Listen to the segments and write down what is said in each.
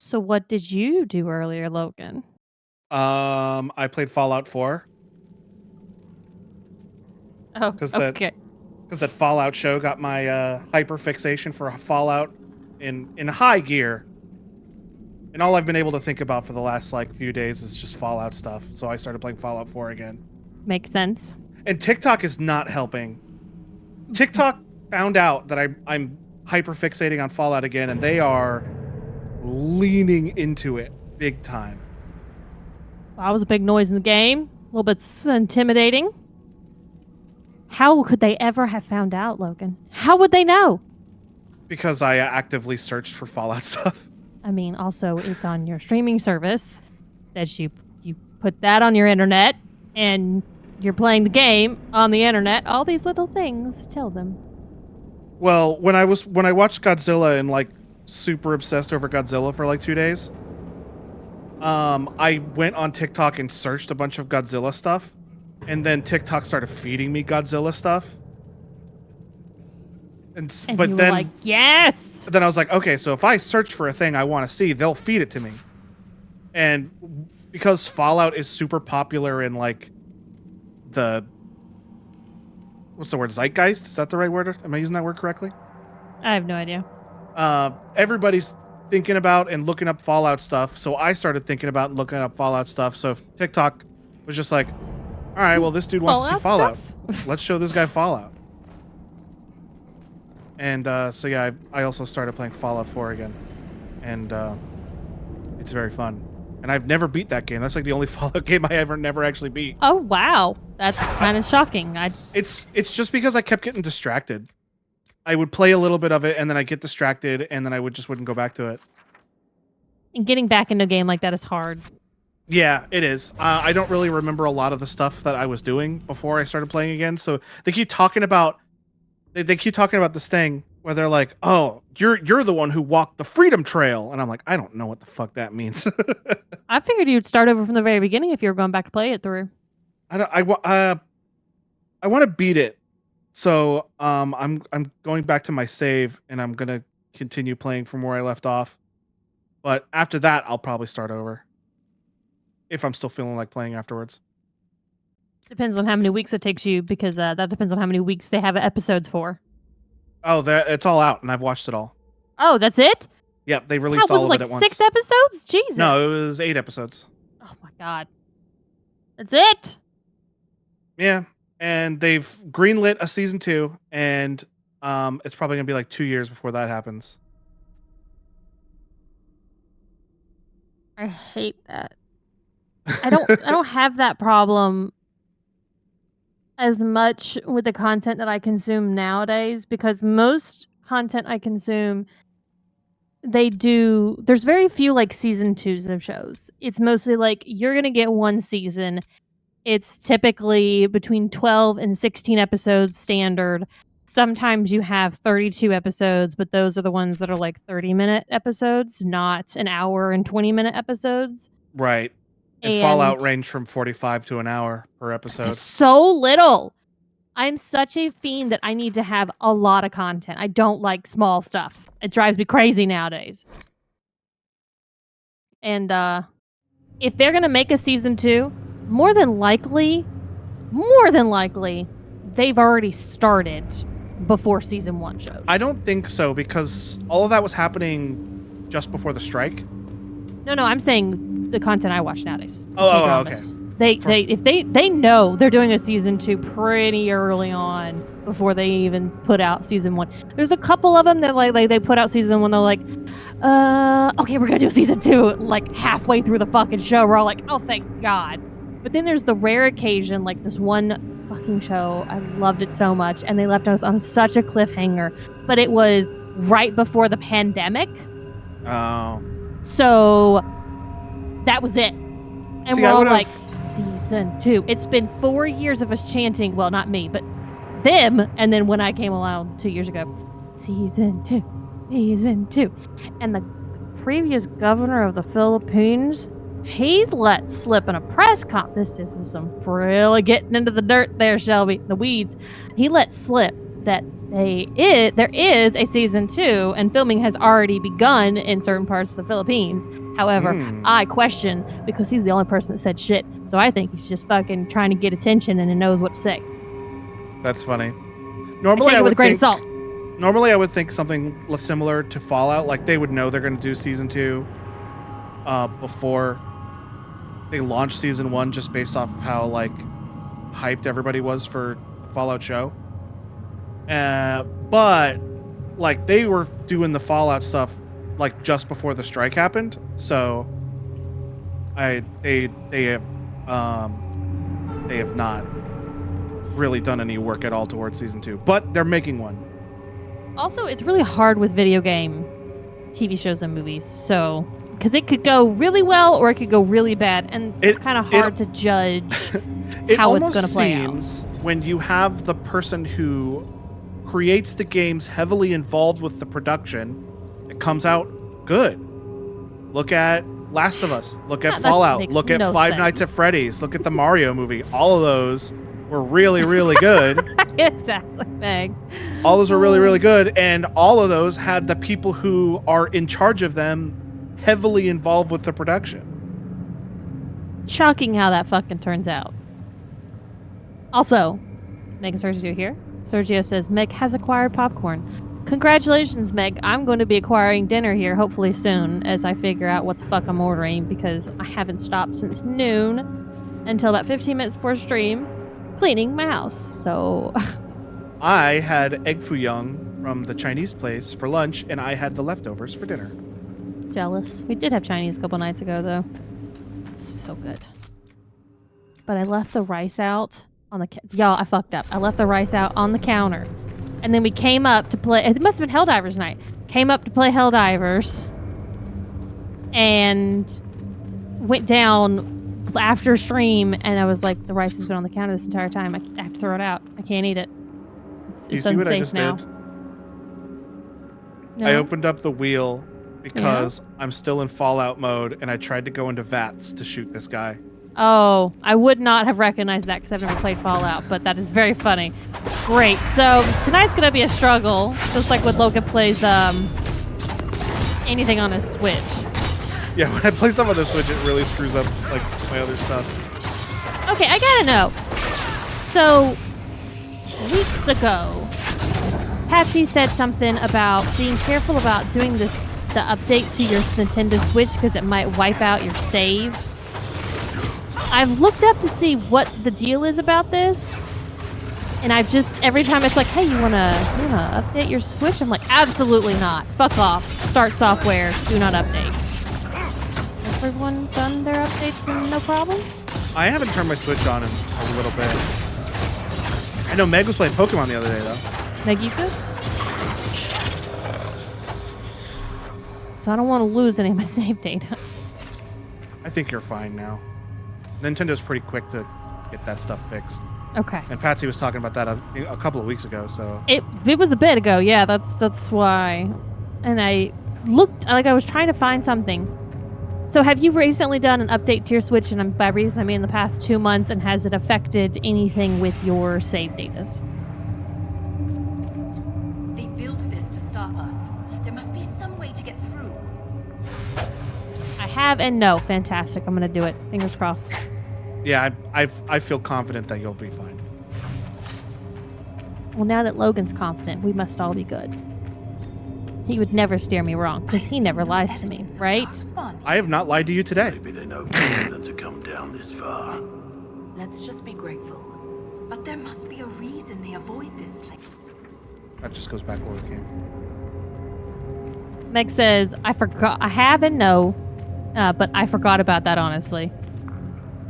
So what did you do earlier, Logan? I played Fallout 4 Oh, because that okay. because that Fallout show got my hyper fixation for Fallout in high gear, and all I've been able to think about for the last few days is just Fallout stuff. So I started playing Fallout 4 again, Makes sense. and TikTok is not helping. TikTok found out that I'm hyper fixating on Fallout again, and they are leaning into it big time. That was a big noise in the game. A little bit intimidating. How could they ever have found out, Logan? How would they know? Because I actively searched for Fallout stuff. I mean, also it's on your streaming service that you put that on your internet and you're playing the game on the internet. All these little things tell them. Well, when I watched Godzilla and super obsessed over Godzilla for 2 days, I went on TikTok and searched a bunch of Godzilla stuff, and then TikTok started feeding me Godzilla stuff. And but you were then like, yes. Then I was like, okay, so if I search for a thing I want to see, they'll feed it to me. And because Fallout is super popular in the what's the word, zeitgeist? Is that the right word? Am I using that word correctly? I have no idea. Everybody's thinking about and looking up Fallout stuff, so I started thinking about and looking up Fallout stuff. So if TikTok was just like, all right, well, this dude wants to see Fallout. Let's show this guy Fallout. And so yeah, I also started playing Fallout 4 again, and it's very fun. And I've never beat that game. That's the only Fallout game I never actually beat. Oh wow, that's kind of shocking. It's just because I kept getting distracted. I would play a little bit of it, and then I get distracted, and then I wouldn't go back to it. And getting back into a game like that is hard. Yeah, it is. I don't really remember a lot of the stuff that I was doing before I started playing again. So they keep talking about this thing where they're like, "Oh, you're the one who walked the Freedom Trail," and I'm like, I don't know what the fuck that means. I figured you'd start over from the very beginning if you were going back to play it through. I want to beat it, so I'm going back to my save, and I'm gonna continue playing from where I left off. But after that, I'll probably start over if I'm still feeling like playing afterwards. Depends on how many weeks it takes you, because that depends on how many weeks they have episodes for. Oh, it's all out, and I've watched it all. Oh, that's it? Yep, they released all of it at once. 6 episodes? Jesus. No, it was 8 episodes. Oh my god. That's it? Yeah, and they've greenlit a season 2, and it's probably gonna be 2 years before that happens. I hate that. I don't have that problem as much with the content that I consume nowadays, because most content I consume, there's very few season 2s of shows. It's mostly you're going to get one season. It's typically between 12 and 16 episodes standard. Sometimes you have 32 episodes, but those are the ones that are 30-minute episodes, not an hour and 20-minute episodes. Right. And Fallout ranged from 45 to an hour per episode. That's so little. I'm such a fiend that I need to have a lot of content. I don't like small stuff. It drives me crazy nowadays. And if they're going to make a season 2, more than likely, they've already started before season 1 shows. I don't think so, because all of that was happening just before the strike. No, I'm saying the content I watch nowadays. Oh, okay. They know they're doing a season 2 pretty early on before they even put out season 1. There's a couple of them that they put out season 1. They're like, okay, we're gonna do season 2 halfway through the fucking show. We're all like, oh, thank God. But then there's the rare occasion, this one fucking show, I loved it so much, and they left us on such a cliffhanger. But it was right before the pandemic. Oh. So that was it. And we're all like, season 2. It's been 4 years of us chanting, well, not me, but them. And then when I came along 2 years ago, season 2. And the previous governor of the Philippines, he's let slip in a press conference. This is some really getting into the dirt there, Shelby, the weeds. He let slip that there is a season 2 and filming has already begun in certain parts of the Philippines. However, I question because he's the only person that said shit. So I think he's just fucking trying to get attention and he knows what to say. That's funny. I Normally, take it with a grain of salt. Normally, I would think something similar to Fallout. Like they would know they're going to do season 2 before they launch season 1, just based off of how like hyped everybody was for the Fallout show. But like they were doing the Fallout stuff like just before the strike happened, so they have not really done any work at all towards season 2, but they're making one. Also, it's really hard with video game TV shows and movies, so because it could go really well or it could go really bad, and it's kind of hard to judge how it's going to play out. It almost seems when you have the person who creates the games heavily involved with the production, it comes out good. Look at Last of Us. Look at Fallout. Look at Five Nights at Freddy's. Look at the Mario movie. All of those were really, really good. Exactly, Meg. All those were really, really good, and all of those had the people who are in charge of them heavily involved with the production. Shocking how that fucking turns out. Also, Meg and Sergio here. Sergio says, Meg has acquired popcorn. Congratulations, Meg. I'm going to be acquiring dinner here hopefully soon as I figure out what the fuck I'm ordering because I haven't stopped since noon until about 15 minutes before stream cleaning my house. So I had egg foo young from the Chinese place for lunch and I had the leftovers for dinner. Jealous. We did have Chinese a couple nights ago though. So good. But I left the rice out on the y'all, I fucked up. I left the rice out on the counter. And then we came up to play. It must have been Helldivers night. Came up to play Helldivers. And went down after stream. And I was like, the rice has been on the counter this entire time. I have to throw it out. I can't eat it. Do you see what I just did? No? I opened up the wheel because I'm still in Fallout mode. And I tried to go into VATS to shoot this guy. Oh, I would not have recognized that because I've never played Fallout, but that is very funny. Great. So tonight's going to be a struggle, just like when Logan plays anything on his Switch. Yeah, when I play stuff on the Switch, it really screws up like my other stuff. Okay, I gotta know. So, weeks ago, Patsy said something about being careful about doing the update to your Nintendo Switch because it might wipe out your save. I've looked up to see what the deal is about this, and I've just every time it's like, hey, you wanna update your Switch? I'm like, absolutely not. Fuck off. Start software. Do not update. Has everyone done their updates and no problems? I haven't turned my Switch on in a little bit. I know Meg was playing Pokemon the other day though. Meg, you good? So I don't want to lose any of my save data. I think you're fine now. Nintendo's pretty quick to get that stuff fixed. Okay. And Patsy was talking about that a couple of weeks ago, so... It was a bit ago, yeah, that's why. And I looked, like I was trying to find something. So have you recently done an update to your Switch, and by recent I mean in the past 2 months, and has it affected anything with your save datas? They built this to stop us. There must be some way to get through. I have and no. Fantastic. I'm going to do it. Fingers crossed. Yeah, I feel confident that you'll be fine. Well, now that Logan's confident, we must all be good. He would never steer me wrong, because he never lies to me, right? I have not lied to you today. Maybe they know better than to come down this far. Let's just be grateful. But there must be a reason they avoid this place. That just goes back where we came from. Meg says, I forgot. I have and no, but I forgot about that, honestly.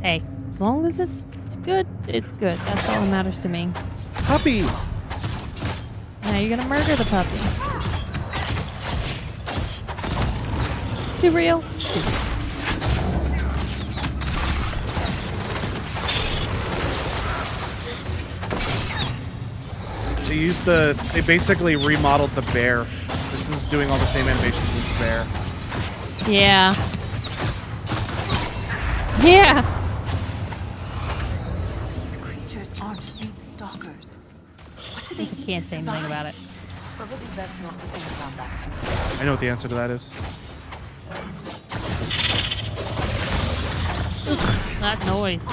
Hey, as long as it's good, it's good. That's all that matters to me. Puppy! Now you're gonna murder the puppy. Too real? They basically remodeled the bear. This is doing all the same animations as the bear. Yeah. Yeah! These creatures aren't deep stalkers. What do they eat? can't say anything about it. Probably best not to think about that. I know what the answer to that is. Ugh, that noise.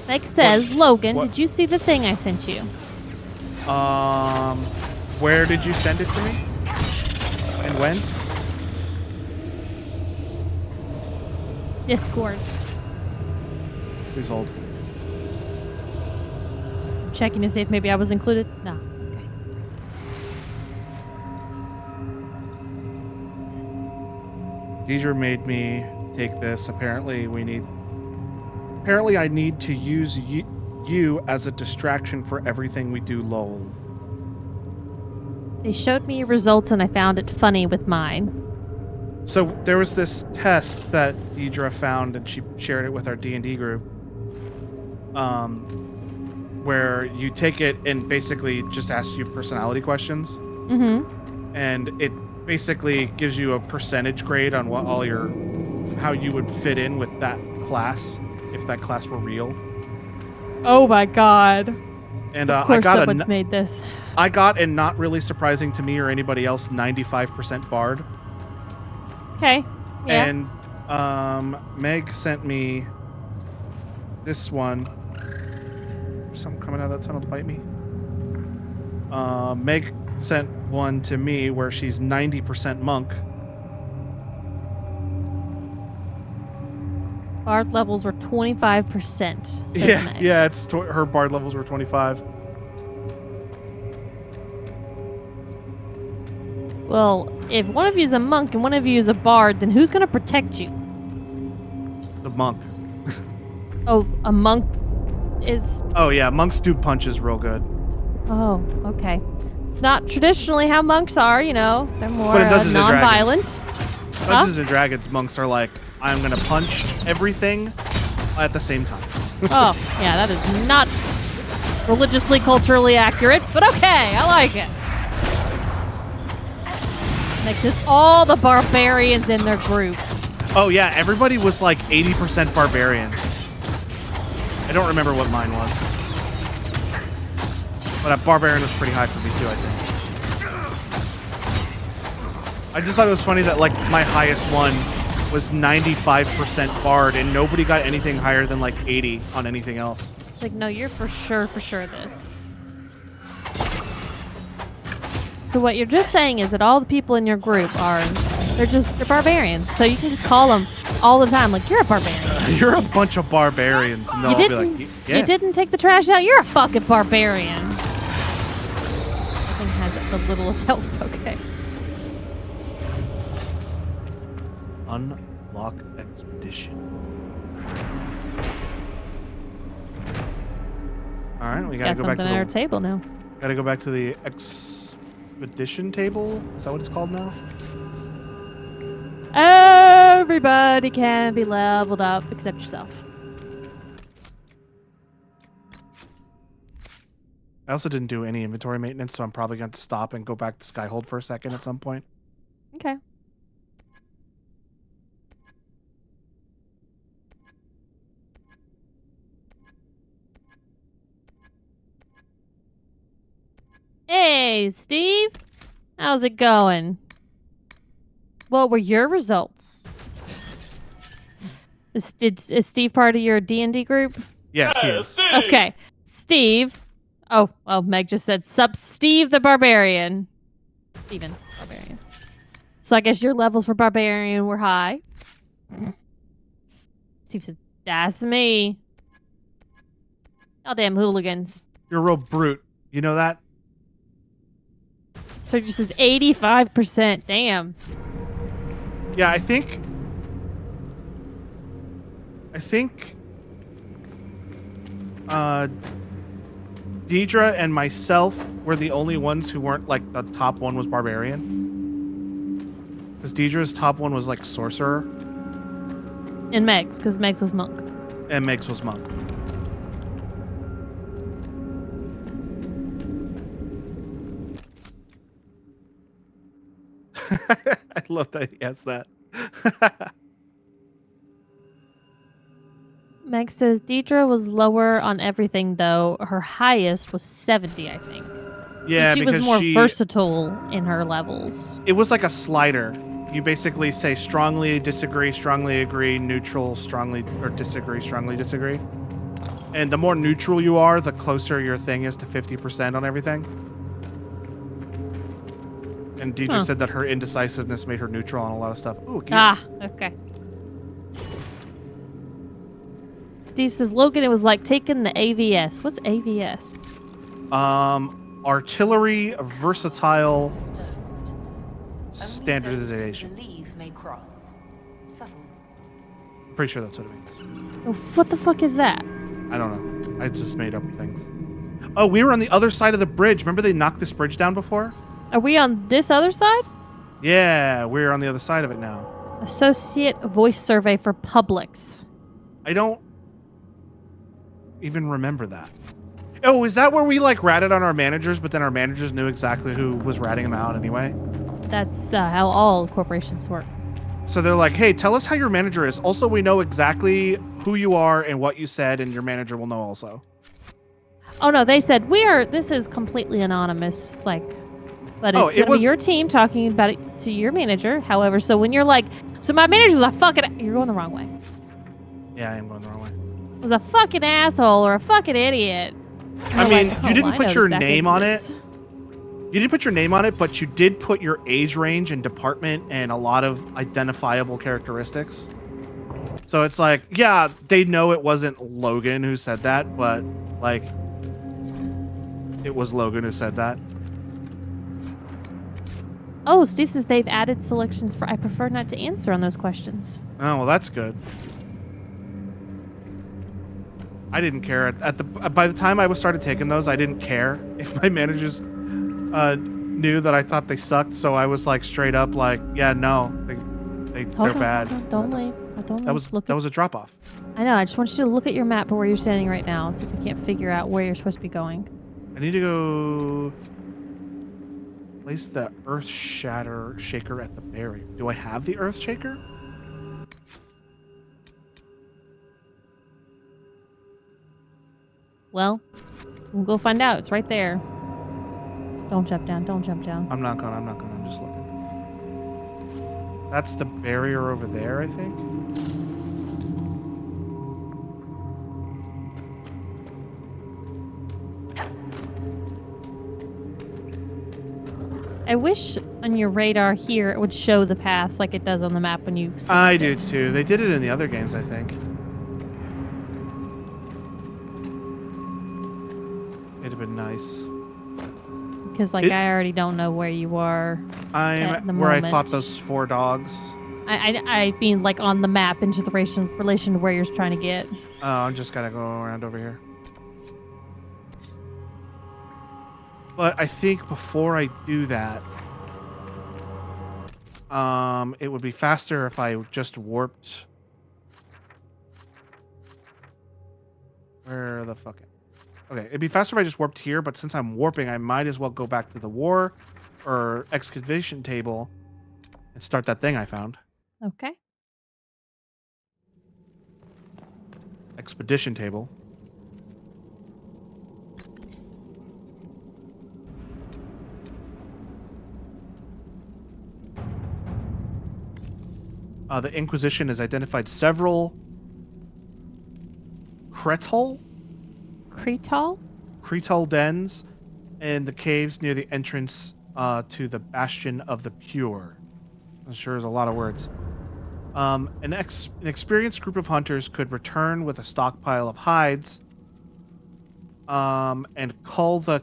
Meg says, Logan, what? did you see the thing I sent you? Where did you send it to me? And when? Discord. Please hold. I'm checking to see if maybe I was included. No. Okay. Deidre made me take this. Apparently I need to use you as a distraction for everything we do, lol. They showed me results and I found it funny with mine. So there was this test that Deidre found and she shared it with our D&D group. Where you take it and basically just asks you personality questions. Mm-hmm. And it basically gives you a percentage grade on what how you would fit in with that class if that class were real. Oh my god. And of course I got someone's made this. I got, and not really surprising to me or anybody else, 95% bard. Okay. Yeah. And Meg sent me this one. There's something coming out of that tunnel to bite me. Meg sent one to me where she's 90% monk. Bard levels were 25%. says Meg. Yeah, her bard levels were 25. Well, if one of you is a monk and one of you is a bard, then who's going to protect you? The monk. Oh, a monk is... Oh yeah, monks do punches real good. Oh, okay. It's not traditionally how monks are, you know. They're more But in Dungeons and non-violent. Dungeons and Dragons, monks are like, I'm going to punch everything at the same time. Oh, yeah, that is not religiously, culturally accurate, but okay, I like it. Makes this all the barbarians in their group. Oh yeah, everybody was like 80% barbarian. I don't remember what mine was. But a barbarian was pretty high for me too, I think. I just thought it was funny that like my highest one was 95% bard and nobody got anything higher than like 80 on anything else. Like, no, you're for sure this. So what you're just saying is that all the people in your group they're barbarians. So you can just call them all the time, like, you're a barbarian. You're a bunch of barbarians. And they'll all be like, yeah. You didn't take the trash out? You're a fucking barbarian. I think has the littlest health. Okay. Unlock expedition. All right, we gotta Got go back to something at our table now. Gotta go back to the expedition table. Is that what it's called now? Everybody can be leveled up except yourself. I also didn't do any inventory maintenance, so I'm probably going to stop and go back to Skyhold for a second at some point. Okay. Hey, Steve. How's it going? What were your results? Is Steve part of your D&D group? Yes, he is. Okay. Steve. Oh, Meg just said, sup, Steve the Barbarian. Steven, Barbarian. So I guess your levels for Barbarian were high. Steve said, that's me. Y'all damn hooligans. You're a real brute. You know that? So it just says 85%. Damn. Yeah, I think Deidre and myself were the only ones who weren't like the top one was barbarian. Because Deidre's top one was like sorcerer. And Meg's, because Meg's was monk. And Meg's was monk. I love that he has that. Meg says Deidre was lower on everything though. Her highest was 70, I think. Yeah, So she was because more versatile in her levels. it was like a slider. You basically say strongly disagree, strongly agree, neutral, strongly or disagree, strongly disagree. And the more neutral you are, the closer your thing is to 50% on everything. And Deidre said that her indecisiveness made her neutral on a lot of stuff. Ooh, Okay. Steve says, Logan, it was like taking the AVS. What's AVS? Artillery versatile Standardization. standardization. Believe may cross. Subtle. Pretty sure that's what it means. Oh, what the fuck is that? I don't know. I just made up things. Oh, we were on the other side of the bridge. Remember they knocked this bridge down before? Are we on this other side? Yeah, we're on the other side of it now. Associate voice survey for Publix. I don't even remember that. Oh, is that where we like ratted on our managers, but then our managers knew exactly who was ratting them out anyway? That's how all corporations work. So they're like, hey, tell us how your manager is. Also, we know exactly who you are and what you said, and your manager will know also. Oh no, they said this is completely anonymous, but it's it gonna was be your team talking about it to your manager. However, so when you're like, so my manager was a fucking, you're going the wrong way. Yeah, I am going the wrong way. Was a fucking asshole or a fucking idiot. I mean, like, you didn't I put know your exact name on it. incidents. You didn't put your name on it, but you did put your age range and department and a lot of identifiable characteristics. So it's like, yeah, they know it wasn't Logan who said that, but like, it was Logan who said that. Oh, Steve says they've added selections for I prefer not to answer on those questions. Oh, well, that's good. I didn't care by the time I started taking those. I didn't care if my managers knew that I thought they sucked. So I was like straight up like, yeah, no, they're bad. Don't leave. That was a drop off. I know. I just want you to look at your map of where you're standing right now. See if we can't figure out where you're supposed to be going. I need to go place the Earth Shaker at the barrier. Do I have the Earth Shaker? Well, we'll go find out. It's right there. Don't jump down. Don't jump down. I'm not gonna. I'm just looking. That's the barrier over there, I think. I wish on your radar here it would show the path like it does on the map when you select I it. do too. They did it in the other games, I think. It'd have been nice. Because I already don't know where you are at the where moment. I fought those 4 dogs. I mean like on the map into the relation to where you're trying to get. Oh, I'm just gotta go around over here. But I think before I do that, it would be faster if I just warped. Where the fuck? Okay, it'd be faster if I just warped here, but since I'm warping, I might as well go back to the war or excavation table and start that thing I found. Okay. Expedition table. The Inquisition has identified several Cretal dens in the caves near the entrance to the Bastion of the Pure. I'm sure there's a lot of words. An experienced group of hunters could return with a stockpile of hides and cull the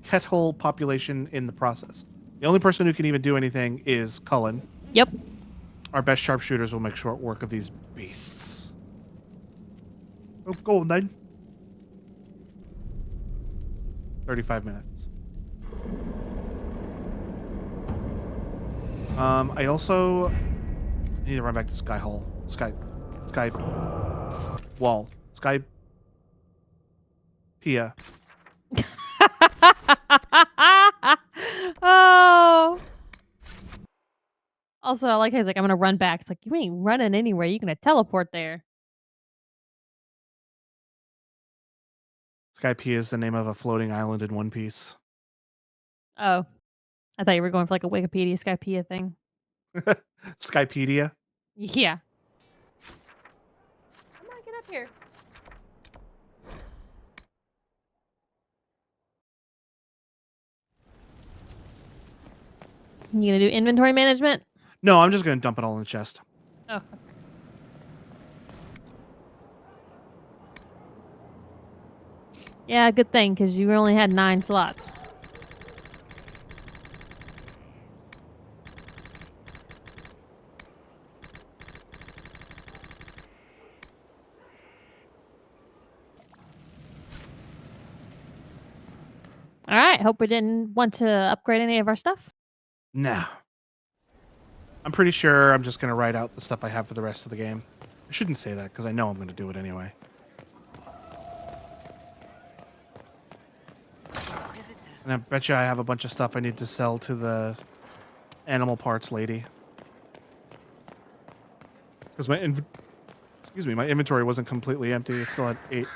Kettle population in the process. The only person who can even do anything is Cullen. Yep. Our best sharpshooters will make short work of these beasts. Oh, go on then. 35 minutes. I also need to run back to Sky Pia. Oh. Also, I like how he's like, I'm gonna run back. It's like, you ain't running anywhere. You're gonna teleport there. Skypiea is the name of a floating island in One Piece. Oh, I thought you were going for like a Wikipedia Skypea thing. Skypedia. Yeah. Come on, get up here. You gonna do inventory management? No, I'm just gonna dump it all in the chest. Oh. Okay. Yeah, good thing, because you only had 9 slots. All right. Hope we didn't want to upgrade any of our stuff. No. I'm pretty sure I'm just gonna write out the stuff I have for the rest of the game. I shouldn't say that because I know I'm gonna do it anyway. And I bet you I have a bunch of stuff I need to sell to the animal parts lady. Because my my inventory wasn't completely empty. It still had 8.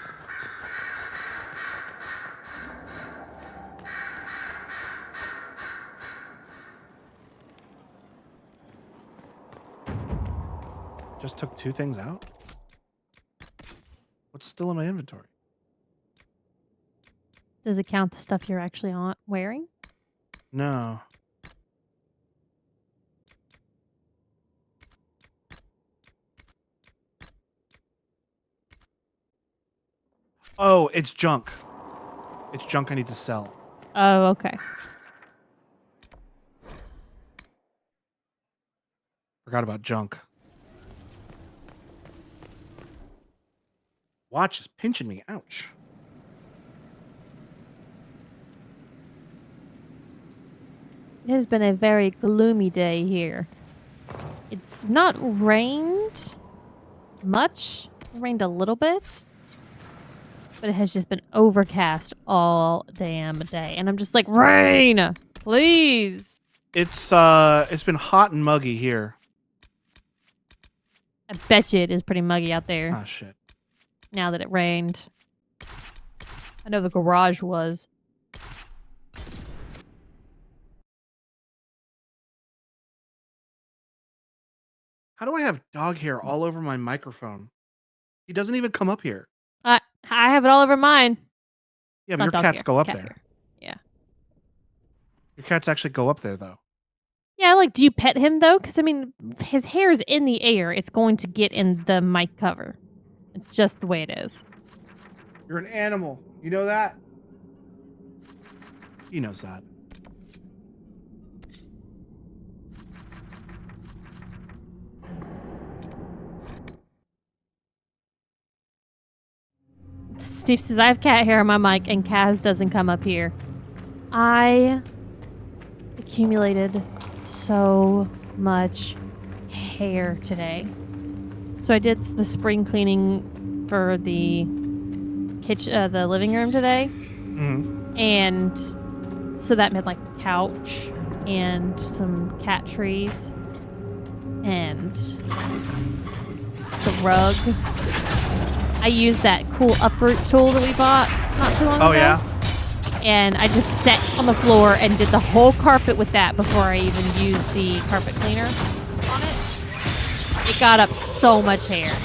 Just took 2 things out? What's still in my inventory? Does it count the stuff you're actually wearing? No. Oh, it's junk. It's junk I need to sell. Oh, okay. Forgot about junk. Watch is pinching me. Ouch. It has been a very gloomy day here. It's not rained much. It rained a little bit. But it has just been overcast all damn day. And I'm just like, rain! Please! It's been hot and muggy here. I bet you it is pretty muggy out there. Ah, shit. Now that it rained. I know the garage was. How do I have dog hair all over my microphone? He doesn't even come up here. I have it all over mine. Yeah, but Not your dog cats hair, go up cat there. hair. Yeah. Your cats actually go up there, though. Yeah, like, do you pet him, though? Because, I mean, his hair is in the air. It's going to get in the mic cover. It's just the way it is. You're an animal. You know that? He knows that. Steve says, I have cat hair on my mic, and Kaz doesn't come up here. I accumulated so much hair today. So I did the spring cleaning for the kitchen, the living room today. Mm-hmm. And so that meant like a couch and some cat trees and the rug. I used that cool uproot tool that we bought not too long ago. Oh, yeah? And I just sat on the floor and did the whole carpet with that before I even used the carpet cleaner on it. It got up so much hair.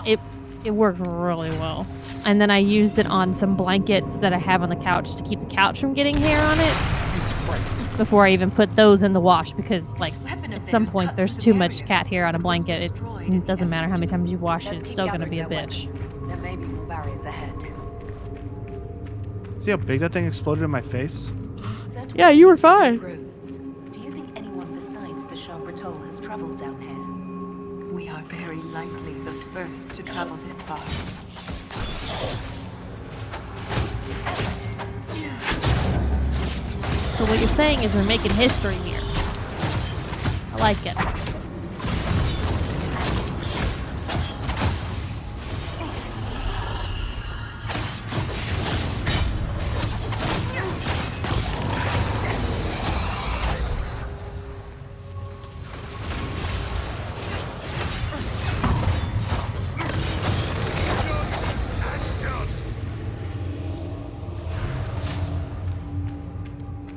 It worked really well. And then I used it on some blankets that I have on the couch to keep the couch from getting hair on it. Jesus Christ. Before I even put those in the wash, because like at some point there's too much cat hair on a blanket. It doesn't matter how many times you wash it, it's still gonna be a bitch. There may be more barriers ahead. See how big that thing exploded in my face? Yeah, you were fine. Roads. Do you think anyone besides the Chambretol has traveled down here? We are very likely the first to travel this far. So what you're saying is we're making history here. I like it.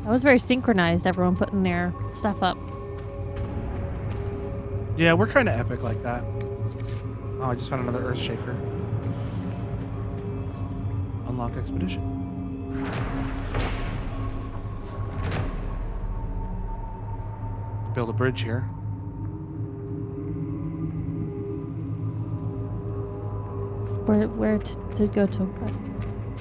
That was very synchronized, everyone putting their stuff up. Yeah, we're kind of epic like that. Oh, I just found another Earth Shaker. Unlock expedition. Build a bridge here. Where to go to?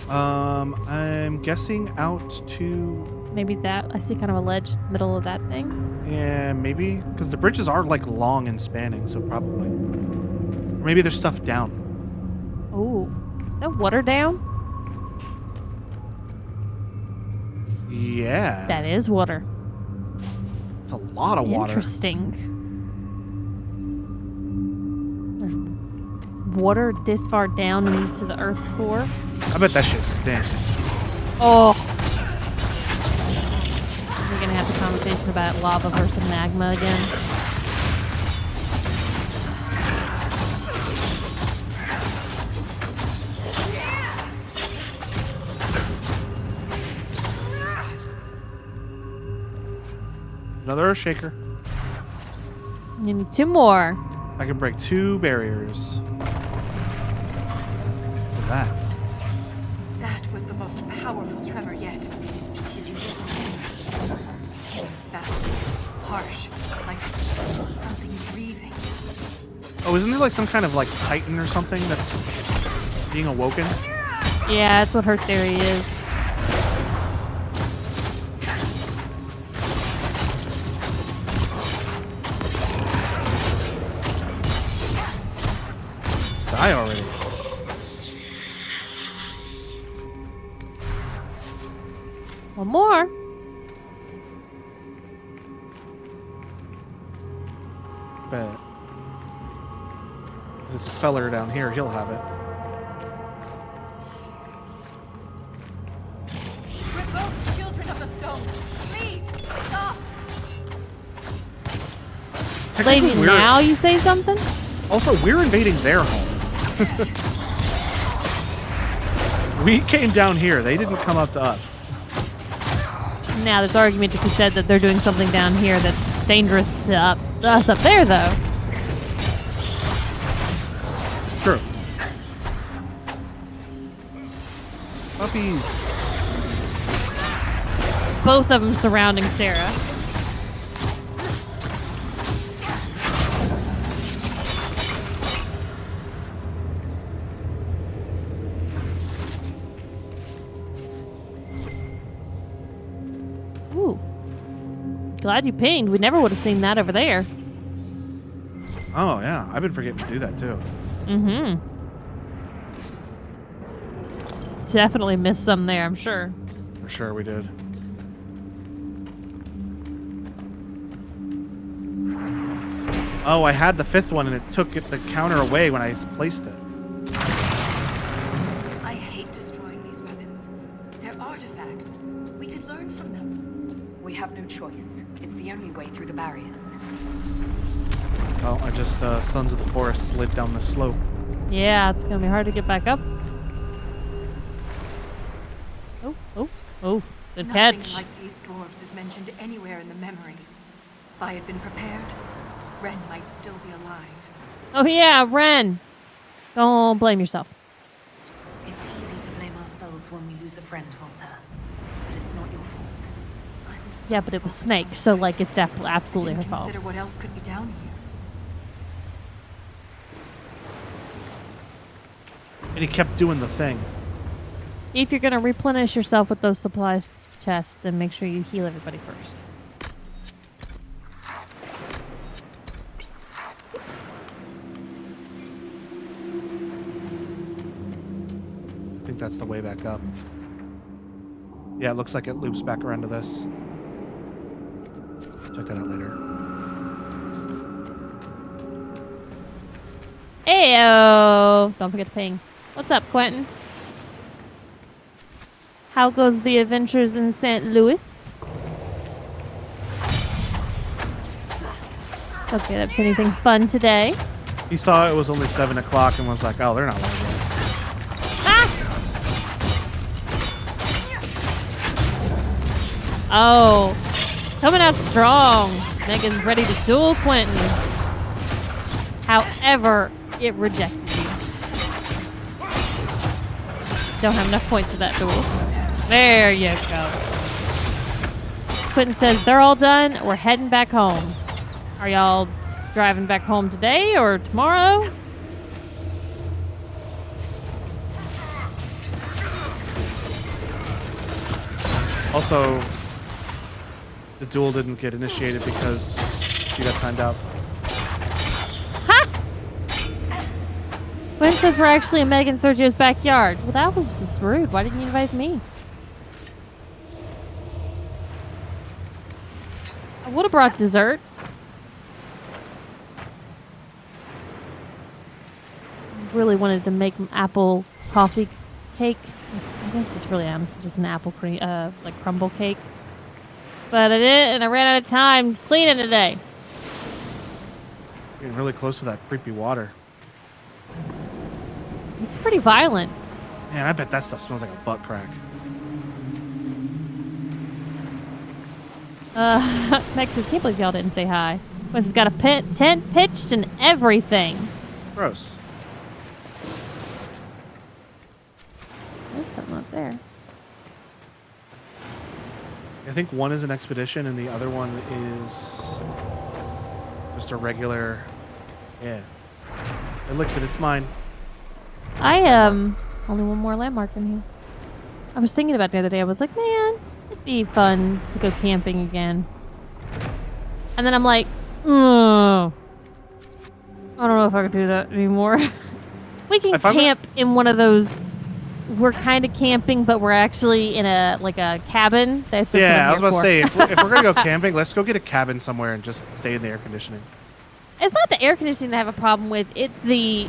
I'm guessing out to... Maybe that. I see kind of a ledge middle of that thing. Yeah, maybe. Because the bridges are like long and spanning, so probably. Or maybe there's stuff down. Oh, is that water down? Yeah. That is water. It's a lot of water. Interesting. There's water this far down into the Earth's core. I bet that shit stinks. Oh. We're gonna have a conversation about lava versus magma again. Another Earth Shaker. You need 2 more. I can break 2 barriers. Look at that. That was the most powerful tremor yet. Did you hear the sound? Fast, harsh, like something breathing. Oh, isn't there like some kind of like titan or something that's being awoken? Yeah, that's what her theory is. Die already. One more. Bet. There's a feller down here, he'll have it. Revoke, children of the stone! Please, stop! Lady, now you say something? Also, we're invading their home. We came down here. They didn't come up to us. Now, there's argument to be said that they're doing something down here that's dangerous to us up there, though. True. Puppies. Both of them surrounding Sarah. Ooh. Glad you pinged. We never would have seen that over there. Oh, yeah. I've been forgetting to do that, too. Mm-hmm. Definitely missed some there, I'm sure. For sure we did. Oh, I had the 5th one and it took the counter away when I placed it. I hate destroying these weapons. They're artifacts. We could learn from them. We have no choice. It's the only way through the barriers. Well, I just, Sons of the Forest slid down the slope. Yeah, it's gonna be hard to get back up. Oh, good Nothing catch. like these dwarves is mentioned anywhere in the memories. If I had been prepared, Ren might still be alive. Oh yeah, Ren. Don't blame yourself. It's easy to blame ourselves when we lose a friend, Volta. But it's not your fault. I was so Yeah, but it was focused Snake, on so Ren. like it's I absolutely her didn't fault. consider what else could be down here. And he kept doing the thing. If you're gonna replenish yourself with those supplies chests, then make sure you heal everybody first. I think that's the way back up. Yeah, it looks like it loops back around to this. Check that out later. Ayo! Don't forget to ping. What's up, Quentin? How goes the adventures in St. Louis? Okay, that's anything fun today? He saw it was only 7 o'clock and was like, oh, they're not long yet. Ah! Oh, coming out strong. Megan's ready to duel Quentin. However, it rejected you. Don't have enough points for that duel. There you go. Quentin says they're all done. We're heading back home. Are y'all driving back home today or tomorrow? Also, the duel didn't get initiated because she got timed out. Ha! Quentin says we're actually in Meg and Sergio's backyard. Well, that was just rude. Why didn't you invite me? I would have brought dessert. Really wanted to make apple coffee cake. I guess it's really just an apple cream, like crumble cake. But I did, and I ran out of time cleaning today. Getting really close to that creepy water. It's pretty violent. Man, I bet that stuff smells like a butt crack. Meg says, can't believe y'all didn't say hi. Wes has got a tent pitched and everything. Gross. There's something up there. I think one is an expedition and the other one is just a regular. Yeah. I licked it. It's mine. Only one more landmark in here. I was thinking about it the other day. I was like, man, it'd be fun to go camping again. And then I'm like, oh, I don't know if I could do that anymore. We can camp in one of those. We're kind of camping, but we're actually in a cabin. Yeah, I was about to say, if we're gonna go camping, let's go get a cabin somewhere and just stay in the air conditioning. It's not the air conditioning that I have a problem with. It's the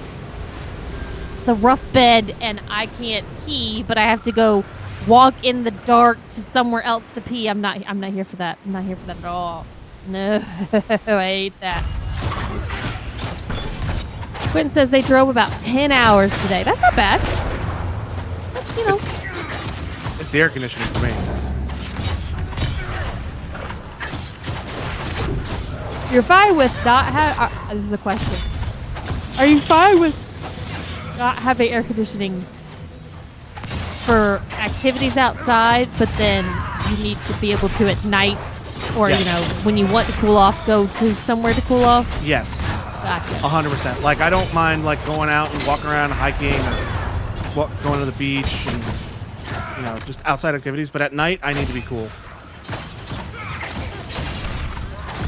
rough bed, and I can't pee, but I have to go walk in the dark to somewhere else to pee. I'm not here for that. I'm not here for that at all. No, I hate that. Quentin says they drove about 10 hours today. That's not bad. That's, you know. It's the air conditioning for me. You're fine with not having... this is a question. Are you fine with not having air conditioning for activities outside, but then you need to be able to at night, or yes. you know, when you want to cool off, go to somewhere to cool off? Yes. Gotcha. 100%. Like, I don't mind like going out and walking around, hiking, or going to the beach, and you know, just outside activities. But at night, I need to be cool.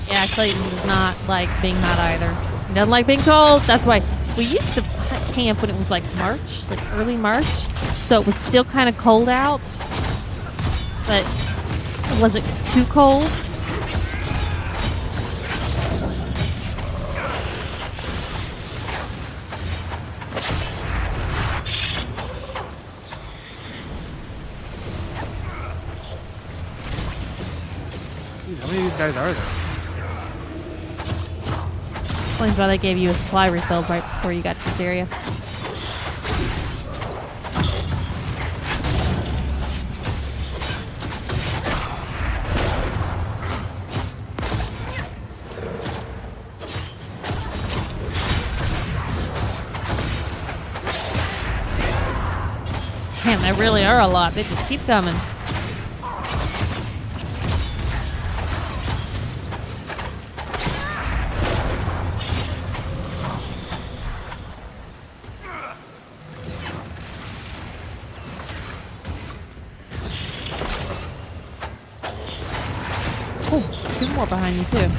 Yeah, Clayton does not like being hot either. He doesn't like being cold. That's why we used to camp when it was like March, like early March. So it was still kind of cold out, but it wasn't too cold. Jeez, how many of these guys are there? Explains why they gave you a supply refill right before you got to this area. Damn, there really are a lot. They just keep coming. Oh, two more behind you too.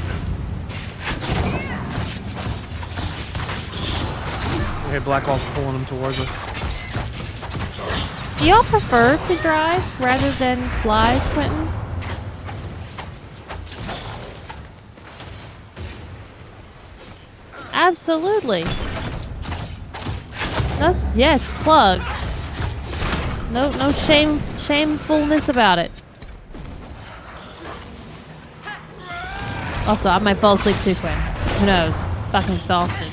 Okay, Blackwall's pulling them towards us. Do y'all prefer to drive rather than fly, Quentin? Absolutely. No, yes, plug. No shamefulness about it. Also, I might fall asleep too, Quentin. Who knows? Fucking exhausted.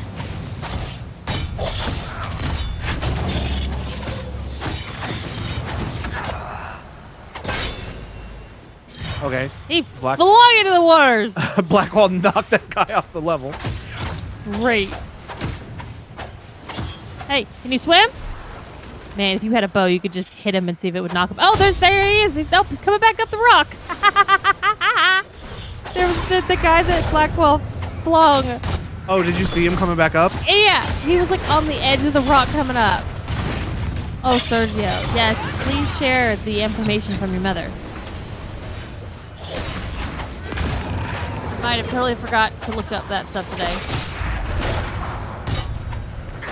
Okay. He Black- flung into the waters. Blackwall knocked that guy off the level. Great. Hey, can you swim? Man, if you had a bow, you could just hit him and see if it would knock him. Oh, there he is. He's coming back up the rock. There was the guy that Blackwell flung. Oh, did you see him coming back up? Yeah, he was like on the edge of the rock coming up. Oh, Sergio, yes, please share the information from your mother. I might have totally forgot to look up that stuff today.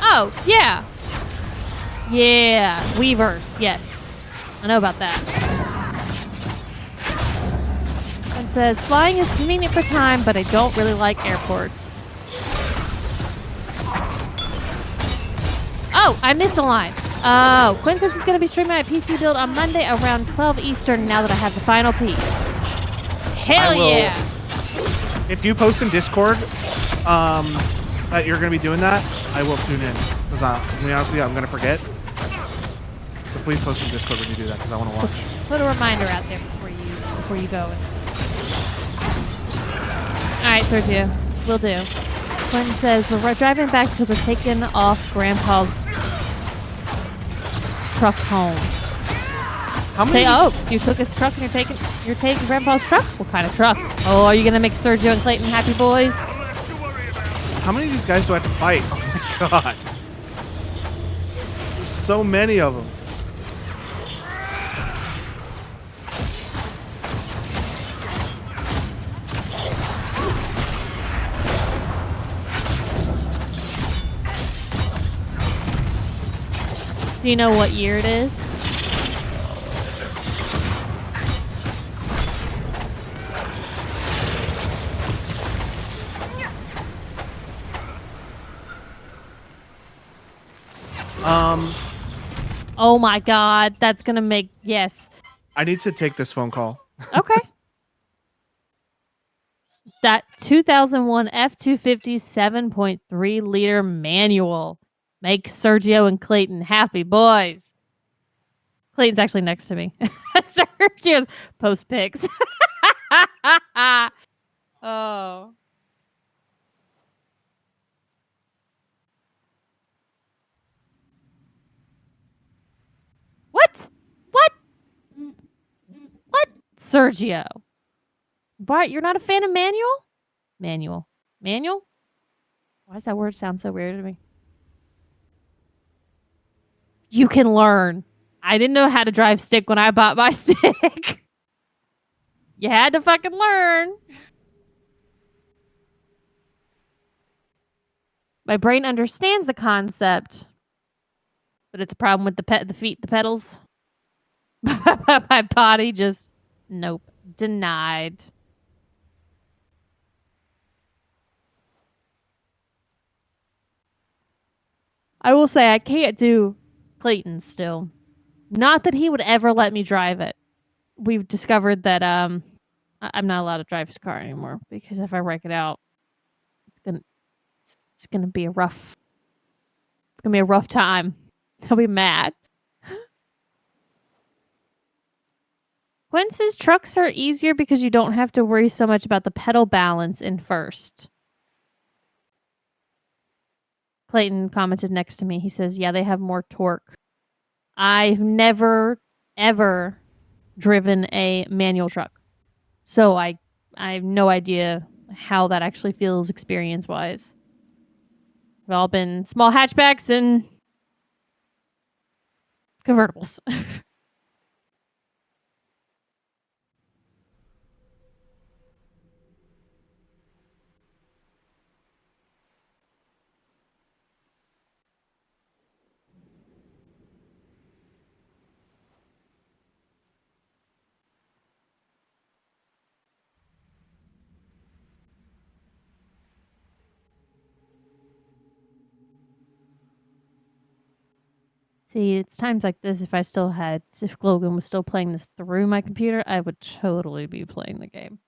Oh, yeah. Yeah, Weavers, yes. I know about that. It says, flying is convenient for time, but I don't really like airports. Oh, I missed a line. Oh, Quinn says he's going to be streaming my PC build on Monday around 12 Eastern now that I have the final piece. Hell yeah. If you post in Discord that you're going to be doing that, I will tune in. Because to be honest with you, I'm going to forget. So please post in Discord when you do that because I want to watch. Put a reminder out there before you go. All right, Sergio, will do. Quinn says we're driving back because we're taking off Grandpa's truck home. How many? So you took his truck and you're taking Grandpa's truck? What kind of truck? Oh, are you gonna make Sergio and Clayton happy, boys? How many of these guys do I have to fight? Oh my god. There's so many of them. Do you know what year it is? Oh my god, that's gonna make yes. I need to take this phone call. Okay. That 2001 F-250 7.3 liter manual makes Sergio and Clayton happy, boys. Clayton's actually next to me. Sergio's post pics. Oh. What? What? What? Sergio. Bart, you're not a fan of manual? Manual. Manual? Why does that word sound so weird to me? You can learn. I didn't know how to drive stick when I bought my stick. You had to fucking learn. My brain understands the concept, but it's a problem with the feet, the pedals. My body just, nope, denied. I will say I can't do Clayton still. Not that he would ever let me drive it. We've discovered that I'm not allowed to drive his car anymore because if I wreck it out, it's gonna be a rough time. He'll be mad. Quince's trucks are easier because you don't have to worry so much about the pedal balance in first. Clayton commented next to me. He says, yeah, they have more torque. I've never, ever driven a manual truck. So I have no idea how that actually feels experience-wise. We've all been small hatchbacks and convertibles. See, it's times like this, if Logan was still playing this through my computer, I would totally be playing the game.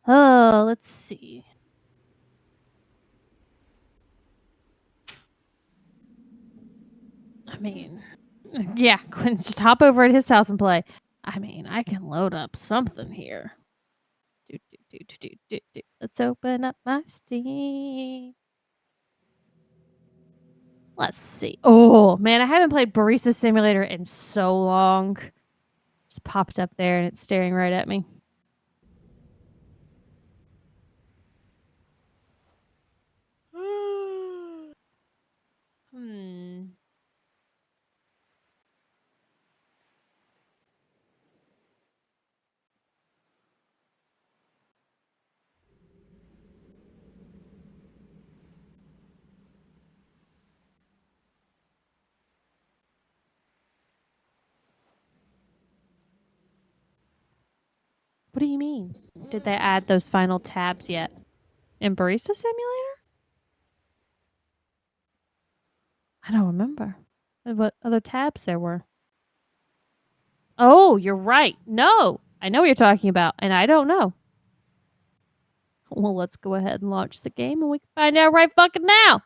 Oh, let's see. I mean, yeah, Quinn's just hop over at his house and play. I mean, I can load up something here. Let's open up my Steam. Let's see. Oh, man, I haven't played Barista Simulator in so long. Just popped up there and it's staring right at me. Hmm. What do you mean? Did they add those final tabs yet? In Barista Simulator? I don't remember what other tabs there were. Oh, you're right. No, I know what you're talking about, and I don't know. Well, let's go ahead and launch the game, and we can find out right fucking now.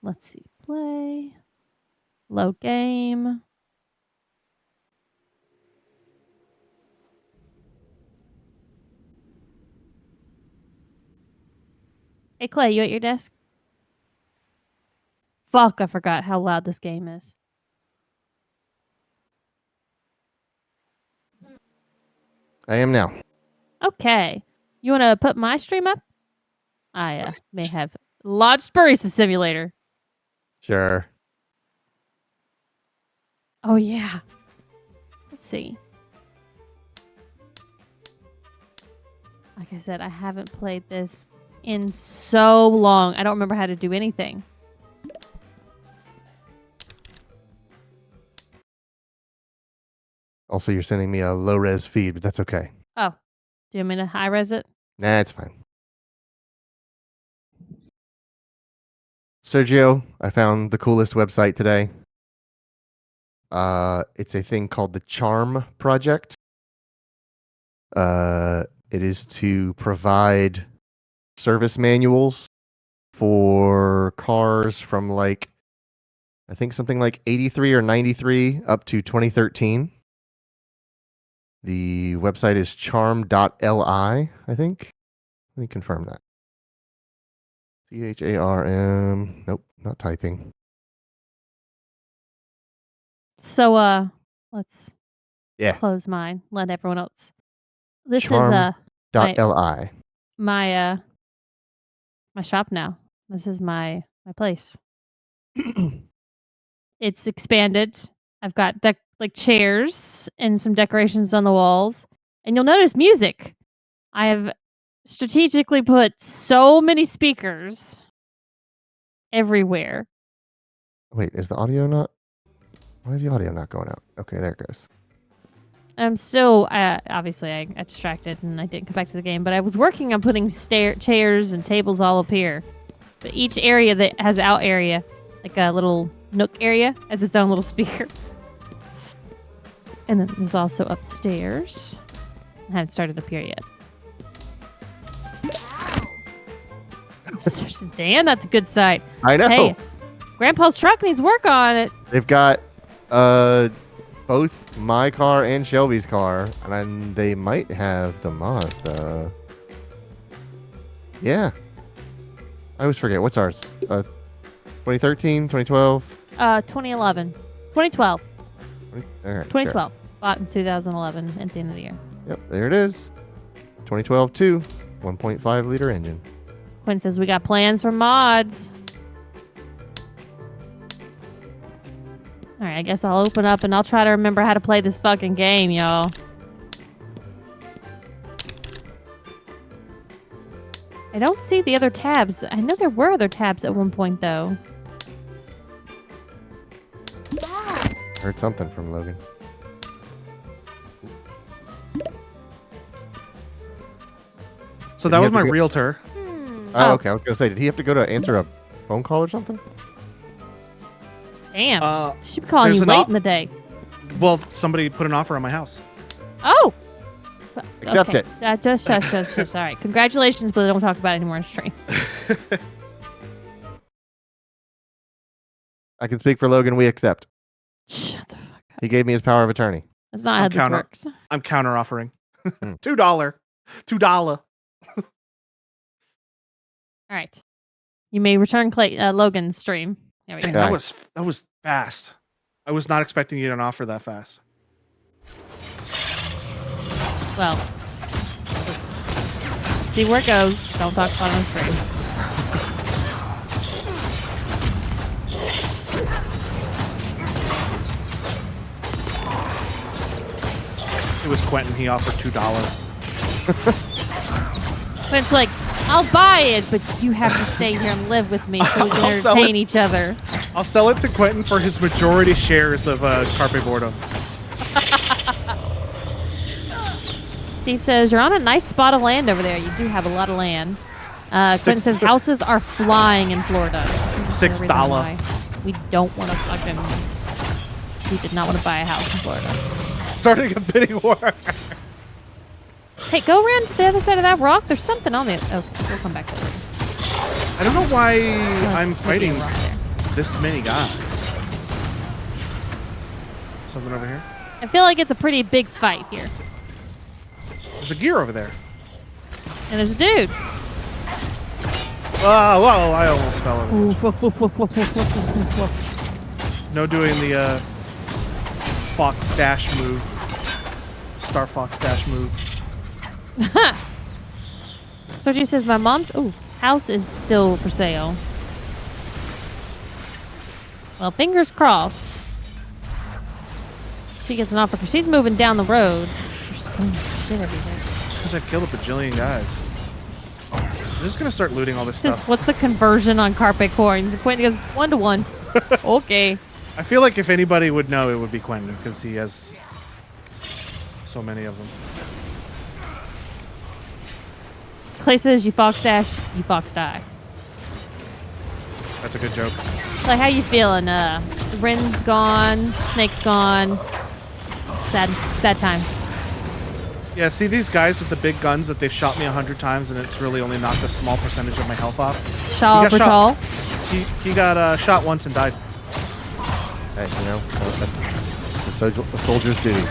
Let's see. Play. Load game. Hey, Clay, you at your desk? Fuck, I forgot how loud this game is. I am now. Okay. You want to put my stream up? I may have launched Barista Simulator. Sure. Oh, yeah. Let's see. Like I said, I haven't played this in so long. I don't remember how to do anything. Also, you're sending me a low res feed, but that's okay. Oh, do you want me to high res it? Nah, it's fine. Sergio, I found the coolest website today. It's a thing called the Charm Project. It is to provide service manuals for cars from like, I think something like 83 or 93 up to 2013. The website is charm.li, I think. Let me confirm that. CHARM. Nope, not typing. So, let's Yeah. close mine. Let everyone else. This Charm. is .li. my shop now. This is my place. It's expanded. I've got like chairs and some decorations on the walls. And you'll notice music. I have strategically put so many speakers everywhere. Wait, is the audio not? Why is the audio not going out? Okay, there it goes. I'm still, obviously, I got distracted and I didn't come back to the game, but I was working on putting chairs and tables all up here. But each area that has out area, like a little nook area, has its own little speaker. And then there's also upstairs. I haven't started up here yet. Says Dan, that's a good sight. I know. Hey, Grandpa's truck needs work on it. They've got both my car and Shelby's car, and they might have the Mazda. Yeah. I always forget. What's ours? 2013, 2012? 2011. 2012. All right, 2012. Bought in 2011 at the end of the year. Yep, there it is. 2012 too. 1.5 liter engine. Quinn says we got plans for mods. All right, I guess I'll open up and I'll try to remember how to play this fucking game, y'all. I don't see the other tabs. I know there were other tabs at one point, though. Heard something from Logan. So that was my realtor. Oh, okay. I was gonna say, did he have to go to answer a phone call or something? Damn. She be calling there's you an late in the day. Well, somebody put an offer on my house. Oh. Accept Okay. it. Just shush. All right. Congratulations, but don't talk about it anymore on stream. I can speak for Logan. We accept. Shut the fuck up. He gave me his power of attorney. That's not how this works. I'm counter offering. Hmm. $2. $2. All right. You may return Logan's stream. There we Dang, go. that was fast. I was not expecting you to offer that fast. Well, see where it goes. Don't talk about it on stream. It was Quentin. He offered $2. But it's like, I'll buy it, but you have to stay here and live with me so we can entertain each other. I'll sell it to Quentin for his majority shares of Carpe Boredom. Steve says, you're on a nice spot of land over there. You do have a lot of land. Quentin says, houses are flying in Florida. $6. We don't want to fucking... We did not want to buy a house in Florida. Starting a bidding war. Hey, go around to the other side of that rock. There's something on there. Oh, we'll come back to it. I don't know why I'm There's fighting a rock there. this many guys. Something over here? I feel like it's a pretty big fight here. There's a gear over there. And there's a dude. Whoa, I almost fell over there. No doing the Fox dash move. Star Fox dash move. Sergio says, my mom's house is still for sale. Well, fingers crossed. She gets an offer because she's moving down the road. There's so much shit everywhere. It's because I killed a bajillion guys. I'm just going to start looting all this Says, stuff. what's the conversion on carpet coins? And Quentin goes, 1 to 1. Okay. I feel like if anybody would know, it would be Quentin because he has so many of them. Clay says, you fox dash, you fox die. That's a good joke. Like, how you feeling? Rin's gone, Snake's gone. Sad times. Yeah, see these guys with the big guns that they've shot me 100 times and it's really only knocked a small percentage of my health off. Shaw for tall. He got shot once and died. Hey, you know, that's a soldier's duty.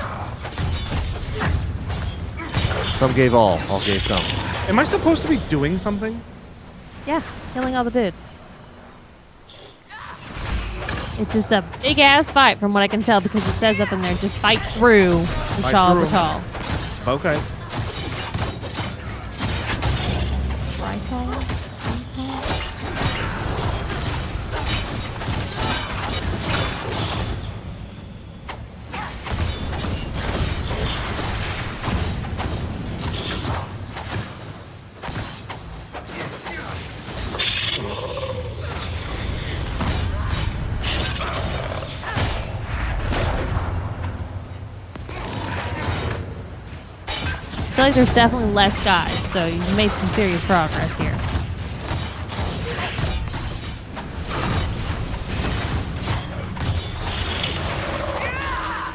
Some gave all gave some. Am I supposed to be doing something? Yeah, killing all the dudes. It's just a big ass fight from what I can tell because it says up in there, just fight through the Shaw for tall. Okay. Right tall? I feel like there's definitely less guys, so you made some serious progress here.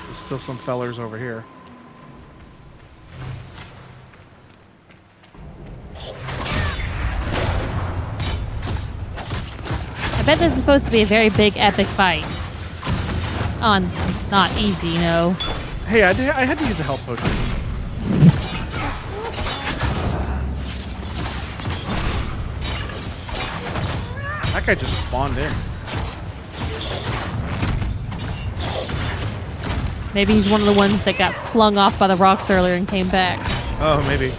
There's still some fellers over here. I bet this is supposed to be a very big epic fight. Not easy, you know. Hey, I had to use a health potion. That guy just spawned in. Maybe he's one of the ones that got flung off by the rocks earlier and came back. Oh, maybe.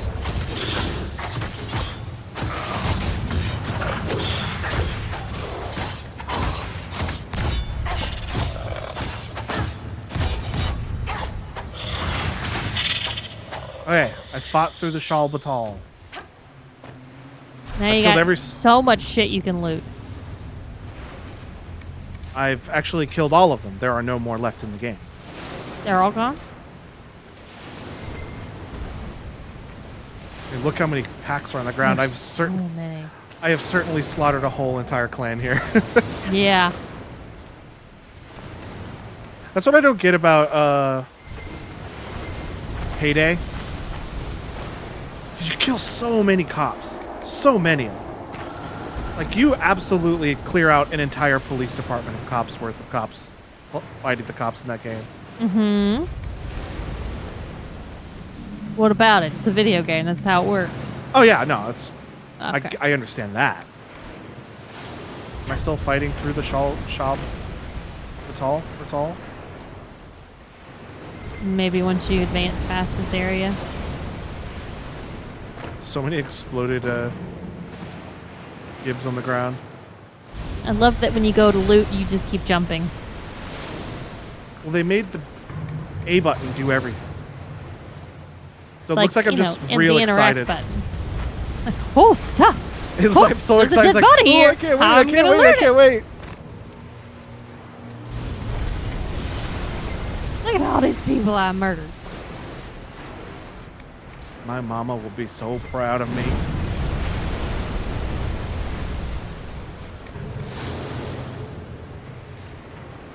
Okay, I fought through the Shal Batal. Now you got so much shit you can loot. I've actually killed all of them. There are no more left in the game. They're all gone? Hey, look how many packs are on the ground. There's I've certain. So many. I have certainly slaughtered a whole entire clan here. Yeah. That's what I don't get about Payday. 'Cause you kill so many cops. So many of them. Like, you absolutely clear out an entire police department of cops worth of cops fighting the cops in that game. Mm-hmm. What about it? It's a video game. That's how it works. Oh, yeah, no, it's... Okay. I understand that. Am I still fighting through the shop? Ratal? Maybe once you advance past this area. So many exploded gibs on the ground. I love that when you go to loot, you just keep jumping. Well, they made the A button do everything. So it Like, looks like I'm you just know, and real the interact excited. button. Oh, stuff! It's Oh, like, I'm so there's a excited. dead It's like, body "Oh, here. I can't wait, I'm I can't gonna wait, I loot it." can't wait. Look at all these people I murdered. My mama will be so proud of me.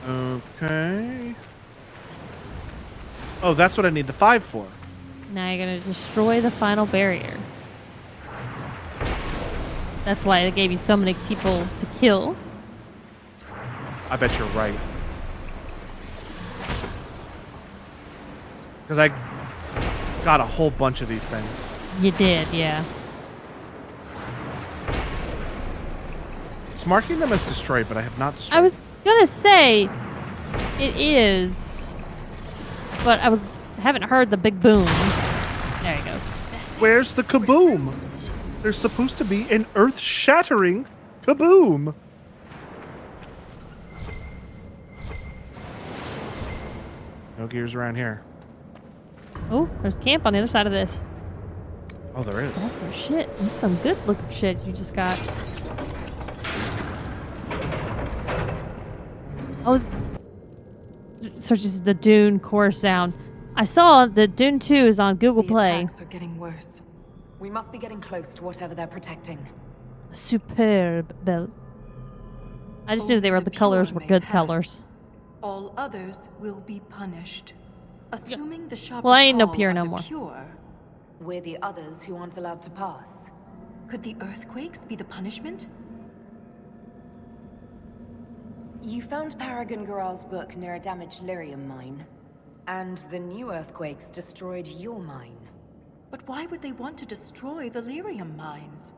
Okay. Oh, that's what I need the 5 for. Now you're gonna destroy the final barrier. That's why it gave you so many people to kill. I bet you're right. Because I got a whole bunch of these things. You did, yeah. It's marking them as destroyed, but I have not destroyed. I was gonna say it is, but haven't heard the big boom. There he goes. Where's the kaboom? There's supposed to be an earth-shattering kaboom. No gears around here. Oh, there's camp on the other side of this. Oh, there is. That's some shit. That's some good looking shit you just got. Oh, so just the Dune core sound. I saw that Dune 2 is on Google The Play. attacks are getting worse. We must be getting close to whatever they're protecting. Superb belt. I just knew they Only were the the colors pure were may good pass. colors. All others will be punished. Assuming the Shabbatal Well, I ain't no pure are no the more. Pure, We're the others who aren't allowed to pass. could the earthquakes be the punishment? You found Paragon Garal's book near a damaged lyrium mine. And the new earthquakes destroyed your mine. But why would they want to destroy the lyrium mines?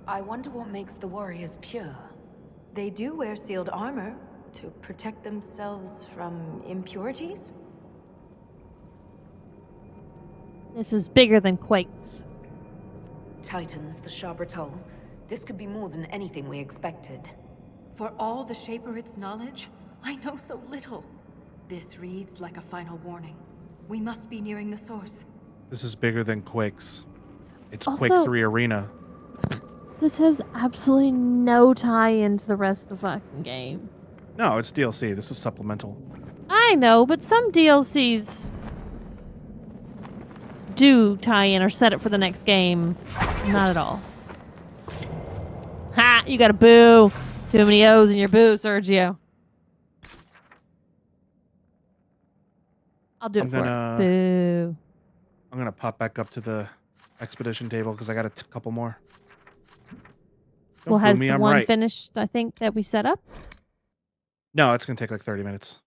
I wonder what makes the warriors pure. They do wear sealed armor to protect themselves from impurities? This is bigger than Quakes. Titans, the Shabbatal. This could be more than anything we expected. For all the Shaperit's knowledge, I know so little. This reads like a final warning. We must be nearing the source. This is bigger than Quakes. It's Also- Quake 3 Arena. This has absolutely no tie into the rest of the fucking game. No, it's DLC. This is supplemental. I know, but some DLCs do tie in or set it for the next game. Not at all. Ha! You got a boo. Too many O's in your boo, Sergio. I'll do I'm it for gonna- it. Boo. I'm going to pop back up to the expedition table because I got a couple more. Don't Well, boo has me, the I'm one right. finished, I think, that we set up? No, it's going to take like 30 minutes.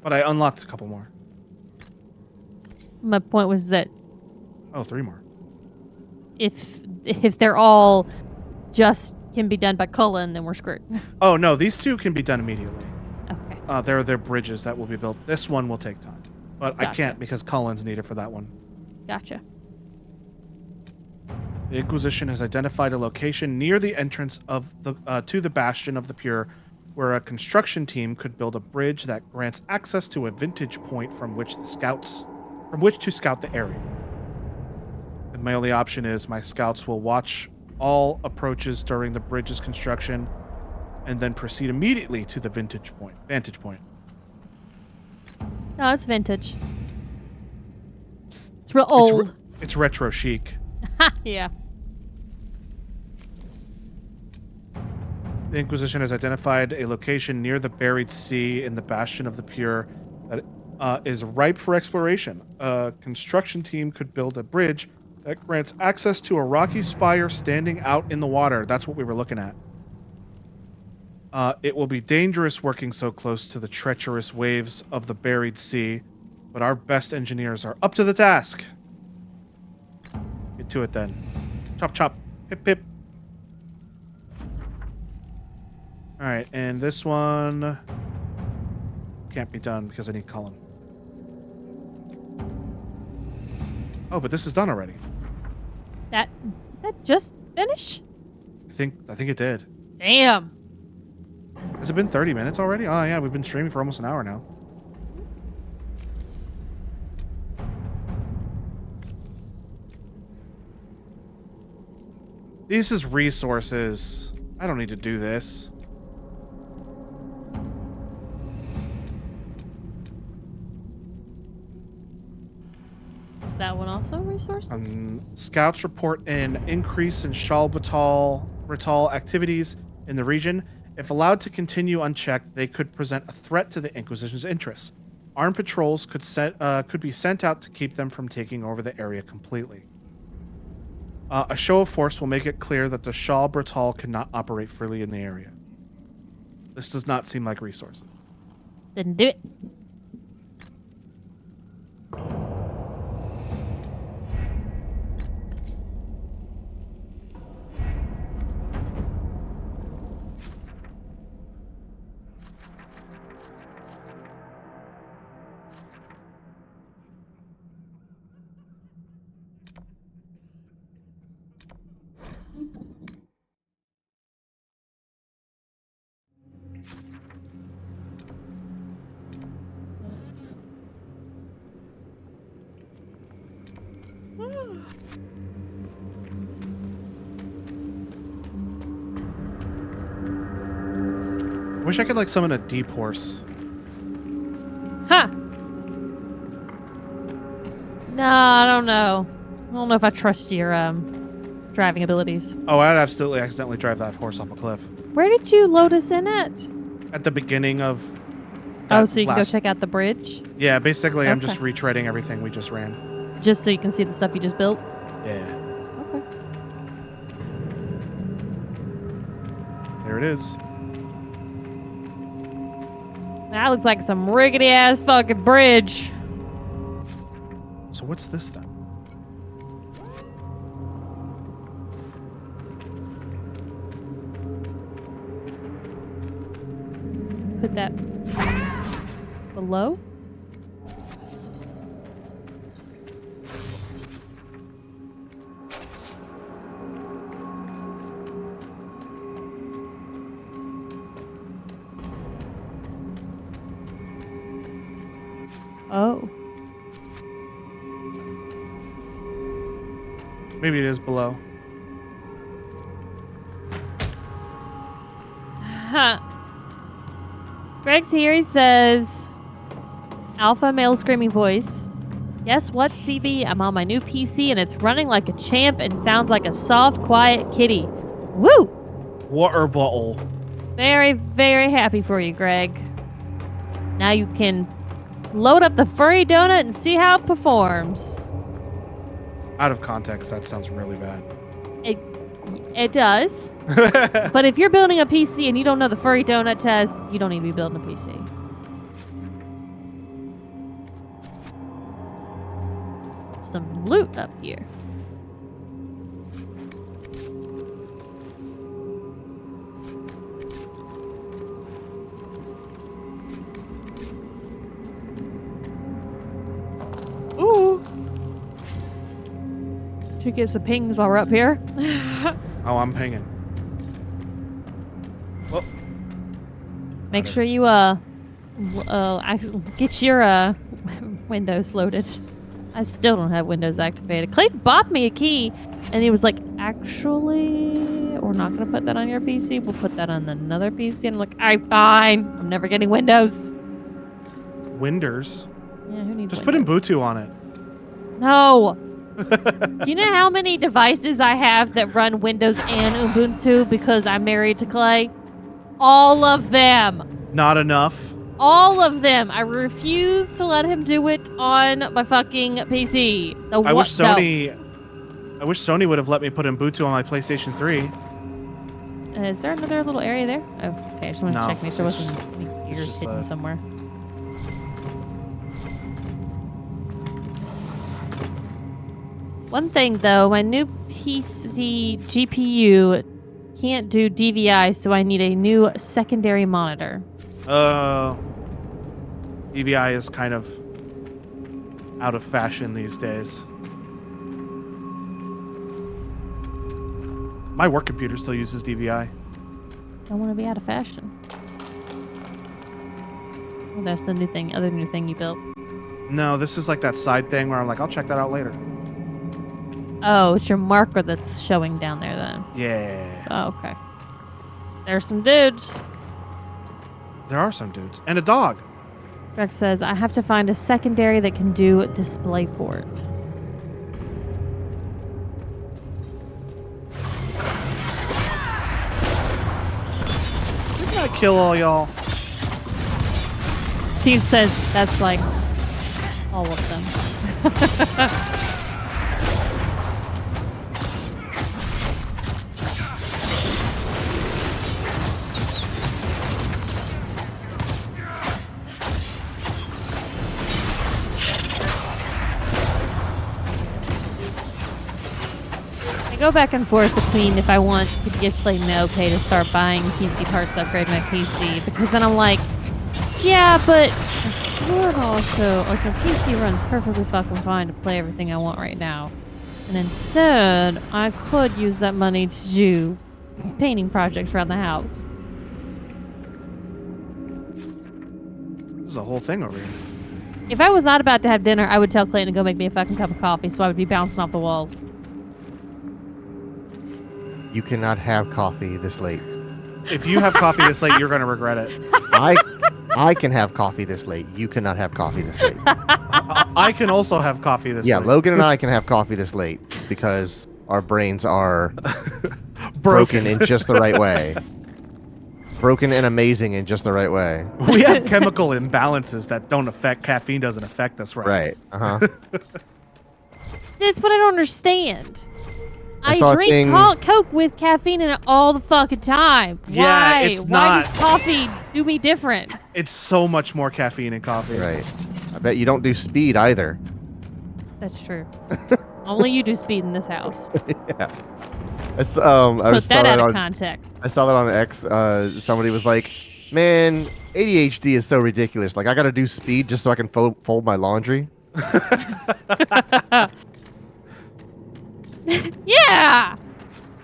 But I unlocked a couple more. My point was that Oh, 3 more. if they're all just can be done by Cullen, then we're screwed. Oh, no, these 2 can be done immediately. Okay. They're bridges that will be built. This one will take time. But I Gotcha. can't because Cullen's needed for that one. Gotcha. The Inquisition has identified a location near the entrance of the to the Bastion of the Pure, where a construction team could build a bridge that grants access to a vantage point from which to scout the area. And my only option is my scouts will watch all approaches during the bridge's construction, and then proceed immediately to the vantage point. No, it's vintage. It's real old. It's retro chic. Yeah. The Inquisition has identified a location near the buried sea in the Bastion of the Pure that is ripe for exploration. A construction team could build a bridge that grants access to a rocky spire standing out in the water. That's what we were looking at. It will be dangerous working so close to the treacherous waves of the buried sea, but our best engineers are up to the task. Get to it then. Chop, chop. Pip, pip. All right, and this one can't be done because I need Cullen. Oh, but this is done already. That just finished? I think it did. Damn. Has it been 30 minutes already? Oh yeah, we've been streaming for almost an hour now. This is resources. I don't need to do this. Is that one also a resource? Scouts report an increase in Shal-Batal activities in the region. If allowed to continue unchecked, they could present a threat to the Inquisition's interests. Armed patrols could be sent out to keep them from taking over the area completely. A show of force will make it clear that the Shal-Batal cannot operate freely in the area. This does not seem like resources. Didn't do it. Wish I could like summon a deep horse. Huh. No, I don't know. I don't know if I trust your driving abilities. Oh, I'd absolutely accidentally drive that horse off a cliff. Where did you load us in at? At the beginning of Oh, so you can go check out the bridge? Yeah, basically I'm Okay. just retreading everything we just ran. Just so you can see the stuff you just built? Yeah. Okay. There it is. That looks like some rickety ass fucking bridge. So what's this then? Put that below? Oh. Maybe it is below. Huh. Greg's here. He says, Alpha male screaming voice. Guess what, CB? I'm on my new PC and it's running like a champ and sounds like a soft, quiet kitty. Woo! Water bottle. Very, very happy for you, Greg. Now you can load up the furry donut and see how it performs. Out of context, that sounds really bad. It does. But if you're building a PC and you don't know the furry donut test, you don't need to be building a PC. Some loot up here. Ooh. Should get some pings while we're up here. Oh, I'm pinging. Well, Make sure you actually get your Windows loaded. I still don't have Windows activated. Clayton bought me a key, and he was like, "Actually, we're not gonna put that on your PC. We'll put that on another PC." And I'm like, "All right, fine. I'm never getting Windows." Winders. Yeah, who needs Just put Windows? Ubuntu on it. No, Do you know how many devices I have that run Windows and Ubuntu because I'm married to Clay? All of them. Not enough. All of them. I refuse to let him do it on my fucking PC. I wish Sony would have let me put Ubuntu on my PlayStation 3. Is there another little area there? Oh, okay. I just want to No, check, make sure there it's wasn't just- any it's gears just, hidden somewhere. One thing though, my new PC GPU can't do DVI, so I need a new secondary monitor. DVI is kind of out of fashion these days. My work computer still uses DVI. Don't want to be out of fashion. Oh, that's the new thing, other new thing you built. No, this is like that side thing where I'm like, I'll check that out later. Oh, it's your marker that's showing down there then. Yeah. Oh, okay. There's some dudes. There are some dudes. And a dog. Rex says, I have to find a secondary that can do DisplayPort. Didn't I kill all y'all? Steve says that's like all of them. I go back and forth between if I want to give Clayton the okay to start buying PC parts to upgrade my PC, because then I'm like, yeah, but I could also, like, a PC runs perfectly fucking fine to play everything I want right now. And instead, I could use that money to do painting projects around the house. This is a whole thing over here. If I was not about to have dinner, I would tell Clayton to go make me a fucking cup of coffee so I would be bouncing off the walls. You cannot have coffee this late. If you have coffee this late, you're going to regret it. I can have coffee this late. You cannot have coffee this late. I can also have coffee this Yeah, late. Logan and I can have coffee this late because our brains are broken in just the right way. Broken and amazing in just the right way. We have chemical imbalances that don't affect, caffeine doesn't affect us right. Right. Uh-huh. That's what I don't understand. I saw a drink thing- Coke with caffeine in it all the fucking time. Yeah, Why? it's Why not- does coffee do me different? It's so much more caffeine in coffee. Right. I bet you don't do speed either. That's true. Only you do speed in this house. Yeah. It's I Put was saw that that out of on context. I saw that on X. Somebody was like, "Man, ADHD is so ridiculous. Like, I got to do speed just so I can fold my laundry." Yeah.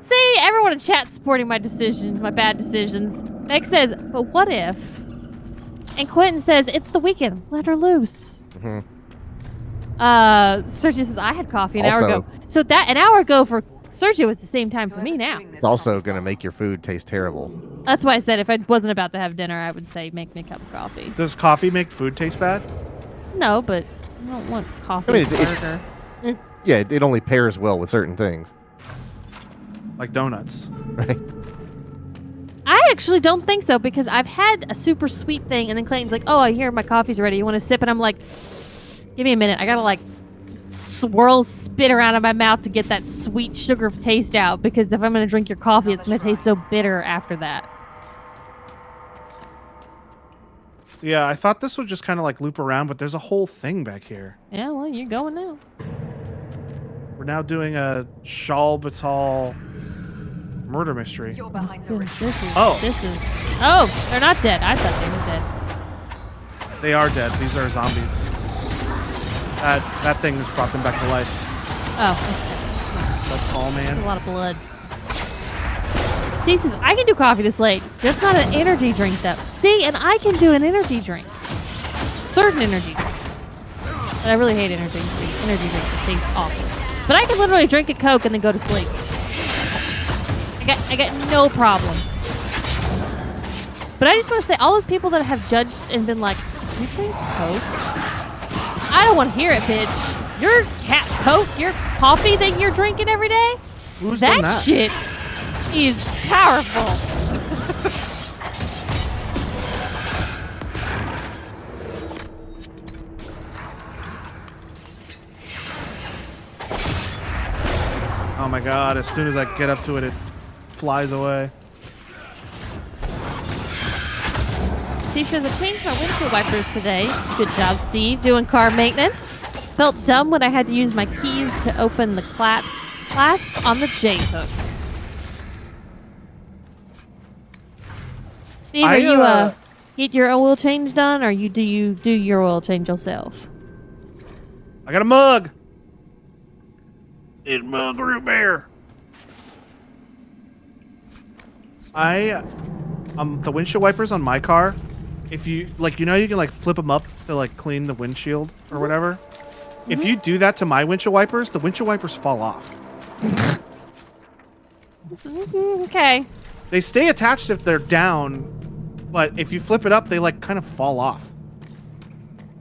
See, everyone in chat supporting my decisions, my bad decisions. Meg says, but what if? And Quentin says, it's the weekend. Let her loose. Mhm. Sergio says, I had coffee an hour Also- ago. So that an hour ago for Sergio was the same time for me now. It's also gonna make your food taste terrible. That's why I said if I wasn't about to have dinner, I would say make me a cup of coffee. Does coffee make food taste bad? No, but I don't want coffee I mean, with it's- burger. Yeah, it only pairs well with certain things, Like donuts. right? I actually don't think so because I've had a super sweet thing and then Clayton's like, oh, I hear my coffee's ready. You want to sip? And I'm like, give me a minute. I gotta like swirl spit around in my mouth to get that sweet sugar taste out because if I'm gonna drink your coffee, it's gonna taste so bitter after that. Yeah, I thought this would just kind of like loop around, but there's a whole thing back here. Yeah, well, you're going now. We're now doing a Shal Batal murder mystery. You're behind the This risk. is, Oh. this is. Oh, they're not dead. I thought they were dead. They are dead. These are zombies. That thing has brought them back to life. Oh, That tall that's a man. lot of blood. Steve says, I can do coffee this late. Just not an energy drink, though. See, and I can do an energy drink. Certain energy drinks. But I really hate energy drinks. Energy drinks that taste awful. But I can literally drink a Coke and then go to sleep. I got no problems. But I just want to say, all those people that have judged and been like, you drink Cokes? I don't want to hear it, bitch. Your cat Coke, your coffee that you're drinking every day, Who's done that? shit is powerful. Oh my god, as soon as I get up to it, it flies away. Steve says, I changed my windshield wipers today. Good job, Steve. Doing car maintenance. Felt dumb when I had to use my keys to open the clasp on the J-hook. Steve, are you get your oil change done, or do you do your oil change yourself? I got a mug. It's Mug Root Beer. The windshield wipers on my car, if you you can like flip them up to like clean the windshield or whatever. If you do that to my windshield wipers, the windshield wipers fall off. Okay. They stay attached if they're down, but if you flip it up, they like kind of fall off.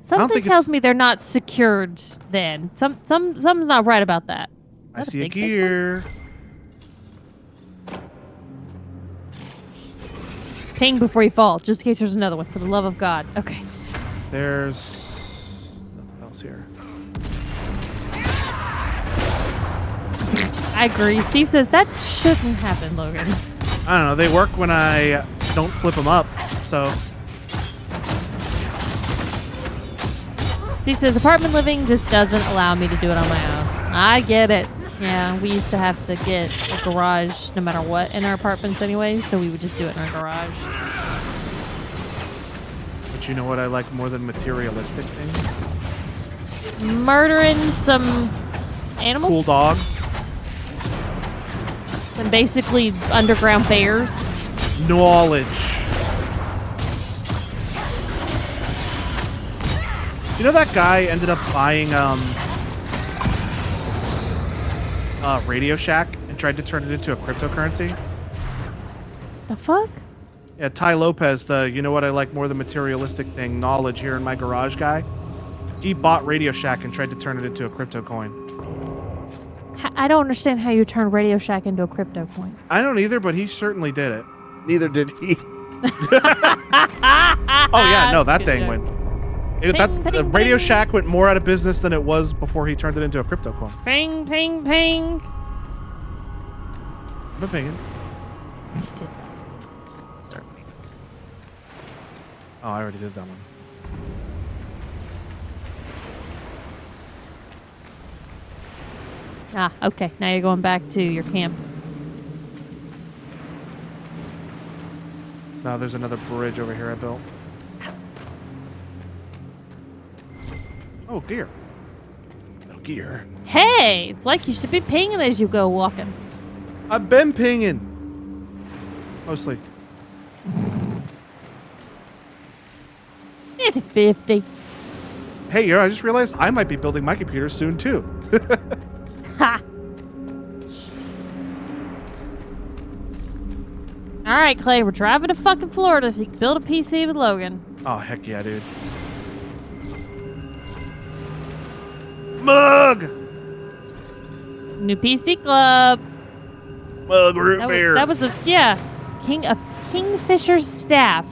Something tells me they're not secured then. Something's not right about that. I see a gear. Ping before you fall, just in case there's another one, for the love of God. Okay. There's nothing else here. I agree. Steve says that shouldn't happen, Logan. I don't know. They work when I don't flip them up, so. Steve says apartment living just doesn't allow me to do it on my own. I get it. Yeah, we used to have to get a garage no matter what in our apartments anyway, so we would just do it in our garage. But you know what I like more than materialistic things? Murdering some animals? Cool dogs. And basically underground bears. Knowledge. You know that guy ended up buying Radio Shack and tried to turn it into a cryptocurrency? The fuck? Yeah, Ty Lopez, the you know what I like more than materialistic thing, knowledge here in my garage guy. He bought Radio Shack and tried to turn it into a crypto coin. I don't understand how you turn Radio Shack into a crypto coin. I don't either, but he certainly did it. Neither did he. Oh yeah, no, that Good thing joke. went. Ping, Radio ping. Shack went more out of business than it was before he turned it into a crypto coin. Ping, ping, ping. I'm opinion. Start. Oh, I already did that one. Ah, okay. Now you're going back to your camp. Now there's another bridge over here I built. Oh, gear. No gear. Hey, it's like you should be pinging as you go walking. I've been pinging. Mostly. It's 50. Hey, I just realized I might be building my computer soon too. Ha! Alright, Clay, we're driving to fucking Florida so you can build a PC with Logan. Oh, heck yeah, dude. Mug! New PC club. Mug Root Beer. That was a Kingfisher's staff.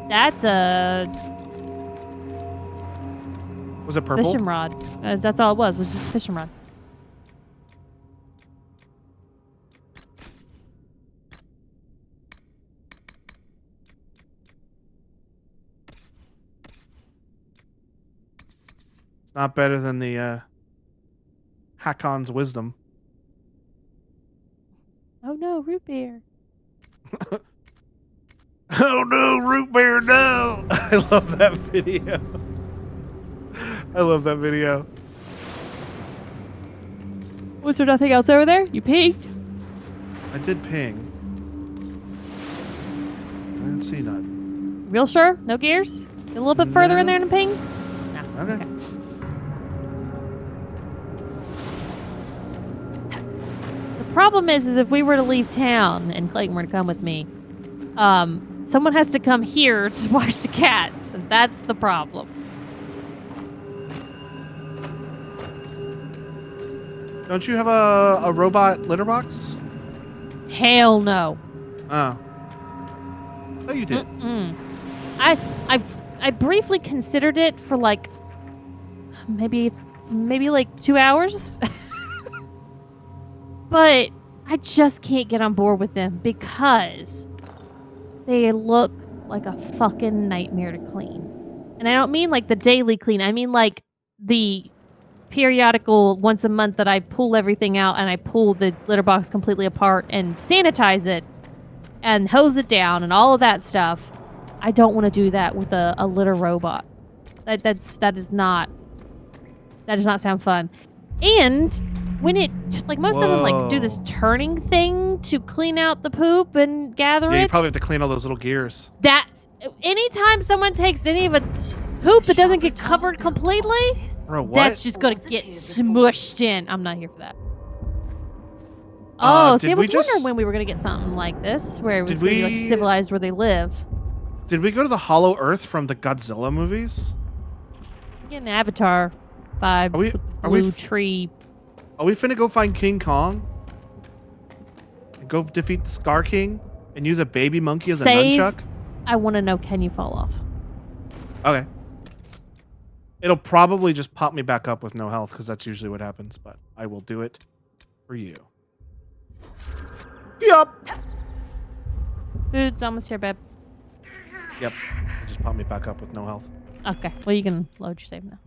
That's a Was it purple? fishing rod. That's all it was just a fishing rod. It's not better than the Hakon's wisdom. Oh no, root beer. Oh no, Root Beer, no! I love that video. I love that video. Was there nothing else over there? You peeked? I did ping. I didn't see nothing. Real sure? No gears? Get a little bit further in there and ping? No. Okay. The problem is if we were to leave town and Clayton were to come with me, someone has to come here to watch the cats, and that's the problem. Don't you have a robot litter box? Hell no. Oh. Oh, you did. Mm-mm. I briefly considered it for like maybe like 2 hours. But I just can't get on board with them because they look like a fucking nightmare to clean. And I don't mean like the daily clean. I mean like the periodical once a month that I pull everything out and I pull the litter box completely apart and sanitize it and hose it down and all of that stuff. I don't want to do that with a litter robot. That does not sound fun. And when it like most of them like do this Whoa. turning thing to clean out the poop and gather Yeah, you it. probably have to clean all those little gears. That's anytime someone takes any of a poop that doesn't get covered completely, Bro, what? that's just gonna Was it get here before? smushed in. I'm not here for that. Oh, see, did I we was just- wondering when we were gonna get something like this, where it was Did gonna be like we- civilized where they live. Did we go to the Hollow Earth from the Godzilla movies? Getting Avatar vibes Are we- with are we blue f- tree. Are we finna go find King Kong? And go defeat the Scar King? And use a baby monkey as a Save. nunchuck? I want to know, can you fall off? Okay. It'll probably just pop me back up with no health, because that's usually what happens, but I will do it for you. Yup. Food's almost here, babe. Yep. It just popped me back up with no health. Okay, well you can load your save now.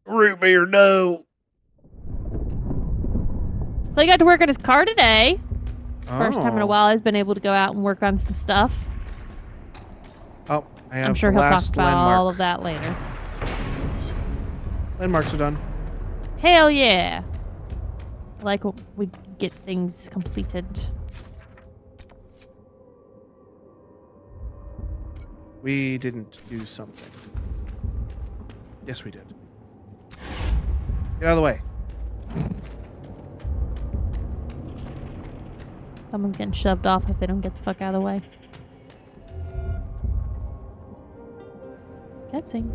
Root beer, no. Clay got to work on his car today. First time in a Oh. while he's been able to go out and work on some stuff. Oh, I have I'm sure the he'll talk last about landmark. all of that later. Landmarks are done. Hell yeah! I like when we get things completed. We didn't do something. Yes, we did. Get out of the way. Someone's getting shoved off if they don't get the fuck out of the way. Cutscene.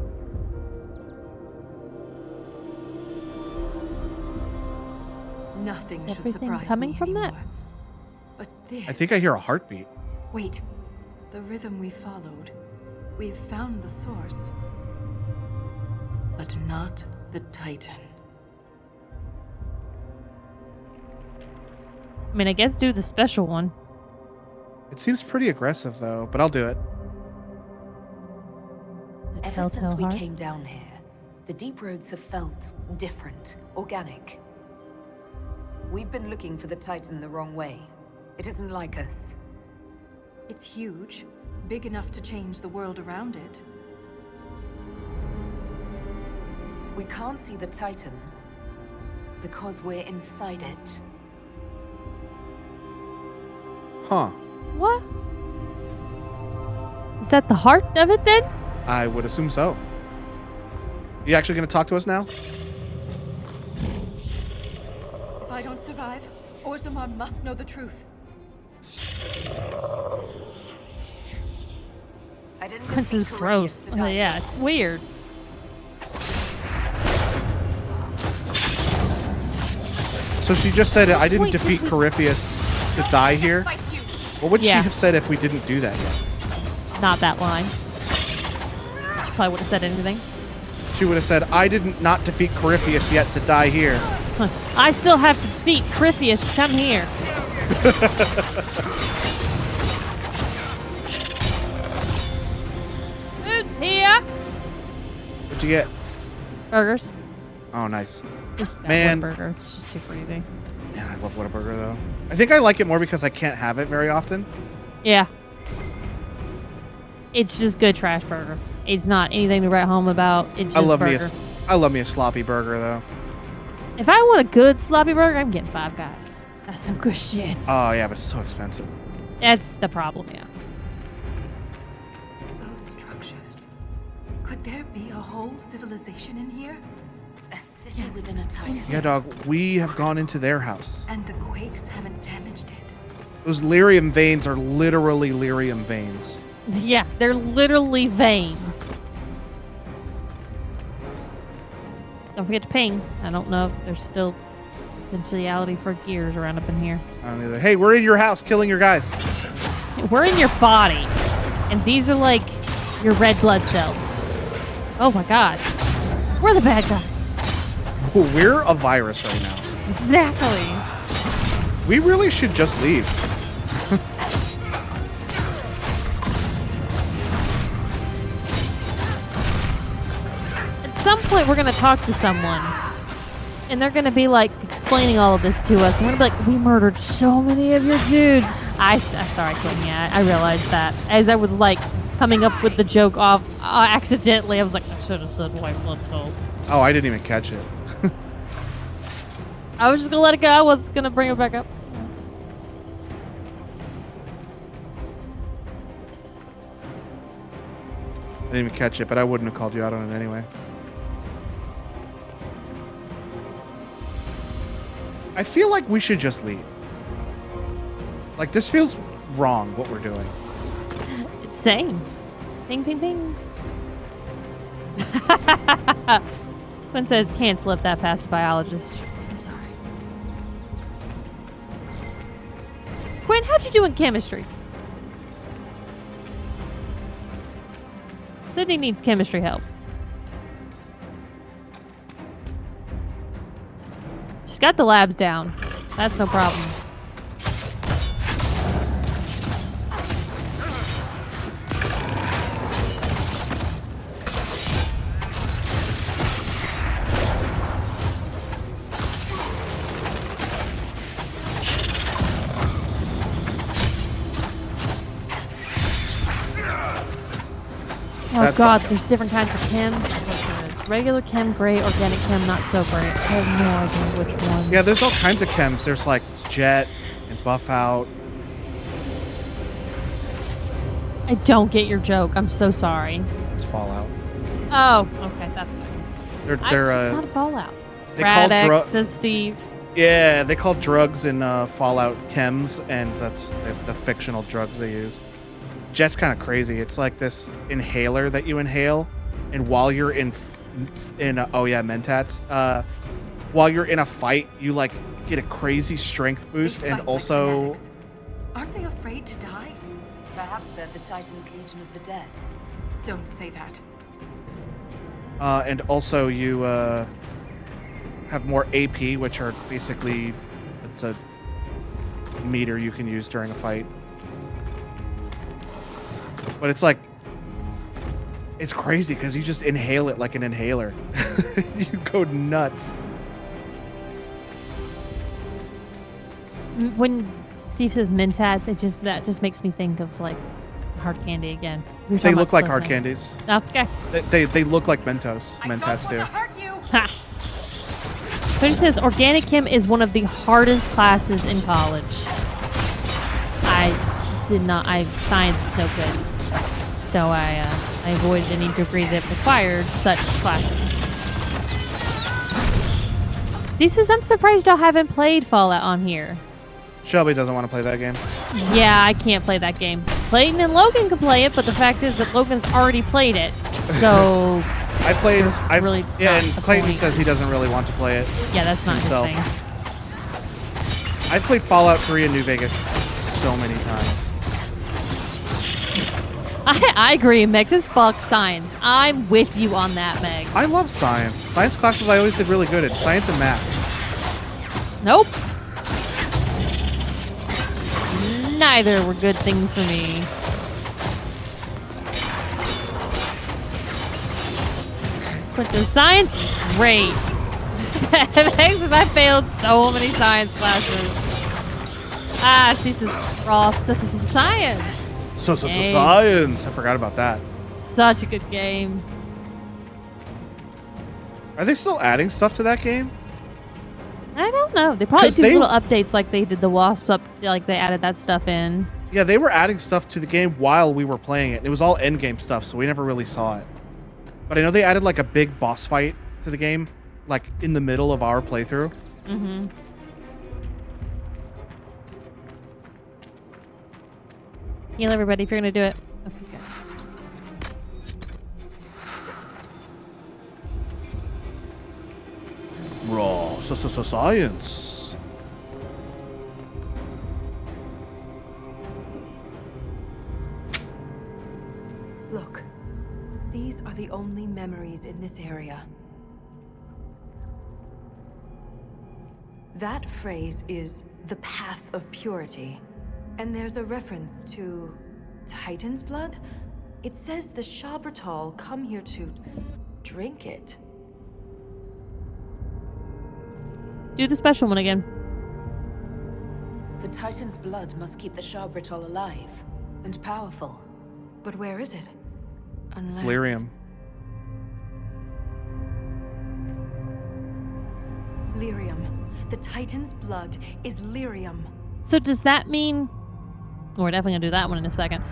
Nothing Is should everything surprise coming me from that? anymore. But this... I think I hear a heartbeat. Wait. The rhythm we followed. We've found the source. But not the Titan. I mean, I guess do the special one. It seems pretty aggressive, though, but I'll do it. The Ever since telltale we heart. came down here, the deep roads have felt different, organic. We've been looking for the Titan the wrong way. It isn't like us. It's huge. Big enough to change the world around it. We can't see the Titan because we're inside it. Huh. What? Is that the heart of it then? I would assume so. You actually going to talk to us now? If I don't survive, Orzammar must know the truth. I didn't This is defeat gross. Courageous to die. Yeah, it's weird. So she just said, I didn't Wait, defeat this is- Corypheus to die here. Fight you. What would Yeah. she have said if we didn't do that yet? Not that line. She probably would have said anything. She would have said, I didn't not defeat Corypheus yet to die here. Huh. I still have to defeat Corypheus. Come here. Food's here. What'd you get? Burgers. Oh, nice. Just that Man. one burger. It's just super easy. Man, I love Whataburger, though. I think I like it more because I can't have it very often. Yeah. It's just good trash burger. It's not anything to write home about. It's just I love burger. I love me a sloppy burger, though. If I want a good sloppy burger, I'm getting Five Guys. That's some good shit. Oh, yeah, but it's so expensive. That's the problem, yeah. Those structures. Could there be a whole civilization in here? A city within a Titan. Yeah, dog, we have gone into their house. And the quakes haven't damaged it. Those lyrium veins are literally lyrium veins. Yeah, they're literally veins. Don't forget to ping. I don't know if there's still potentiality for gears around up in here. I don't either. Hey, we're in your house killing your guys. We're in your body, and these are like your red blood cells. Oh my god. We're the bad guys. We're a virus right now. Exactly. We really should just leave. At some point, we're going to talk to someone, and they're going to be like explaining all of this to us. And we're going to be like, we murdered so many of your dudes. I'm sorry, Quinn. Yeah, I realized that. As I was like coming up with the joke off accidentally, I was like, I should have said white blood cells. Oh, I didn't even catch it. I was just going to let it go. I was going to bring it back up. I didn't even catch it, but I wouldn't have called you out on it anyway. I feel like we should just leave. Like, this feels wrong, what we're doing. It seems. Ping, ping, ping. Quinn says, can't slip that past a biologist. I'm so sorry. Quinn, how'd you do in chemistry? Sydney needs chemistry help. She's got the labs down. That's no problem. Oh That's god, there's different kinds of chem. There's regular chem, gray, organic chem, not so great. I have no idea which one. Yeah, there's all kinds of chems. There's like jet and buff out. I don't get your joke. I'm so sorry. It's Fallout. Oh, okay, that's fine. They're just not a Fallout. they call Radix, says Steve. yeah, they call drugs in Fallout chems, and that's the fictional drugs they use. Jet's kind of crazy. It's like this inhaler that you inhale, and while you're in oh yeah, mentats. While you're in a fight, you like get a crazy strength boost, They and fight like also fanatics. Aren't they afraid to die? Perhaps they're the Titans' Legion of the Dead. Don't say that. and also you have more AP, which are basically it's a meter you can use during a fight. But it's like it's crazy because you just inhale it like an inhaler. You go nuts. When Steve says Mentats, that just makes me think of like hard candy again. We were They talking look about like this hard last night. candies. Okay. They look like Mentos. I don't Mentats want do. to hurt you. Ha. So he says organic chem is one of the hardest classes in college. Science is no good. So I avoided any degree that required such classes. Steve says, I'm surprised y'all haven't played Fallout on here. Shelby doesn't want to play that game. Yeah, I can't play that game. Clayton and Logan can play it, but the fact is that Logan's already played it. So I played. I really yeah, not and the Clayton point. says he doesn't really want to play it. yeah, that's not himself. his thing. I played Fallout 3 in New Vegas so many times. I agree, Megs is fuck science. I'm with you on that, Meg. I love science. Science classes I always did really good at. Science and math. Nope. Neither were good things for me. But the science is great. Megs says I failed so many science classes. She says raw science. Dang. Science. I forgot about that. Such a good game. Are they still adding stuff to that game? I don't know. They probably 'Cause do they- little updates like they did the Wasp up, like they added that stuff in. Yeah, they were adding stuff to the game while we were playing it. And it was all endgame stuff, so we never really saw it. But I know they added like a big boss fight to the game, like in the middle of our playthrough. Mm-hmm. Heal everybody if you're gonna do it. Okay, good. Science. Look, these are the only memories in this area. That phrase is the path of purity. And there's a reference to Titan's blood. It says the Shabratal come here to drink it. Do the special one again. The Titan's blood must keep the Shabratal alive and powerful. But where is it? Unless... Lyrium. Lyrium. The Titan's blood is lyrium. So does that mean... We're definitely going to do that one in a second.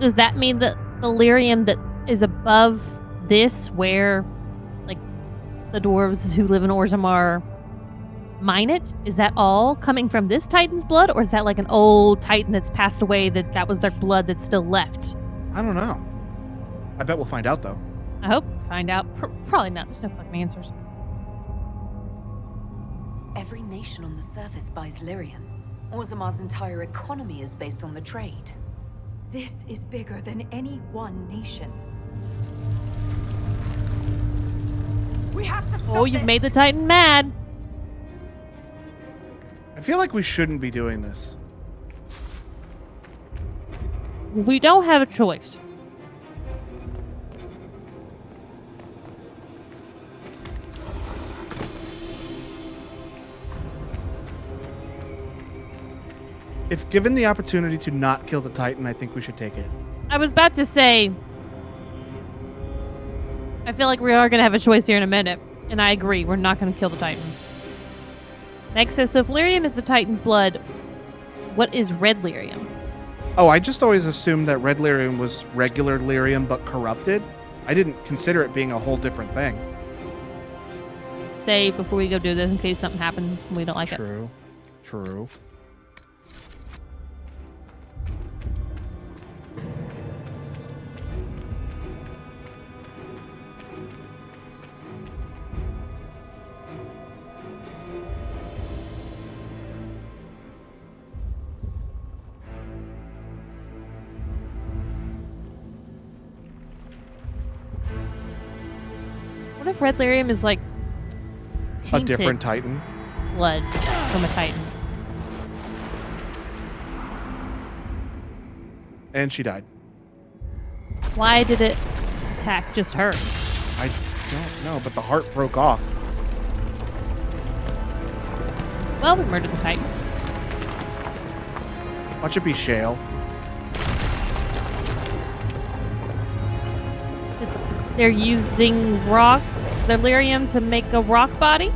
Does that mean that the lyrium that is above this, where, like, the dwarves who live in Orzammar mine it, is that all coming from this Titan's blood? Or is that like an old Titan that's passed away that was their blood that's still left? I don't know. I bet we'll find out, though. I hope we find out. Probably not. There's no fucking answers. Every nation on the surface buys lyrium. Orzammar's entire economy is based on the trade. This is bigger than any one nation. We have to stop Oh, you've this. made the Titan mad. I feel like we shouldn't be doing this. We don't have a choice. If given the opportunity to not kill the Titan, I think we should take it. I was about to say, I feel like we are going to have a choice here in a minute. And I agree, we're not going to kill the Titan. Next says, so if lyrium is the Titan's blood, what is red lyrium? Oh, I just always assumed that red lyrium was regular lyrium but corrupted. I didn't consider it being a whole different thing. Say before we go do this in case something happens and we don't like it. True. What if red lyrium is like A tainted different Titan. blood from a Titan? And she died. Why did it attack just her? I don't know, but the heart broke off. Well, we murdered the Titan. Watch it be shale. They're using rocks, their lyrium, to make a rock body?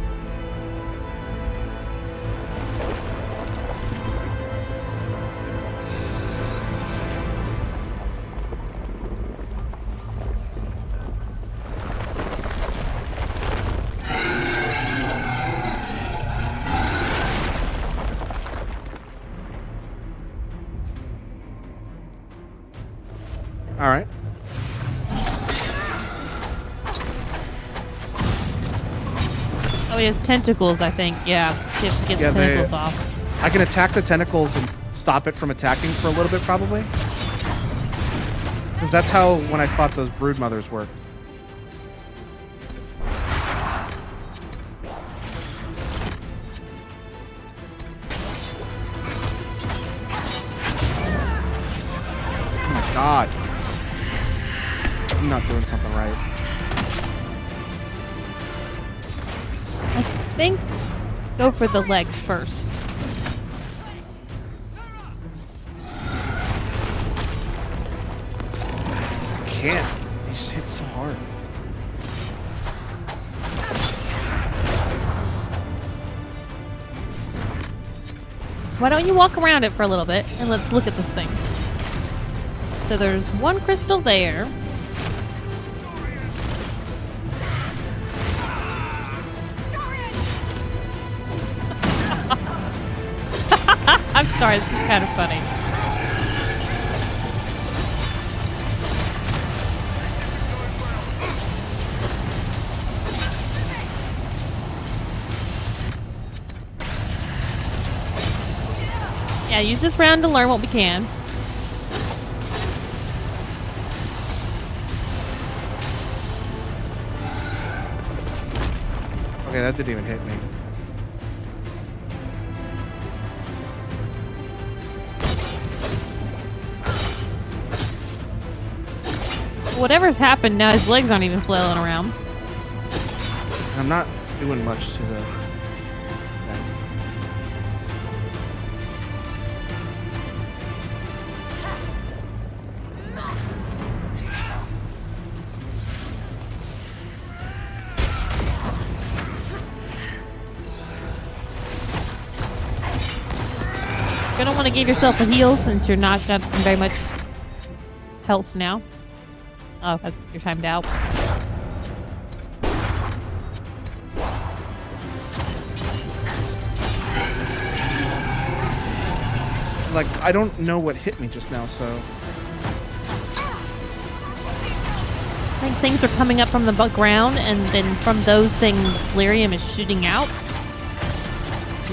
All right. Oh, he has tentacles, I think. Yeah, he has to get Yeah, the they- tentacles off. I can attack the tentacles and stop it from attacking for a little bit, probably. Because that's how, when I fought those brood mothers, work. Oh my god. I'm not doing something right. I think go for the legs first. I can't. He just hit so hard. Why don't you walk around it for a little bit and let's look at this thing. So there's one crystal there. I'm sorry, this is kind of funny. Yeah, use this round to learn what we can. Okay, that didn't even hit me. Whatever's happened now, his legs aren't even flailing around. I'm not doing much to the... You're gonna want to give yourself a heal since you're not got very much health now. Oh, you're timed out. Like, I don't know what hit me just now, so... I think things are coming up from the ground, and then from those things, lyrium is shooting out.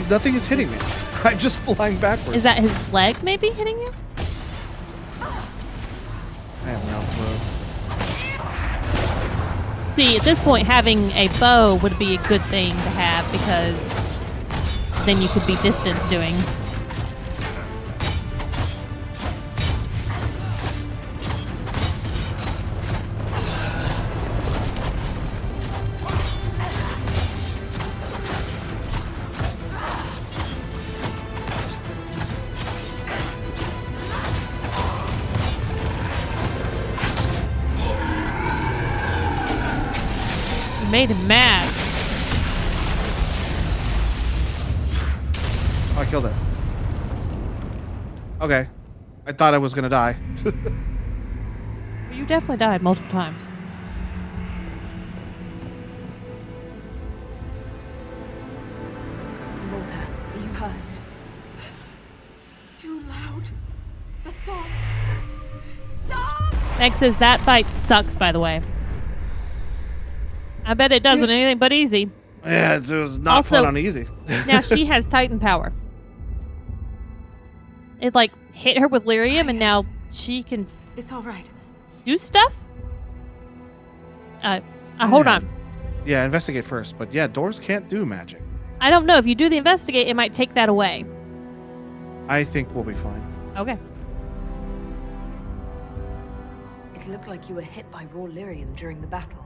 Nothing is hitting me. I'm just flying backwards. Is that his leg maybe hitting you? I have no clue. See, at this point, having a bow would be a good thing to have because then you could be distance doing. Made him mad. Oh, I killed it. Okay. I thought I was gonna die. You definitely died multiple times. Volta, are you hurt? Too loud. The song. Stop! Meg says that fight sucks, by the way. I bet it doesn't anything but easy. Yeah, it was not Also, fun on easy. Now she has Titan power. It like hit her with lyrium and now she can It's all right. do stuff? Hold on. Yeah, investigate first. But yeah, doors can't do magic. I don't know. If you do the investigate, it might take that away. I think we'll be fine. Okay. It looked like you were hit by raw lyrium during the battle.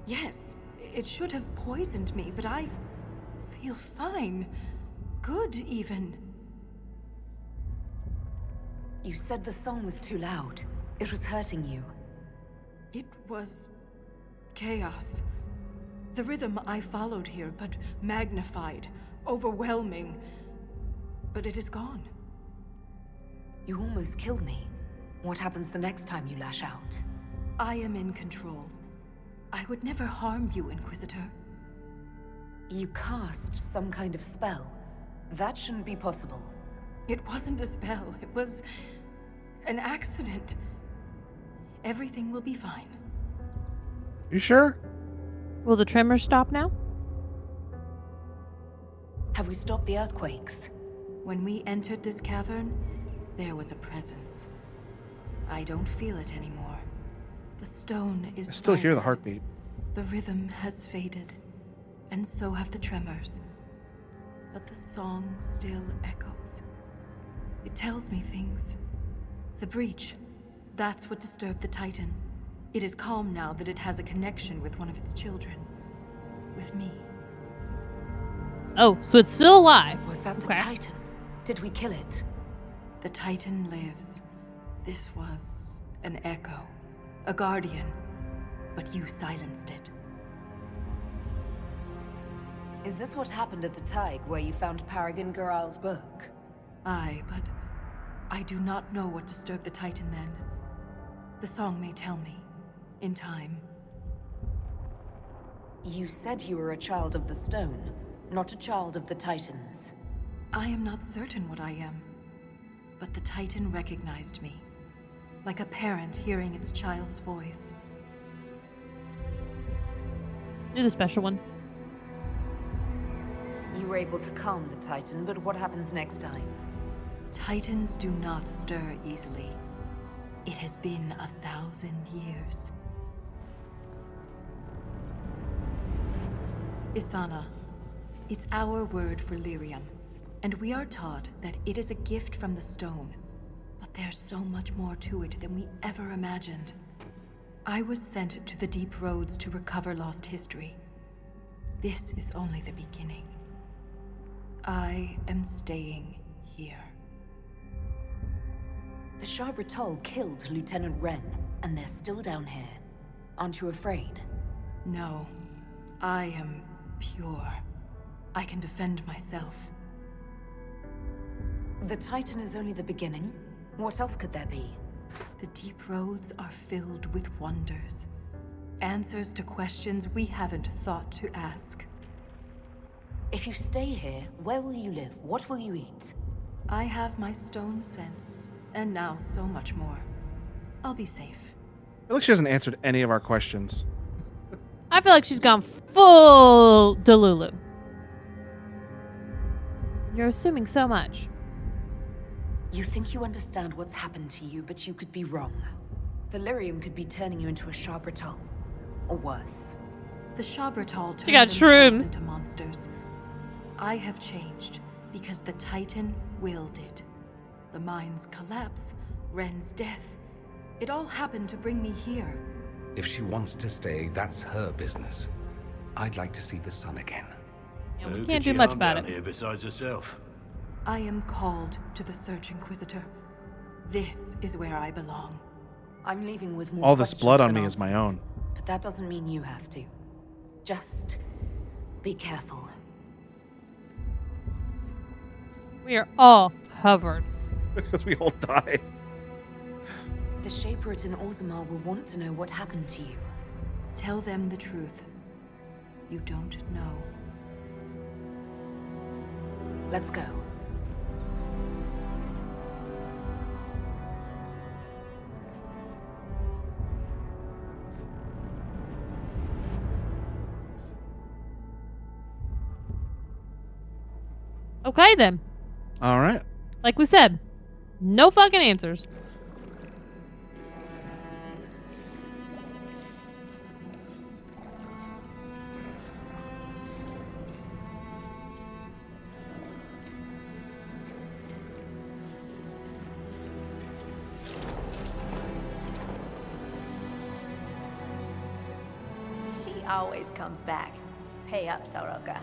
Yes, it should have poisoned me, but I feel fine. Good, even. You said the song was too loud. It was hurting you. It was chaos. The rhythm I followed here, but magnified, overwhelming. But it is gone. You almost killed me. What happens the next time you lash out? I am in control. I would never harm you, Inquisitor. You cast some kind of spell. That shouldn't be possible. It wasn't a spell. It was an accident. Everything will be fine. You sure? Will the tremors stop now? Have we stopped the earthquakes? When we entered this cavern, there was a presence. I don't feel it anymore. The stone is I still hear the silent. heartbeat. The rhythm has faded, and so have the tremors. But the song still echoes. It tells me things. The breach, that's what disturbed the Titan. It is calm now that it has a connection with one of its children. With me. Oh, so it's still alive. Was that the Okay. Titan? Did we kill it? The Titan lives. This was an echo. A guardian. But you silenced it. Is this what happened at the Tig, where you found Paragon Garal's book? Aye, but I do not know what disturbed the Titan then. The song may tell me. In time. You said you were a child of the stone, not a child of the Titans. I am not certain what I am. But the Titan recognized me. Like a parent hearing its child's voice. Do the special one. You were able to calm the Titan, but what happens next time? Titans do not stir easily. It has been 1,000 years. Isana, it's our word for lyrium, and we are taught that it is a gift from the stone. But there's so much more to it than we ever imagined. I was sent to the deep roads to recover lost history. This is only the beginning. I am staying here. The Shah Bratol killed Lieutenant Wren, and they're still down here. Aren't you afraid? No, I am pure. I can defend myself. The Titan is only the beginning. What else could there be? The deep roads are filled with wonders. Answers to questions we haven't thought to ask. If you stay here, where will you live? What will you eat? I have my stone sense, and now so much more. I'll be safe. I feel like she hasn't answered any of our questions. I feel like she's gone full Delulu. You're assuming so much. You think you understand what's happened to you, but you could be wrong. The lyrium could be turning you into a Shah Bratol. Or worse. The Shah Bratol turned got themselves shrooms. into monsters. I have changed because the Titan willed it. The mine's collapse, Wren's death. It all happened to bring me here. If she wants to stay, that's her business. I'd like to see the sun again. And we Who can't could do she much harm about down it. here besides herself? I am called to the Search Inquisitor. This is where I belong. I'm leaving with more All this questions blood on than me is my answers. own. But that doesn't mean you have to. Just be careful. We are all covered. Because we all died. The Shaperate in Orzammar will want to know what happened to you. Tell them the truth. You don't know. Let's go. Okay then. All right. Like we said, no fucking answers. She always comes back. Pay up, Soroka.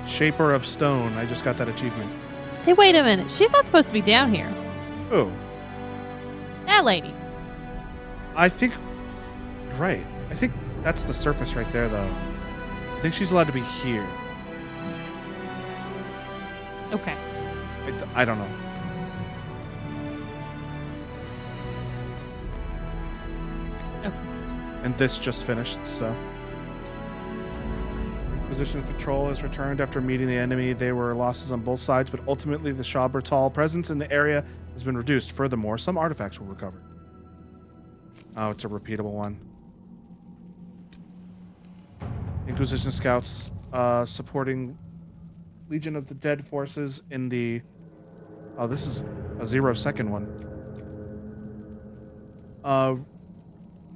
Shaper of Stone. I just got that achievement. Hey, wait a minute. She's not supposed to be down here. Oh, That lady. I think you're right. I think that's the surface right there, though. I think she's allowed to be here. Okay. I don't know. Okay. And this just finished, so. Inquisition patrol has returned after meeting the enemy. There were losses on both sides, but ultimately the Shah Bratol presence in the area has been reduced. Furthermore, some artifacts were recovered. Oh, it's a repeatable one. Inquisition scouts supporting Legion of the Dead forces in the... Oh, this is a 0-second one.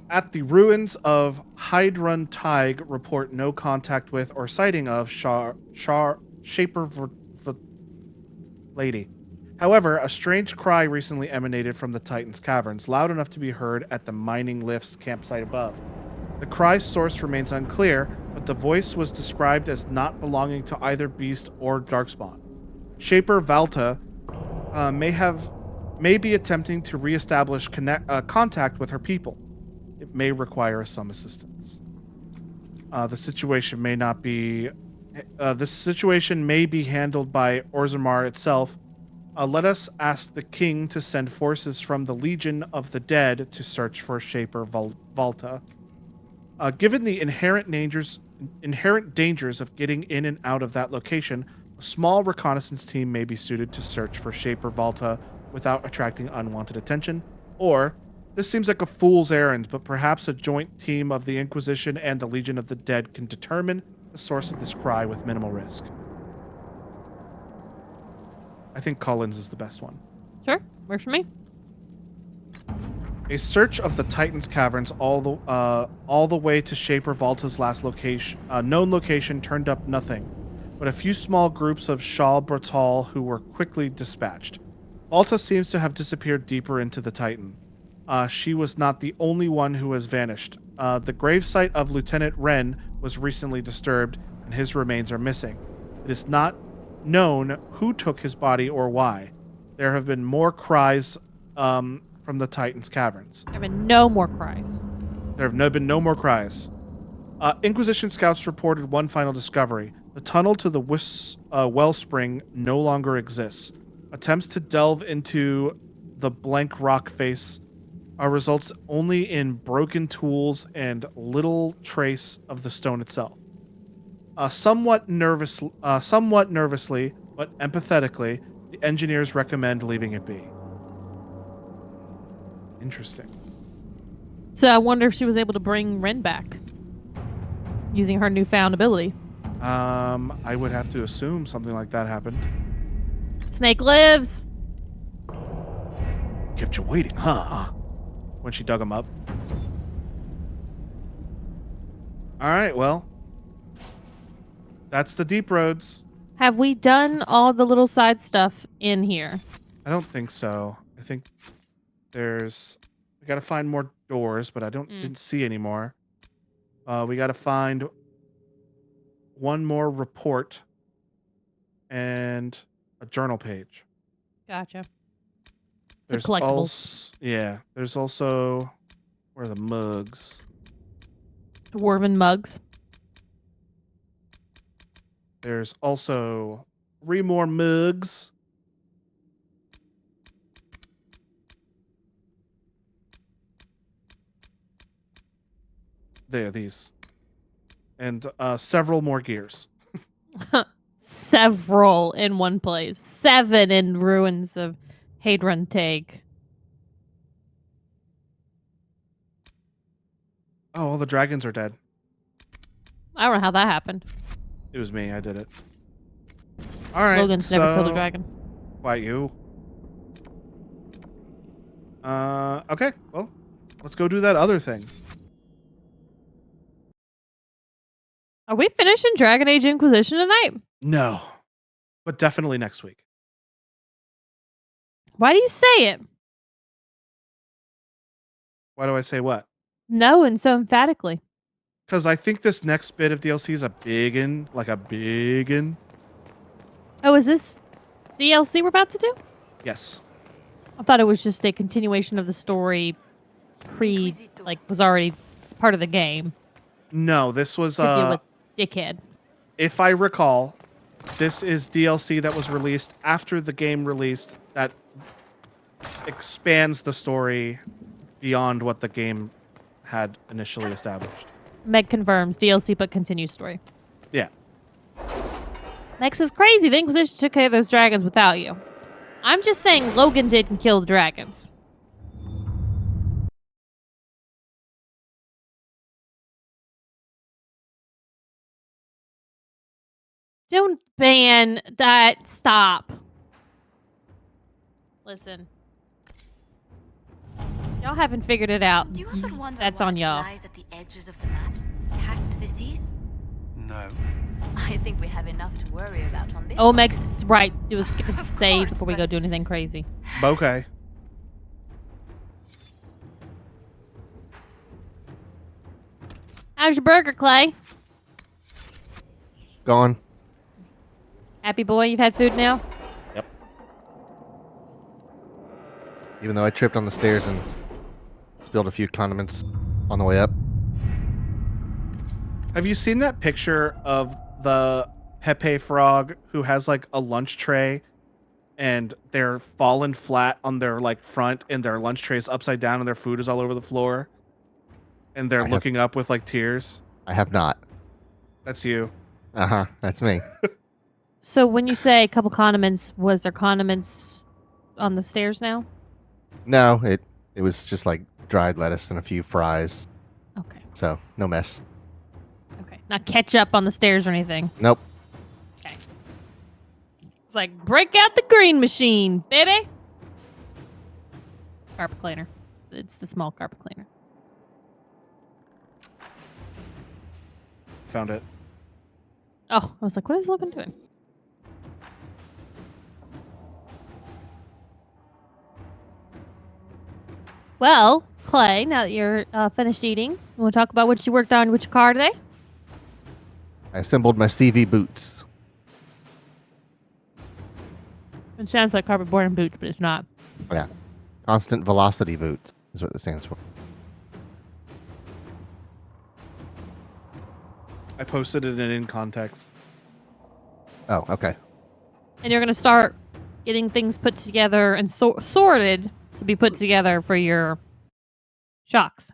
At the ruins of Hydrun Tig, report no contact with or sighting of Shaper Lady. However, a strange cry recently emanated from the Titan's caverns, loud enough to be heard at the mining lift's campsite above. The cry's source remains unclear, but the voice was described as not belonging to either beast or darkspawn. Shaper Valta may be attempting to reestablish contact with her people. It may require some assistance. The situation may not be. This situation may be handled by Orzammar itself. Let us ask the king to send forces from the Legion of the Dead to search for Shaper Valta. Given the inherent dangers of getting in and out of that location, a small reconnaissance team may be suited to search for Shaper Valta without attracting unwanted attention, or This seems like a fool's errand, but perhaps a joint team of the Inquisition and the Legion of the Dead can determine the source of this cry with minimal risk. I think Collins is the best one. Sure, works for me. A search of the Titan's caverns all the way to Shaper Volta's last known location turned up nothing, but a few small groups of Shal Bratal who were quickly dispatched. Volta seems to have disappeared deeper into the Titan. She was not the only one who has vanished. The gravesite of Lieutenant Wren was recently disturbed, and his remains are missing. It is not known who took his body or why. There have been more cries from the Titan's caverns. There have been no more cries. There have been no more cries. Inquisition scouts reported one final discovery. The tunnel to the wellspring no longer exists. Attempts to delve into the blank rock face results only in broken tools and little trace of the stone itself. Somewhat nervously, but empathetically, the engineers recommend leaving it be. Interesting. So I wonder if she was able to bring Ren back using her newfound ability. I would have to assume something like that happened. Snake lives. Kept you waiting, huh? When she dug him up. All right, well, that's the deep roads. Have we done all the little side stuff in here? I don't think so. I think we got to find more doors, but I didn't see any more. We got to find one more report and a journal page. Gotcha. There's collectibles. There's also, where are the mugs? Dwarven mugs. There's also 3 more mugs. There, these. And several more gears. Several in one place. 7 in ruins of Hadron Tag. Oh, all the dragons are dead. I don't know how that happened. It was me. I did it. All right. Logan's never killed a dragon. Why you? Okay. Well, let's go do that other thing. Are we finishing Dragon Age Inquisition tonight? No, but definitely next week. Why do you say it? Why do I say what? No, and so emphatically. Because I think this next bit of DLC is a biggin, like a biggin. Oh, is this DLC we're about to do? Yes. I thought it was just a continuation of the story was already part of the game. No, this was To deal with Dickhead. If I recall, this is DLC that was released after the game released that expands the story beyond what the game had initially established. Meg confirms DLC but continues story. Yeah. Meg says crazy. The Inquisition took care of those dragons without you. I'm just saying Logan didn't kill the dragons. Don't ban that. Stop. Listen. Y'all haven't figured it out. Do you ever wonder That's what on y'all. lies at the edges of the map, past the seas? No. I think we have enough to worry about on this. Oh, Meg's right. Do a skip a Of save course, before we go but- do anything crazy. Okay. How's your burger, Clay? Gone. Happy boy, you've had food now? Yep. Even though I tripped on the stairs and spilled a few condiments on the way up. Have you seen that picture of the Pepe frog who has like a lunch tray and they're fallen flat on their like front and their lunch tray is upside down and their food is all over the floor and they're looking up with like tears? I have not. That's you. Uh-huh. That's me. So when you say a couple condiments, was there condiments on the stairs now? No, it was just like dried lettuce and a few fries. Okay. So no mess. Okay. Not ketchup on the stairs or anything. Nope. Okay. It's like, break out the green machine, baby. Carpet cleaner. It's the small carpet cleaner. Found it. Oh, I was like, what is Logan doing? Well, Clay, now that you're finished eating, you want to talk about what you worked on with your car today? I assembled my CV boots. It sounds like carpet board and boots, but it's not. Yeah. Constant velocity boots is what it stands for. I posted it in context. Oh, okay. And you're going to start getting things put together and sorted to be put together for your shocks.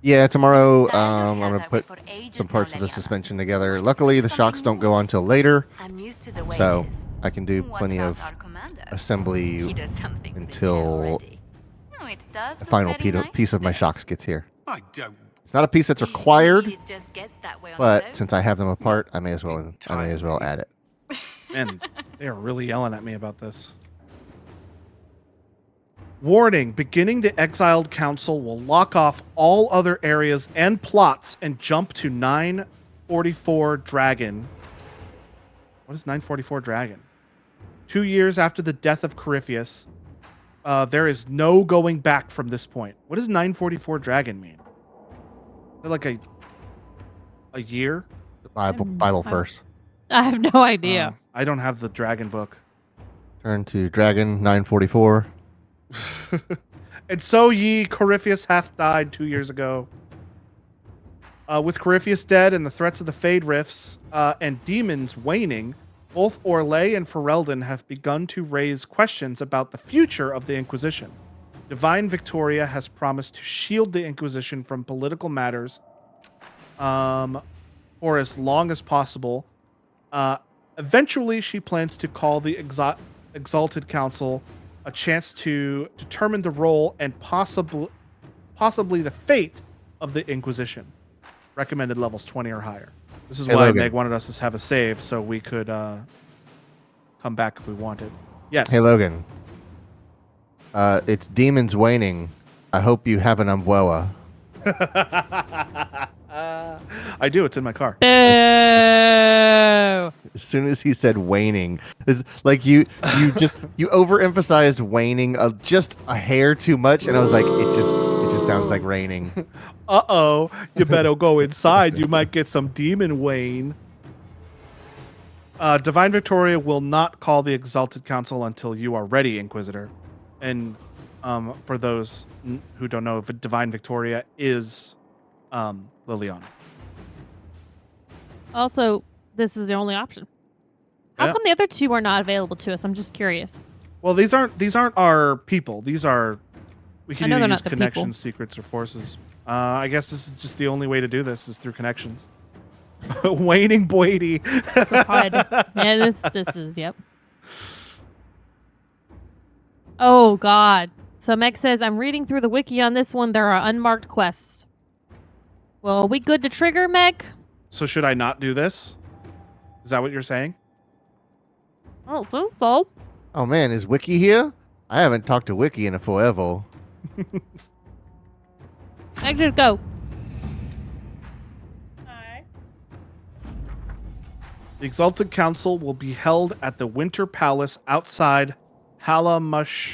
Yeah, tomorrow I'm going to put some parts of the suspension together. Luckily, the shocks don't go on till later, so I can do plenty of assembly until the final piece of my shocks gets here. I don't. It's not a piece that's required, but since I have them apart, I may as well add it. And they are really yelling at me about this. Warning, beginning the Exiled Council will lock off all other areas and plots and jump to 944 Dragon. What is 944 Dragon? 2 years after the death of Corypheus, there is no going back from this point. What does 944 Dragon mean? Is it like a year? Bible verse. I have no idea. I don't have the dragon book. Turn to Dragon 944. And so ye, Corypheus hath died 2 years ago. With Corypheus dead and the threats of the Fade Rifts and demons waning, both Orlais and Ferelden have begun to raise questions about the future of the Inquisition. Divine Victoria has promised to shield the Inquisition from political matters for as long as possible. Eventually, she plans to call the Exalted Council a chance to determine the role and possibly the fate of the Inquisition. Recommended levels 20 or higher. This is why Logan. Meg wanted us to have a save so we could come back if we wanted. Yes. Hey, Logan. It's demons waning. I hope you have an umbrella. I do. It's in my car. Boo! As soon as he said waning, it's like you overemphasized waning just a hair too much, and I was like, it just sounds like raining. Uh-oh. You better go inside. You might get some demon wane. Divine Victoria will not call the Exalted Council until you are ready, Inquisitor. And for those who don't know, Divine Victoria is Liliana. Also, this is the only option. How come the other two are not available to us? I'm just curious. Well, these aren't our people. These are we can either use connections, secrets, or forces. I guess this is just the only way to do this is through connections. Waning Boady. Yeah, this is yep. Oh God. So Meg says, I'm reading through the wiki on this one. There are unmarked quests. Well, are we good to trigger, Meg? So should I not do this? Is that what you're saying? I don't think so. Oh man, is Wiki here? I haven't talked to Wiki in a forever. Meg, just go. The Exalted Council will be held at the Winter Palace outside Halamashrial.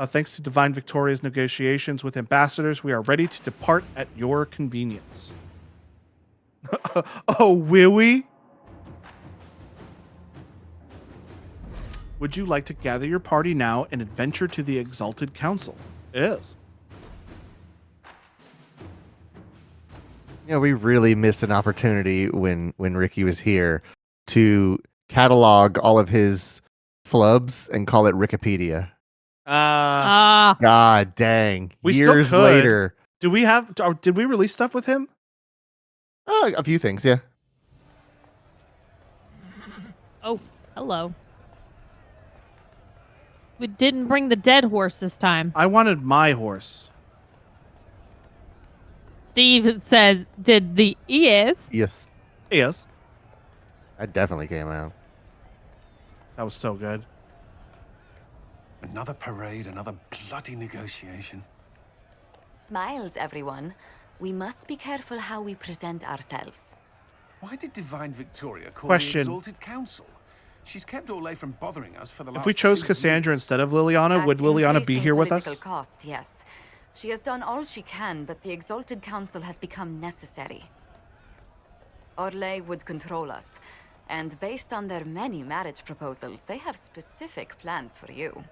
Thanks to Divine Victoria's negotiations with ambassadors, we are ready to depart at your convenience. Oh, will we? Would you like to gather your party now and adventure to the Exalted Council? Yes. You know, we really missed an opportunity when Ricky was here to catalog all of his flubs and call it Wikipedia. God dang. We Years still could. later. Did we release stuff with him? A few things, yeah. Oh, hello. We didn't bring the dead horse this time. I wanted my horse. Steve says, did the ES? Yes, Yes. that definitely came out. That was so good. Another parade, another bloody negotiation. Smiles, everyone. We must be careful how we present ourselves. Why did Divine Victoria call Question. the Exalted Council? She's kept Orlais from bothering us for the last If we chose 2 Cassandra years. instead of Liliana, would At Liliana be increasing here with political us? Cost, yes. She has done all she can, but the Exalted Council has become necessary. Orlais would control us, and based on their many marriage proposals, they have specific plans for you.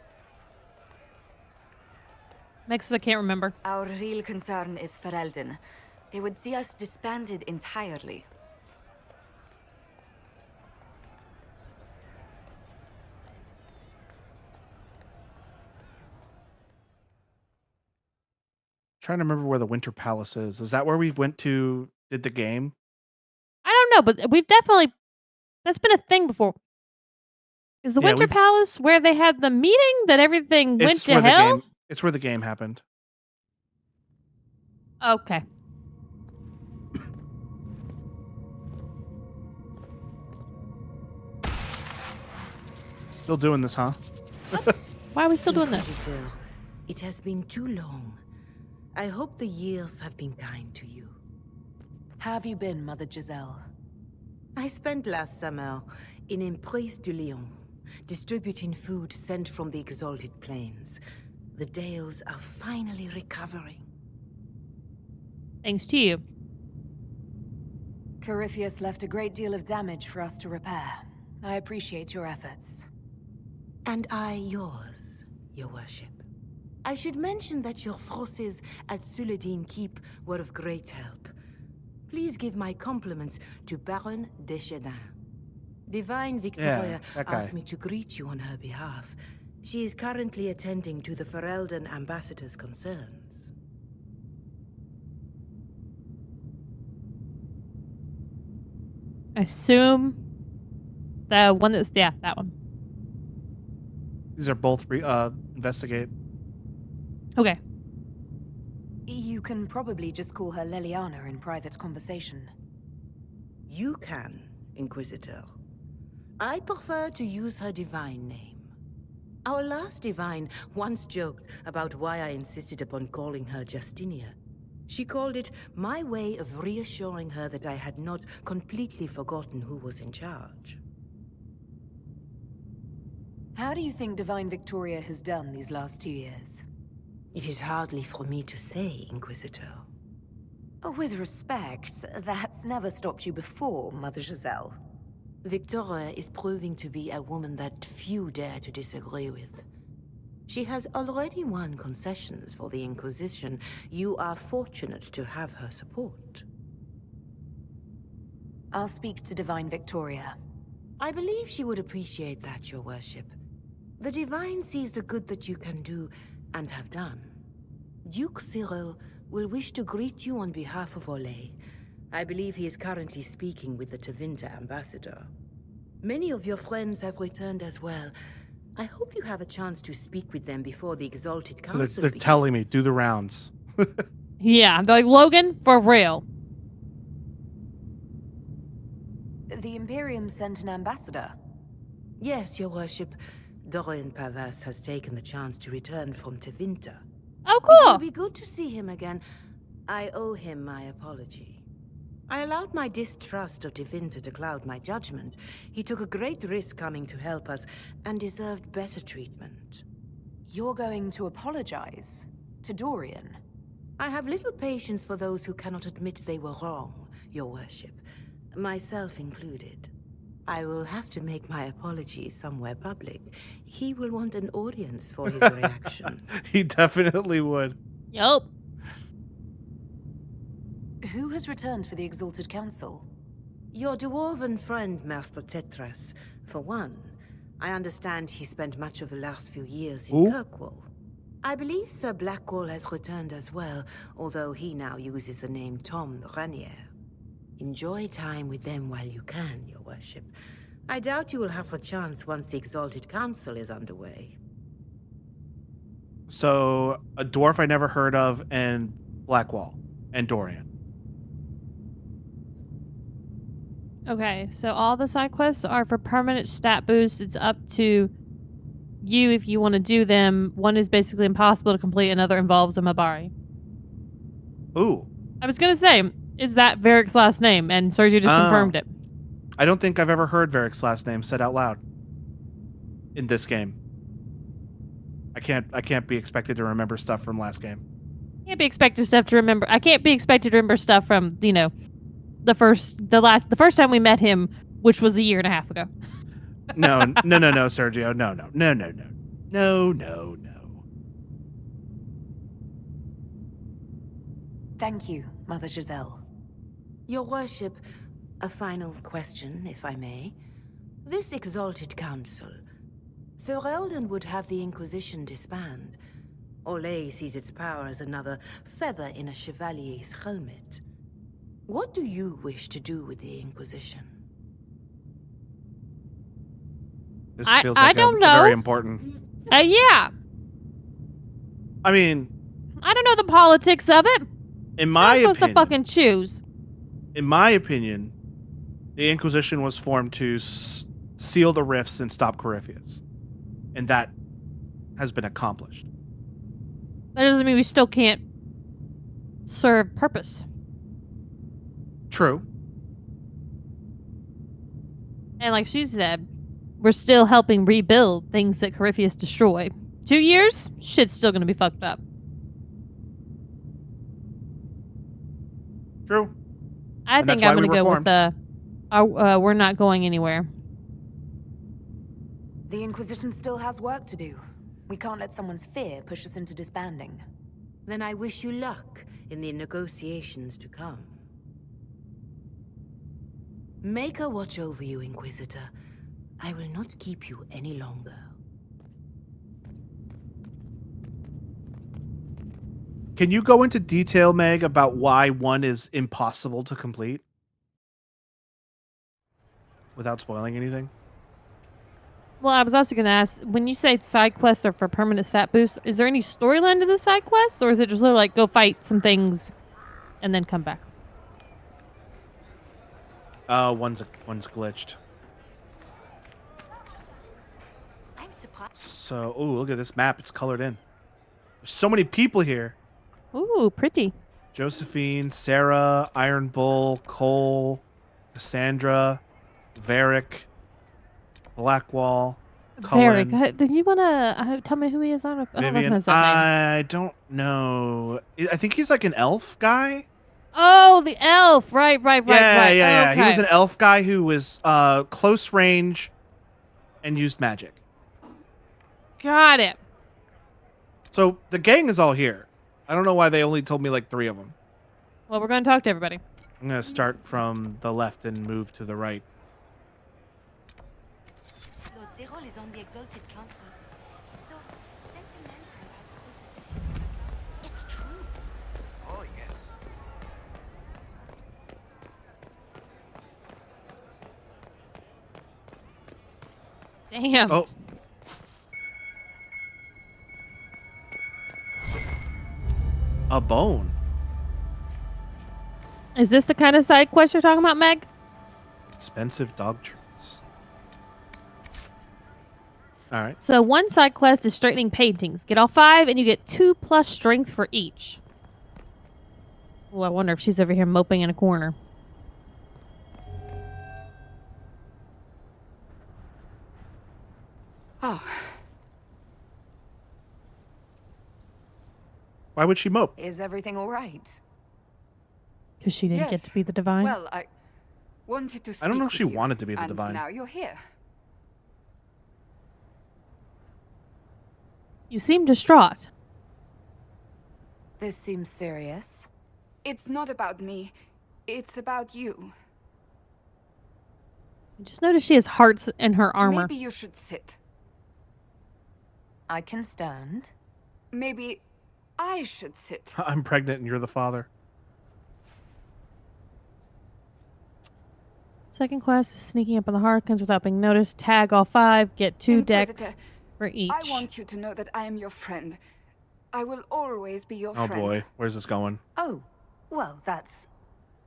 Makes I can't remember. Our real concern is Ferelden. They would see us disbanded entirely. Trying to remember where the Winter Palace is. Is that where we went to did the game? I don't know, but we've definitely that's been a thing before. Is the Yeah, Winter we've- Palace where they had the meeting that everything went to where the hell? game. It's where the game happened. Okay. Still doing this, huh? Why are we still doing this? Inquisitor, it has been too long. I hope the years have been kind to you. How have you been, Mother Giselle? I spent last summer in Emprise du Lion, distributing food sent from the Exalted Plains. The Dales are finally recovering. Thanks to you. Corypheus left a great deal of damage for us to repair. I appreciate your efforts. And I yours, your worship. I should mention that your forces at Suladin Keep were of great help. Please give my compliments to Baron Deschedin. Divine Victoria that guy. asked me to greet you on her behalf. She is currently attending to the Ferelden ambassador's concerns. I assume the one that's that one. These are both investigate. Okay. You can probably just call her Leliana in private conversation. You can, Inquisitor. I prefer to use her divine name. Our last divine once joked about why I insisted upon calling her Justinia. She called it my way of reassuring her that I had not completely forgotten who was in charge. How do you think Divine Victoria has done these last 2 years? It is hardly for me to say, Inquisitor. With respect, that's never stopped you before, Mother Giselle. Victoria is proving to be a woman that few dare to disagree with. She has already won concessions for the Inquisition. You are fortunate to have her support. I'll speak to Divine Victoria. I believe she would appreciate that, your worship. The Divine sees the good that you can do and have done. Duke Cyril will wish to greet you on behalf of Orlais. I believe he is currently speaking with the Tevinter ambassador. Many of your friends have returned as well. I hope you have a chance to speak with them before the Exalted So Council they're telling me, do the rounds. Yeah, they're like, Logan, for real. The Imperium sent an ambassador. Yes, your worship. Dorian Pavas has taken the chance to return from Tevinter. Oh, It will cool. be good to see him again. I owe him my apology. I allowed my distrust of Tevinter to cloud my judgment. He took a great risk coming to help us, and deserved better treatment. You're going to apologize? To Dorian? I have little patience for those who cannot admit they were wrong, your worship. Myself included. I will have to make my apologies somewhere public. He will want an audience for his reaction. He definitely would. Yup. Who has returned for the Exalted Council? Your dwarven friend, Master Tetras, for one. I understand he spent much of the last few years in Who? Kirkwall. I believe Sir Blackwall has returned as well, although he now uses the name Tom Ranier. Enjoy time with them while you can, your worship. I doubt you will have the chance once the Exalted Council is underway. So a dwarf I never heard of, and Blackwall, and Dorian. Okay, so all the side quests are for permanent stat boost. It's up to you if you want to do them. One is basically impossible to complete, another involves a Mabari. Ooh. I was gonna say, is that Varric's last name? And Sergio just confirmed it. I don't think I've ever heard Varric's last name said out loud in this game. I can't be expected to remember stuff from last game. Can't be expected stuff to remember. I can't be expected to remember stuff from, the first time we met him, which was a year and a half ago. No, Sergio. No. Thank you, Mother Giselle. Your worship, a final question, if I may. This exalted council, Ferelden would have the Inquisition disband. Olay sees its power as another feather in a chevalier's helmet. What do you wish to do with the Inquisition? This feels like very important. Yeah. I mean, I don't know the politics of it. In my opinion, supposed to fucking choose. In my opinion, the Inquisition was formed to seal the rifts and stop Corypheus. And that has been accomplished. That doesn't mean we still can't serve purpose. True. And like she said, we're still helping rebuild things that Corypheus destroyed. 2 years? Shit's still gonna be fucked up. True. I think I'm gonna go with the we're not going anywhere. The Inquisition still has work to do. We can't let someone's fear push us into disbanding. Then I wish you luck in the negotiations to come. Maker watch over you, Inquisitor. I will not keep you any longer. Can you go into detail, Meg, about why one is impossible to complete? Without spoiling anything? Well, I was also going to ask, when you say side quests are for permanent stat boost, is there any storyline to the side quests, or is it just sort of like go fight some things and then come back? One's glitched. I'm surprised. So, ooh, look at this map. It's colored in. There's so many people here. Ooh, pretty. Josephine, Sarah, Iron Bull, Cole, Cassandra, Varric, Blackwall, Cullen, Varric, do you want to tell me who he is? I don't Vivian. recognize that name. I don't know. I think he's like an elf guy. Oh, the elf. Right. Yeah. Okay. He was an elf guy who was close range and used magic. Got it. So the gang is all here. I don't know why they only told me like 3 of them. Well, we're going to talk to everybody. I'm going to start from the left and move to the right. Lord Zerol is on the Exalted Council. So sentimental. It's true. Oh, yes. Damn. Oh. A bone. Is this the kind of side quest you're talking about, Meg? Expensive dog treats. All right. So one side quest is straightening paintings. Get all 5 and you get 2+ strength for each. Oh, I wonder if she's over here moping in a corner. Oh, Why would she mope? Is everything all right? Because she didn't get Yes. to be the divine. well, I wanted to speak I don't know if with she you, wanted to be the and divine. now you're here. You seem distraught. This seems serious. It's not about me. It's about you. I just noticed she has hearts in her armor. Maybe you should sit. I can stand. Maybe I should sit. I'm pregnant and you're the father. Second quest is sneaking up on the Harkins without being noticed. Tag all 5. Get 2 decks Inquisitor, for each. I want you to know that I am your friend, I will always be your Oh friend. boy, where's this going? Oh, well, that's...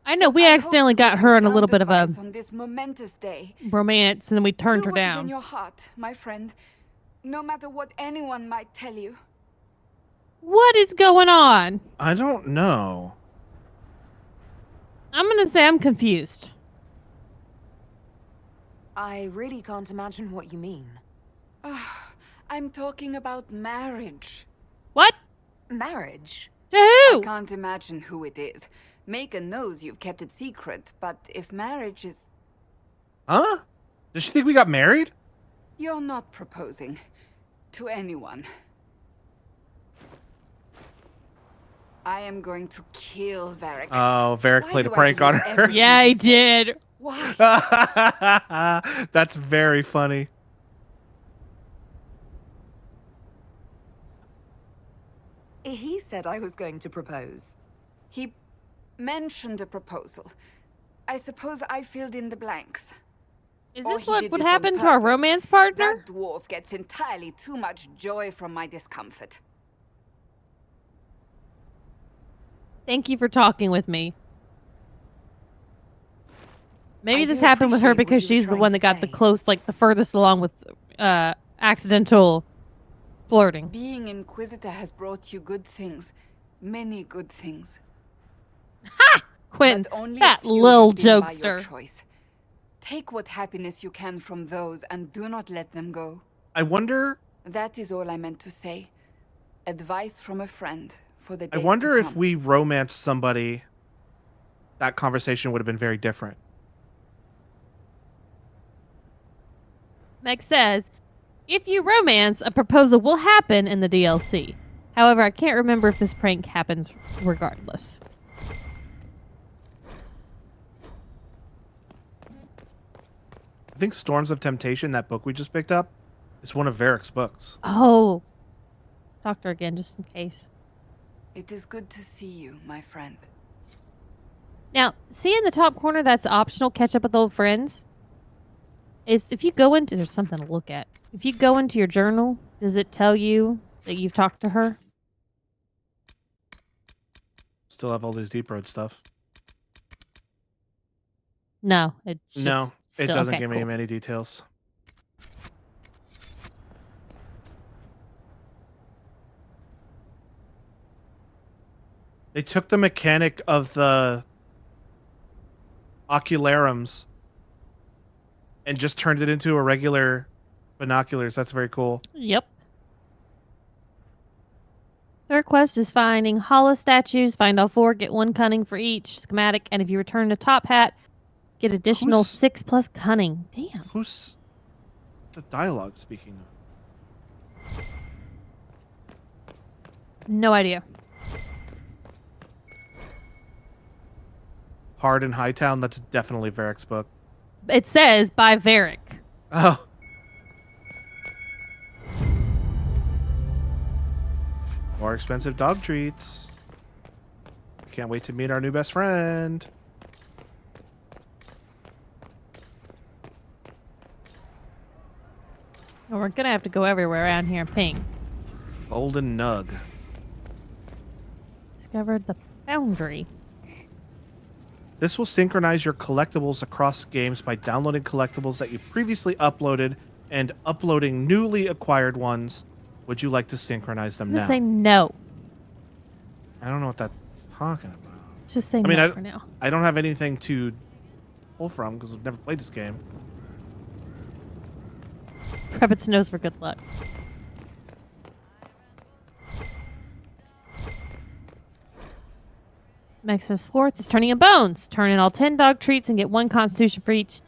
I know So we I hope accidentally to got give her you in a little sound bit of a advice on this momentous day. romance, and then we turned Do her what is in down. your heart, my friend. No matter what anyone might tell you. What is going on? I don't know. I'm gonna say I'm confused. I really can't imagine what you mean. I'm talking about marriage. What? Marriage? To I who? can't imagine who it is. Macon knows you've kept it secret, but if marriage is... Huh? Does she think we got married? You're not proposing to anyone. I am going to kill Varric. Oh, Varric Why played a do I prank on believe her. everything Yeah, he he says? did. Why? That's very funny. He said I was going to propose. He mentioned a proposal. I suppose I filled in the blanks. Is Or this he what did would this on happen to our purpose. romance partner? That dwarf gets entirely too much joy from my discomfort. Thank you for talking with me. Maybe I this do happened with her appreciate what because you were she's the trying one to that got the say. the furthest along with accidental flirting. Being Inquisitor has brought you good things. Many good things. Quinn, But only that a few lil have been by your jokester. choice. Take what happiness you can from those and do not let them go. I wonder. That is all I meant to say. Advice from a friend for the I days wonder to if come. we romanced somebody, that conversation would have been very different. Meg says, if you romance, a proposal will happen in the DLC. However, I can't remember if this prank happens regardless. I think Storms of Temptation, that book we just picked up, is one of Varric's books. Oh. Talk to her again, just in case. It is good to see you, my friend. Now, see in the top corner that's optional, catch up with old friends? Is if you go into... There's something to look at. If you go into your journal, does it tell you that you've talked to her? Still have all these Deep Road stuff. No, it's just No, still, it doesn't okay, give me cool. many details. They took the mechanic of the ocularums and just turned it into a regular binoculars. That's very cool. Yep. Third quest is finding hollow statues. Find all 4, get 1 cunning for each schematic, and if you return a top hat, get additional Who's- 6 + cunning. Damn. Who's the dialogue speaking of? No idea. Hard in Hightown, that's definitely Varric's book. It says by Varric. Oh. More expensive dog treats. Can't wait to meet our new best friend. Well, we're gonna have to go everywhere around here and ping. Golden Nug. Discovered the foundry. This will synchronize your collectibles across games by downloading collectibles that you previously uploaded and uploading newly acquired ones. Would you like to synchronize them I'm gonna now? say no. I don't know what that's talking about. Just say I mean, no for now. I don't have anything to pull from because I've never played this game. Prep its nose for good luck. Meg says 4th is turning in bones. Turn in all 10 dog treats and get 1 constitution for each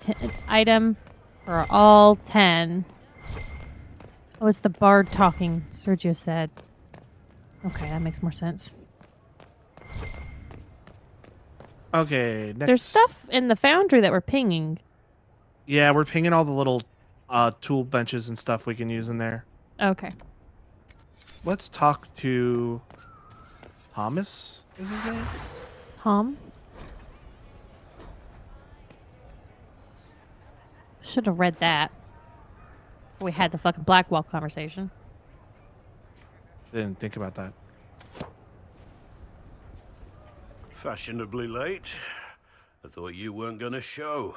item for all 10. Oh, it's the bard talking, Sergio said. Okay, that makes more sense. Okay, next. There's stuff in the foundry that we're pinging. Yeah, we're pinging all the little tool benches and stuff we can use in there. Okay. Let's talk to Thomas, is his name? Tom? Should have read that. We had the fucking Blackwall conversation. Didn't think about that. Fashionably late. I thought you weren't gonna show.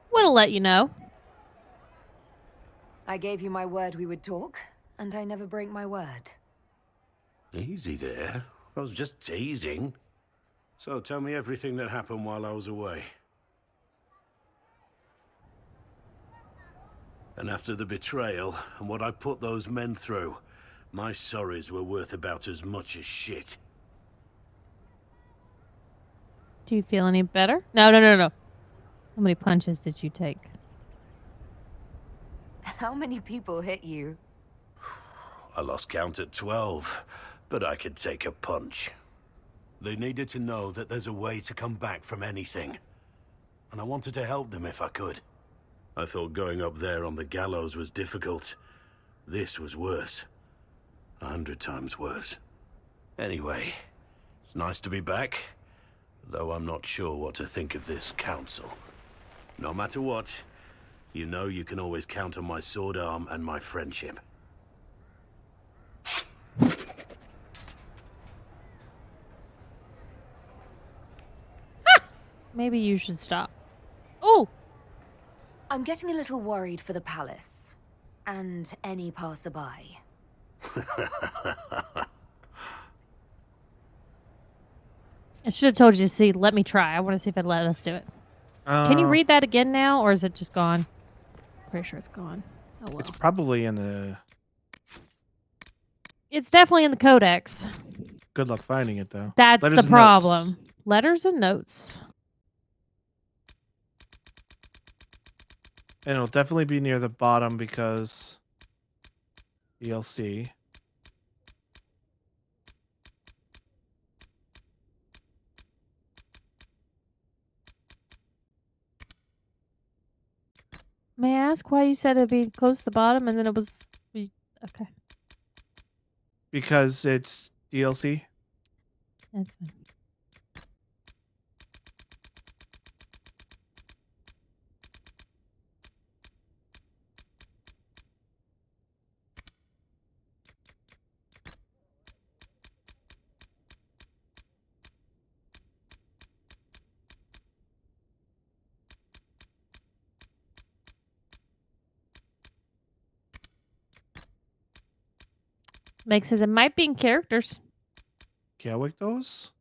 What'll let you know? I gave you my word we would talk, and I never break my word. Easy there. I was just teasing. So tell me everything that happened while I was away. And after the betrayal and what I put those men through, my sorries were worth about as much as shit. Do you feel any better? No. How many punches did you take? How many people hit you? I lost count at 12, but I could take a punch. They needed to know that there's a way to come back from anything. And I wanted to help them if I could. I thought going up there on the gallows was difficult. This was worse. 100 times worse. Anyway, it's nice to be back, though I'm not sure what to think of this council. No matter what, you know you can always count on my sword arm and my friendship. Maybe you should stop. Oh! I'm getting a little worried for the palace. And any passerby. I should have told you to see. Let me try. I want to see if it'd let us do it. Can you read that again now, or is it just gone? Pretty sure it's gone. Oh well. It's probably in the... It's definitely in the codex. Good luck finding it, though. That's Letters the and problem. notes. Letters and notes. And it'll definitely be near the bottom because... DLC. May I ask why you said it'd be close to the bottom and then it was... Okay. Because it's DLC. That's fine. Meg says it might be in characters. Gaelic those?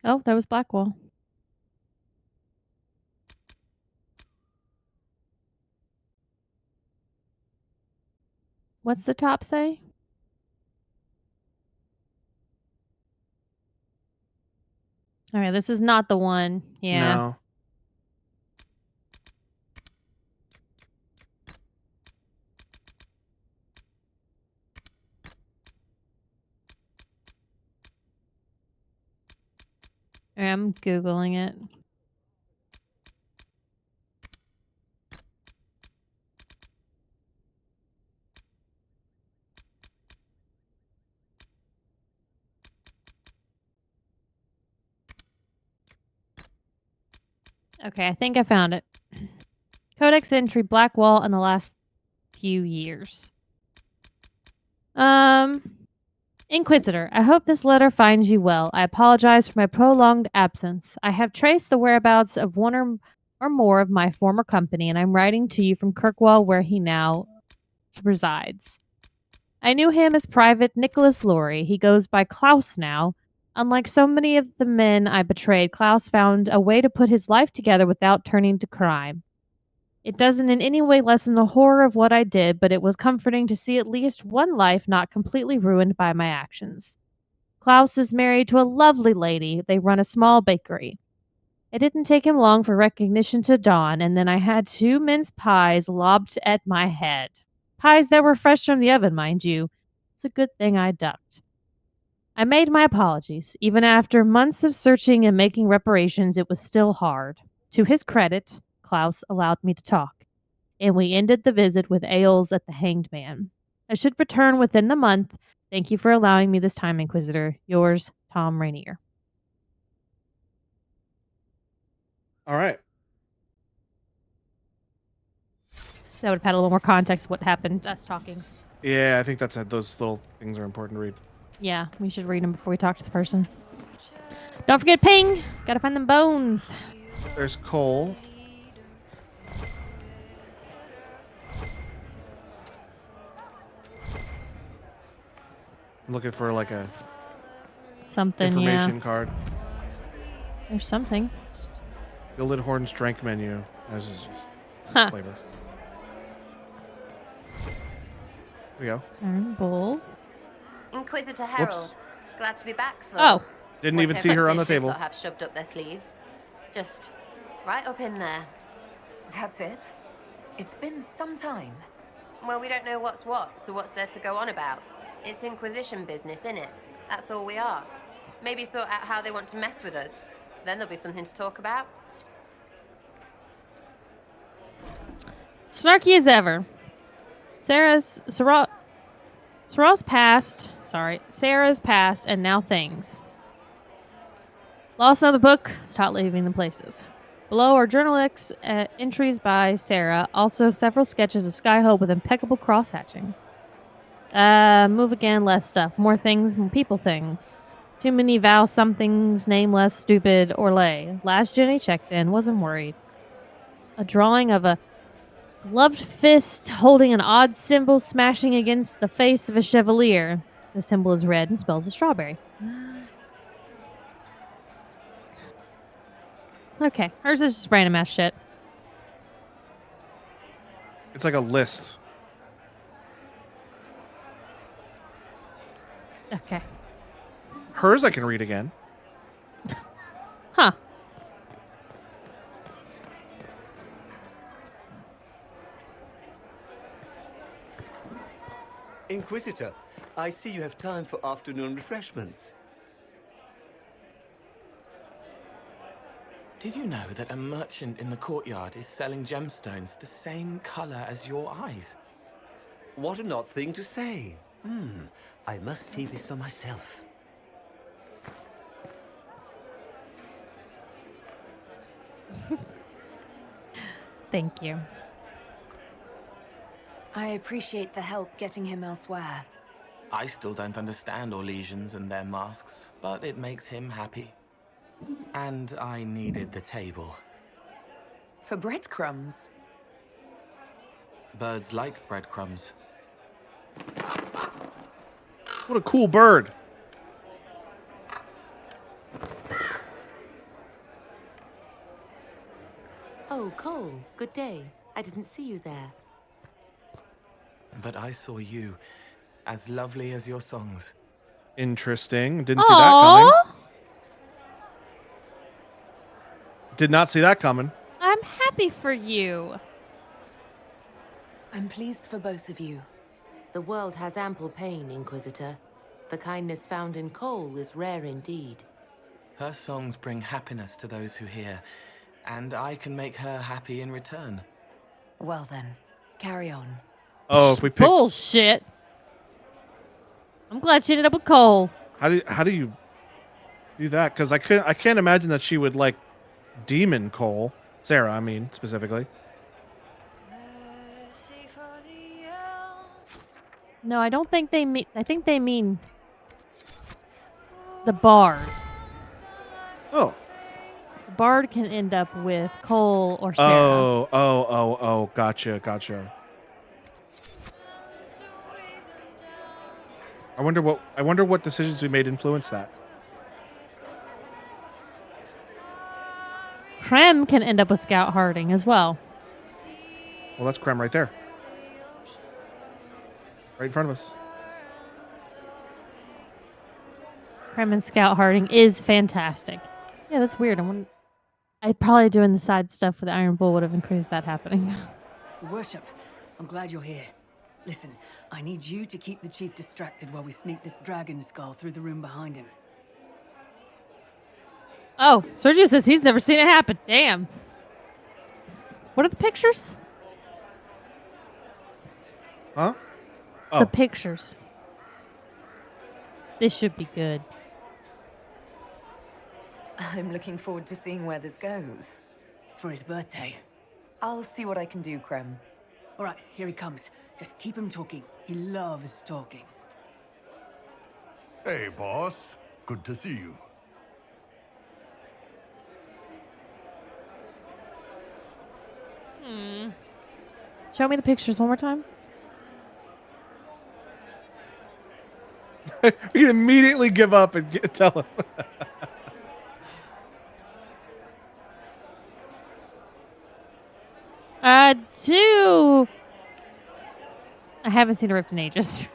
Oh, there was Blackwall. What's the top say? All right, this is not the one. Yeah. No. I'm Googling it. Okay, I think I found it. Codex entry Blackwall in the last few years. Inquisitor, I hope this letter finds you well. I apologize for my prolonged absence. I have traced the whereabouts of one or more of my former company, and I'm writing to you from Kirkwall, where he now resides. I knew him as Private Nicholas Lorry. He goes by Klaus now. Unlike so many of the men I betrayed, Klaus found a way to put his life together without turning to crime. It doesn't in any way lessen the horror of what I did, but it was comforting to see at least one life not completely ruined by my actions. Klaus is married to a lovely lady. They run a small bakery. It didn't take him long for recognition to dawn, and then I had 2 mince pies lobbed at my head. Pies that were fresh from the oven, mind you. It's a good thing I ducked. I made my apologies. Even after months of searching and making reparations, it was still hard. To his credit, Klaus allowed me to talk, and we ended the visit with ales at the Hanged Man. I should return within the month. Thank you for allowing me this time, Inquisitor. Yours, Tom Rainier. All right. That would have had a little more context what happened, us talking. Yeah, I think that's those little things are important to read. Yeah, we should read them before we talk to the person. Don't forget ping. Gotta find them bones. There's Cole. I'm looking for like a something information card. There's something. Gilded Horn strength menu. This is just flavor. Here we go. Iron Bull. Inquisitor Herald. Whoops. Glad to be back. Oh. Didn't even see her on the table. Have shoved up their sleeves. Just right up in there. That's it? It's been some time. Well, we don't know what's what, so what's there to go on about? It's Inquisition business, innit? That's all we are. Maybe sort out how they want to mess with us. Then there'll be something to talk about. Snarky as ever. Sarah's past, and now things. Lost another book, start leaving the places. Below are journal entries by Sarah, also several sketches of Skyhope with impeccable cross-hatching. Move again, less stuff. More things, more people things. Too many vow somethings, name less, stupid, or lay. Last Jenny checked in, wasn't worried. A drawing of a gloved fist holding an odd symbol smashing against the face of a chevalier. The symbol is red and spells a strawberry. Okay, hers is just random ass shit. It's like a list. Okay. Hers I can read again. Huh. Inquisitor, I see you have time for afternoon refreshments. Did you know that a merchant in the courtyard is selling gemstones the same color as your eyes? What an odd thing to say. I must see this for myself. Thank you. I appreciate the help getting him elsewhere. I still don't understand Orlesians and their masks, but it makes him happy. And I needed the table. For breadcrumbs? Birds like breadcrumbs. What a cool bird. Oh, Cole, good day. I didn't see you there. But I saw you, as lovely as your songs. Interesting. Didn't see that coming. Did not see that coming. I'm happy for you. I'm pleased for both of you. The world has ample pain, Inquisitor. The kindness found in Cole is rare indeed. Her songs bring happiness to those who hear, and I can make her happy in return. Well then, carry on. Oh, if we pick... Bullshit. I'm glad she ended up with Cole. How do you do that? Because I can't imagine that she would like demon Cole. Sarah, I mean, specifically. No, I don't think they mean. I think they mean the bard. Oh. The bard can end up with Cole or Sarah. Oh. Gotcha. I wonder what decisions we made influence that. Krem can end up with Scout Harding as well. Well, that's Krem right there. Right in front of us. Krem and Scout Harding is fantastic. Yeah, that's weird. I probably doing the side stuff with the Iron Bull would have increased that happening. Your Worship, I'm glad you're here. Listen, I need you to keep the chief distracted while we sneak this dragon skull through the room behind him. Oh, Sergio says he's never seen it happen. Damn. What are the pictures? Huh? The pictures. This should be good. I'm looking forward to seeing where this goes. It's for his birthday. I'll see what I can do, Krem. All right, here he comes. Just keep him talking. He loves talking. Hey, boss. Good to see you. Show me the pictures one more time. We can immediately give up and tell him. Two. I haven't seen a ripped in ages.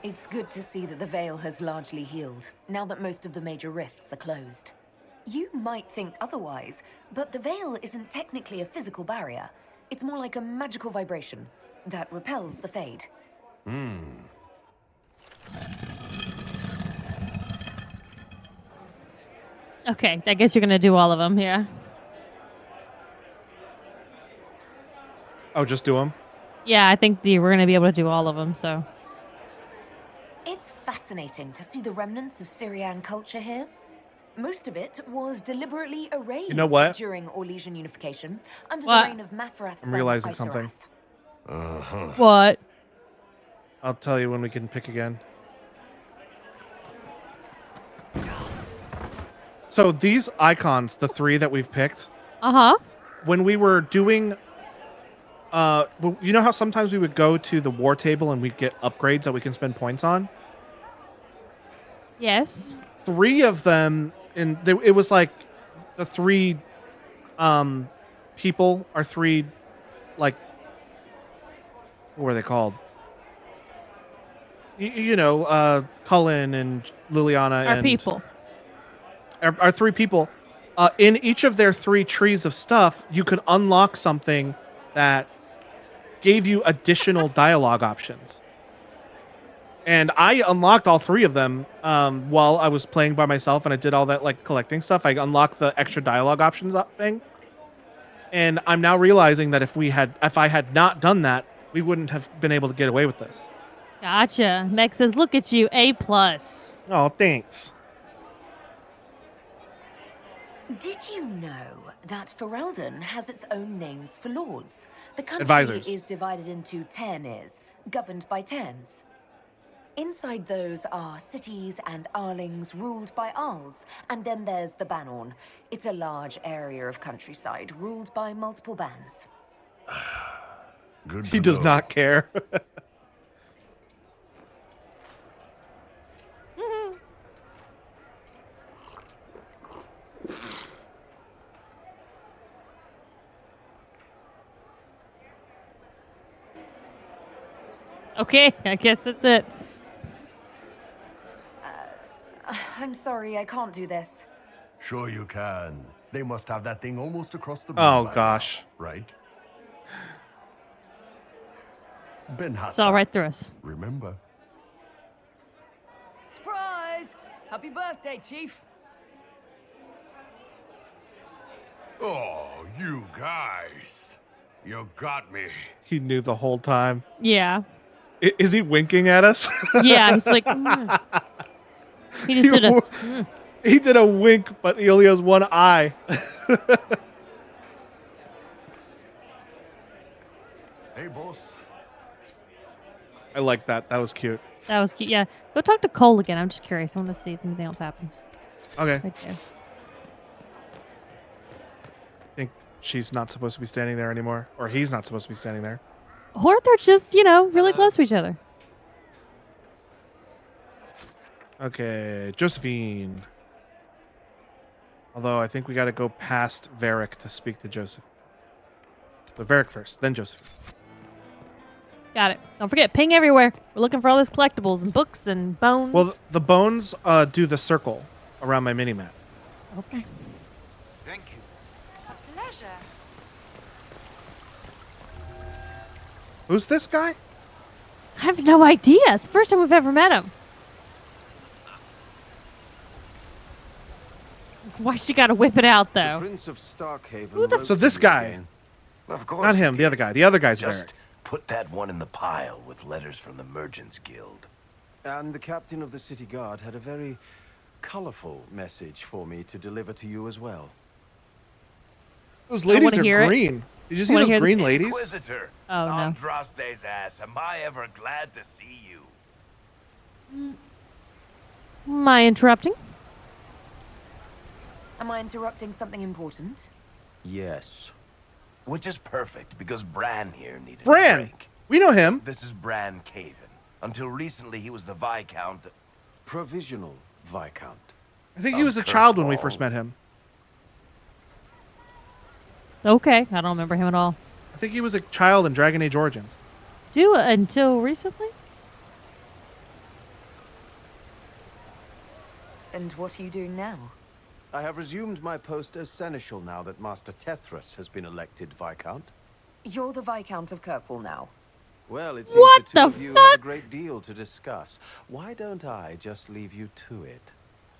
It's good to see that the Veil has largely healed, now that most of the major rifts are closed. You might think otherwise, but the Veil isn't technically a physical barrier. It's more like a magical vibration that repels the Fade. Okay, I guess you're gonna do all of them, yeah. Oh, just do them? Yeah, I think we're gonna be able to do all of them, so. It's fascinating to see the remnants of Syrian culture here. Most of it was deliberately erased during Orlesian unification under the reign of Mathrath's son, I'm realizing Isarath. something. What? I'll tell you when we can pick again. So these icons, the 3 that we've picked. When we were doing, you know how sometimes we would go to the war table and we'd get upgrades that we can spend points on? Yes. 3 of them, and it was like the 3 people are 3, like, what were they called? You know, Cullen and Liliana. Our people. Our 3 people. In each of their 3 trees of stuff, you could unlock something that gave you additional dialogue options. And I unlocked all 3 of them while I was playing by myself, and I did all that like collecting stuff. I unlocked the extra dialogue options thing. And I'm now realizing that if I had not done that, we wouldn't have been able to get away with this. Gotcha. Meg says, look at you, A+. Oh, thanks. Did you know that Ferelden has its own names for lords? The country Advisors. is divided into Ternes, governed by Terns. Inside those are cities and Arlings ruled by Arls, and then there's the Banorn. It's a large area of countryside ruled by multiple bands. He does not care. Okay, I guess that's it. I'm sorry, I can't do this. Sure you can. They must have that thing almost across the room. Oh, by gosh. now, right? Ben Hassan. It's all right through us. Remember. Surprise! Happy birthday, Chief. Oh, you guys. You got me. He knew the whole time. Yeah. Is he winking at us? Yeah, he's like, He just did a... He did a wink, but he only has one eye. Hey, boss. I like that. That was cute. That was cute. Yeah. Go talk to Cole again. I'm just curious. I want to see if anything else happens. Okay. Right there. I think she's not supposed to be standing there anymore. Or he's not supposed to be standing there. Or they're just, really close to each other. Okay, Josephine. Although I think we got to go past Varric to speak to Joseph. So Varric first, then Josephine. Got it. Don't forget, ping everywhere. We're looking for all those collectibles and books and bones. Well, the bones do the circle around my mini-map. Okay. Thank you. A pleasure. Who's this guy? I have no idea. It's the first time we've ever met him. Why she gotta whip it out though? Prince of Starkhaven. Who the So this guy. Of course. Not him, the other guy. The other guy's Just Varric. put that one in the pile with letters from the Merchants Guild. And the captain of the city guard had a very colorful message for me to deliver to you as well. Those ladies are hear it. green. Did you see Wanna those hear the- green ladies? Inquisitor. Oh, no. Andraste's ass. Am I ever glad to see you? Am I interrupting? Am I interrupting something important? Yes. Which is perfect, because Bran here needed a Bran! break. We know him. This is Bran Caven. Until recently, he was the Viscount. Provisional Viscount. I think he was a child when we first met him. Okay, I don't remember him at all. I think he was a child in Dragon Age Origins. Do until recently? And what are you doing now? I have resumed my post as seneschal now that Master Tethras has been elected Viscount. You're the Viscount of Kirkwall now. Well, it seems What the two the of you have a fuck? great deal to discuss. Why don't I just leave you to it?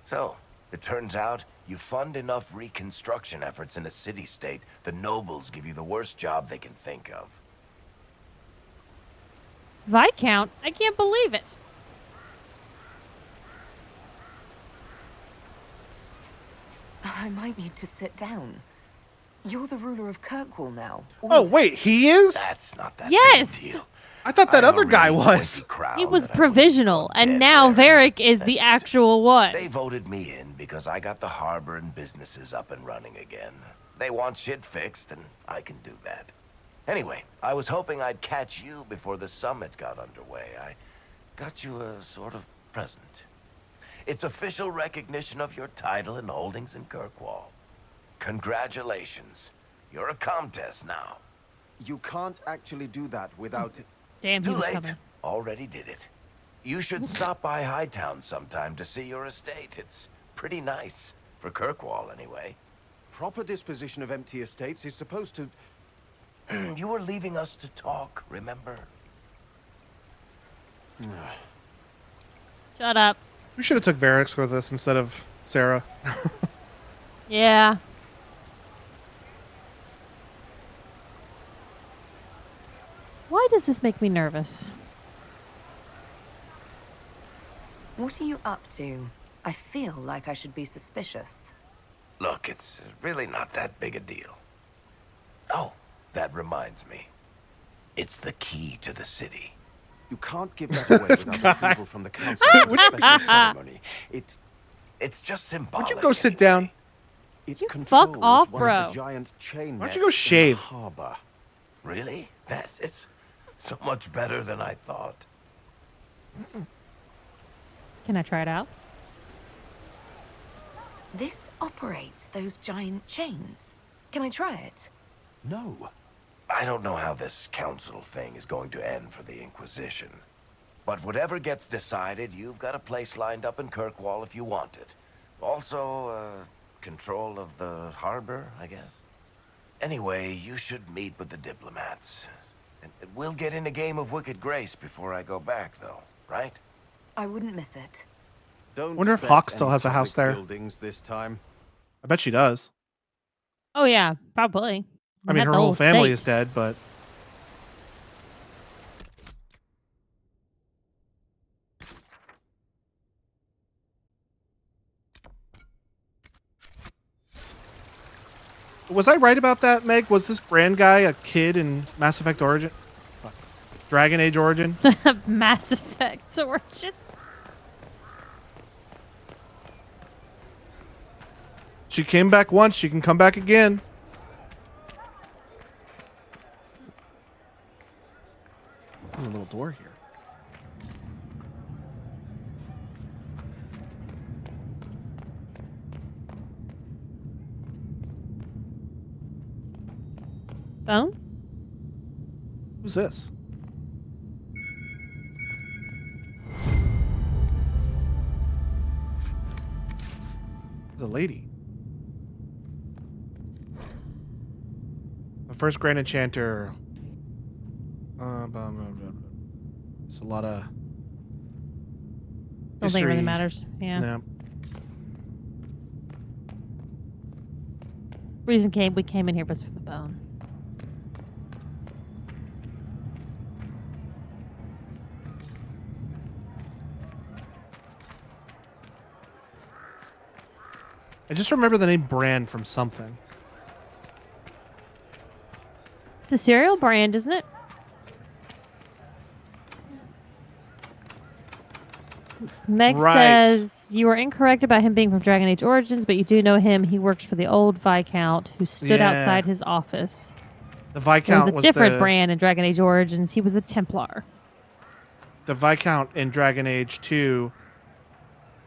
So, it turns out you fund enough reconstruction efforts in a city-state, the nobles give you the worst job they can think of. Viscount? I can't believe it. I might need to sit down. You're the ruler of Kirkwall now. Oh, wait, he is? That's not that Yes! big a deal. I thought that I have other a guy really was. pointy crown He was that I wouldn't provisional, want and dead now wearing. Varric is the actual one. They voted me in because I got the harbor and businesses up and running again. They want shit fixed, and I can do that. Anyway, I was hoping I'd catch you before the summit got underway. I got you a sort of present. It's official recognition of your title and holdings in Kirkwall. Congratulations. You're a comtesse now. You can't actually do that without... Damn, he Too was late. coming. Already did it. You should stop by Hightown sometime to see your estate. It's pretty nice. For Kirkwall, anyway. Proper disposition of empty estates is supposed to... You were leaving us to talk, remember? Shut up. We should have took Varric for this instead of Sarah. Yeah. Why does this make me nervous? What are you up to? I feel like I should be suspicious. Look, it's really not that big a deal. Oh, that reminds me. It's the key to the city. You can't give that away without approval from the council for a special ceremony. It's just symbolic. Why don't you go sit down? It You controls fuck off, one bro. of the giant chain Why don't nets you go in the shave? harbor. Really? That is so much better than I thought. Can I try it out? This operates those giant chains. Can I try it? No. I don't know how this council thing is going to end for the Inquisition. But whatever gets decided, you've got a place lined up in Kirkwall if you want it. Also, control of the harbor, I guess. Anyway, you should meet with the diplomats. And we'll get in a game of Wicked Grace before I go back, though, right? I wouldn't miss it. Don't Wonder if bet Hawk still any has a house public there. buildings this time. I bet she does. Oh yeah, probably. I mean, Had her the whole family estate. is dead, but... Was I right about that, Meg? Was this Bran guy a kid in Mass Effect Origin? Fuck. Dragon Age Origin? Mass Effect origin. She came back once, she can come back again. There's a little door here. Phone? Who's this? The lady. The first Grand Enchanter. It's a lot of. Don't think it really history. matters. Yeah. No. Reason we came in here was for the bone. I just remember the name Brand from something. It's a cereal brand, isn't it? Meg says you are incorrect about him being from Dragon Age Origins, but you do know him. He works for the old Viscount who stood outside his office. The Viscount was a different brand in Dragon Age Origins. He was a Templar. The Viscount in Dragon Age 2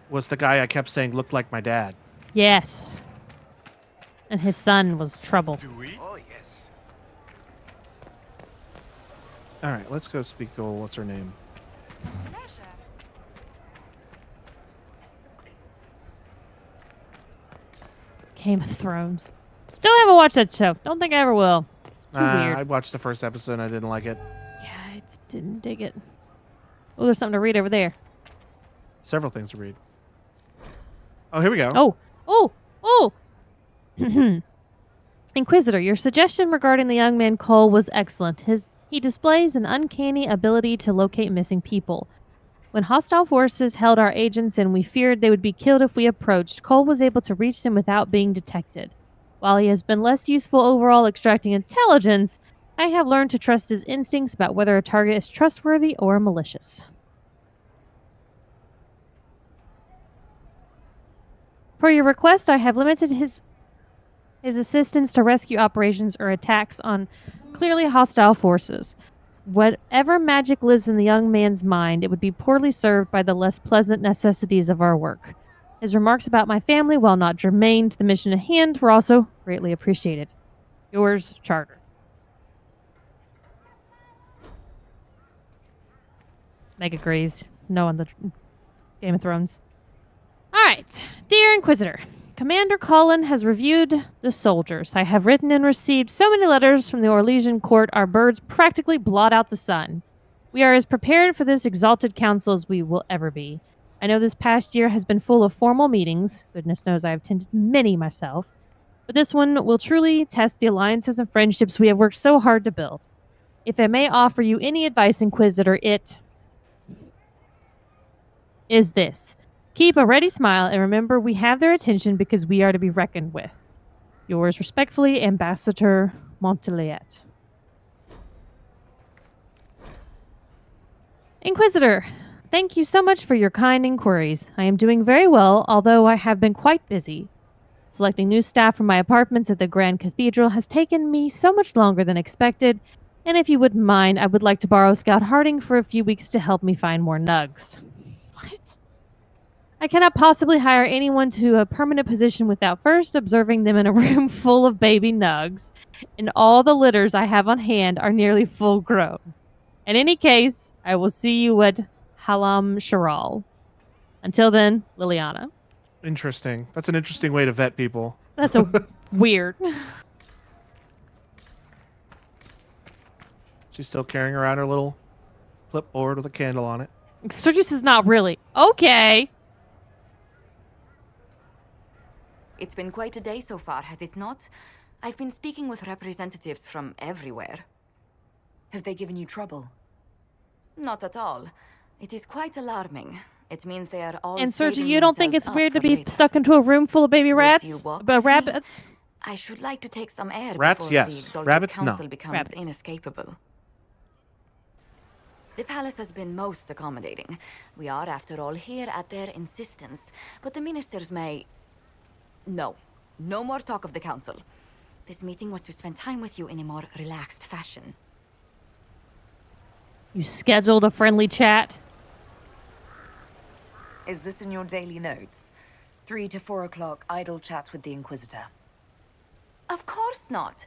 was the guy I kept saying looked like my dad. Yes. And his son was trouble. Oh, yes. All right, let's go speak to what's her name. Game of Thrones. Still haven't watched that show. Don't think I ever will. It's too weird. I watched the first episode and I didn't like it. Yeah, I just didn't dig it. Oh, there's something to read over there. Several things to read. Oh, here we go. Oh! Inquisitor, your suggestion regarding the young man Cole was excellent. He displays an uncanny ability to locate missing people. When hostile forces held our agents and we feared they would be killed if we approached, Cole was able to reach them without being detected. While he has been less useful overall extracting intelligence, I have learned to trust his instincts about whether a target is trustworthy or malicious. Per your request, I have limited his assistance to rescue operations or attacks on clearly hostile forces. Whatever magic lives in the young man's mind, it would be poorly served by the less pleasant necessities of our work. His remarks about my family, while not germane to the mission at hand, were also greatly appreciated. Yours, Charter. Meg agrees. No on the Game of Thrones. All right. Dear Inquisitor, Commander Colin has reviewed the soldiers. I have written and received so many letters from the Orlesian court, our birds practically blot out the sun. We are as prepared for this exalted council as we will ever be. I know this past year has been full of formal meetings. Goodness knows I have attended many myself. But this one will truly test the alliances and friendships we have worked so hard to build. If I may offer you any advice, Inquisitor, it is this. Keep a ready smile and remember we have their attention because we are to be reckoned with. Yours respectfully, Ambassador Monteliet. Inquisitor, thank you so much for your kind inquiries. I am doing very well, although I have been quite busy. Selecting new staff for my apartments at the Grand Cathedral has taken me so much longer than expected, and if you wouldn't mind, I would like to borrow Scout Harding for a few weeks to help me find more nugs. What? I cannot possibly hire anyone to a permanent position without first observing them in a room full of baby nugs, and all the litters I have on hand are nearly full grown. In any case, I will see you at Halam Sharal. Until then, Liliana. Interesting. That's an interesting way to vet people. That's a weird. She's still carrying around her little clipboard with a candle on it. Sturgis is not really. Okay. It's been quite a day so far, has it not? I've been speaking with representatives from everywhere. Have they given you trouble? Not at all. It is quite alarming. It means they are all. And Sergi, saving you don't think themselves it's up weird for to be later. stuck into a room full of baby rats? You walk with me? Rabbits? I should like to take some air Rats, before yes. the Exalted Rabbits, no. Council becomes Rabbits. inescapable. The palace has been most accommodating. We are, after all, here at their insistence. But the ministers may... No. No more talk of the council. This meeting was to spend time with you in a more relaxed fashion. You scheduled a friendly chat? Is this in your daily notes? 3 to 4 o'clock, idle chats with the Inquisitor. Of course not.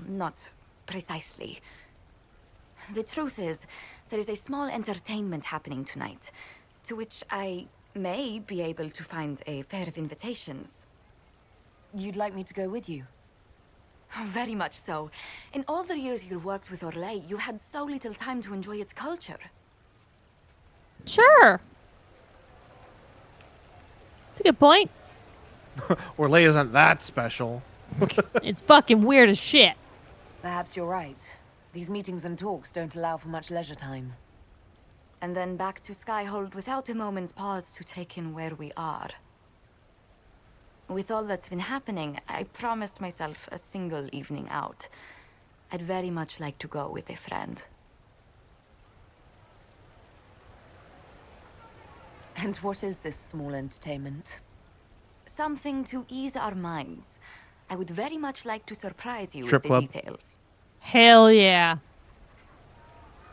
Not precisely. The truth is, there is a small entertainment happening tonight, to which I may be able to find a pair of invitations. You'd like me to go with you? Very much so. In all the years you worked with Orlais, you had so little time to enjoy its culture. Sure. That's a good point. Orlais isn't that special. It's fucking weird as shit. Perhaps you're right. These meetings and talks don't allow for much leisure time. And then back to Skyhold without a moment's pause to take in where we are. With all that's been happening, I promised myself a single evening out. I'd very much like to go with a friend. And what is this small entertainment? Something to ease our minds. I would very much like to surprise you Strip with the club. details. Hell yeah.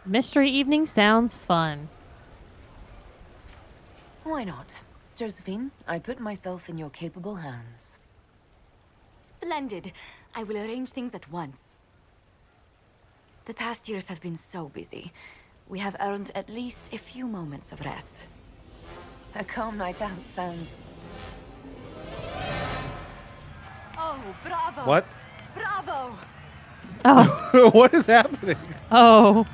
Mystery evening sounds fun. Why not? Josephine, I put myself in your capable hands. Splendid. I will arrange things at once. The past years have been so busy. We have earned at least a few moments of rest. A calm night out sounds... Oh, bravo! What? Bravo! Oh. What is happening? Oh.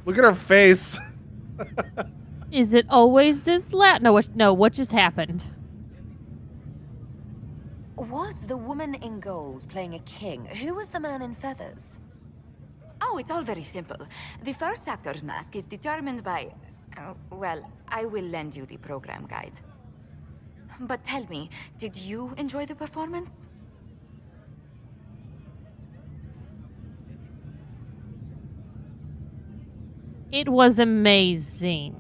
Look at her face. Is it always this loud? No, what just happened? Was the woman in gold playing a king? Who was the man in feathers? Oh, it's all very simple. The first actor's mask is determined by... well, I will lend you the program guide. But tell me, did you enjoy the performance? It was amazing.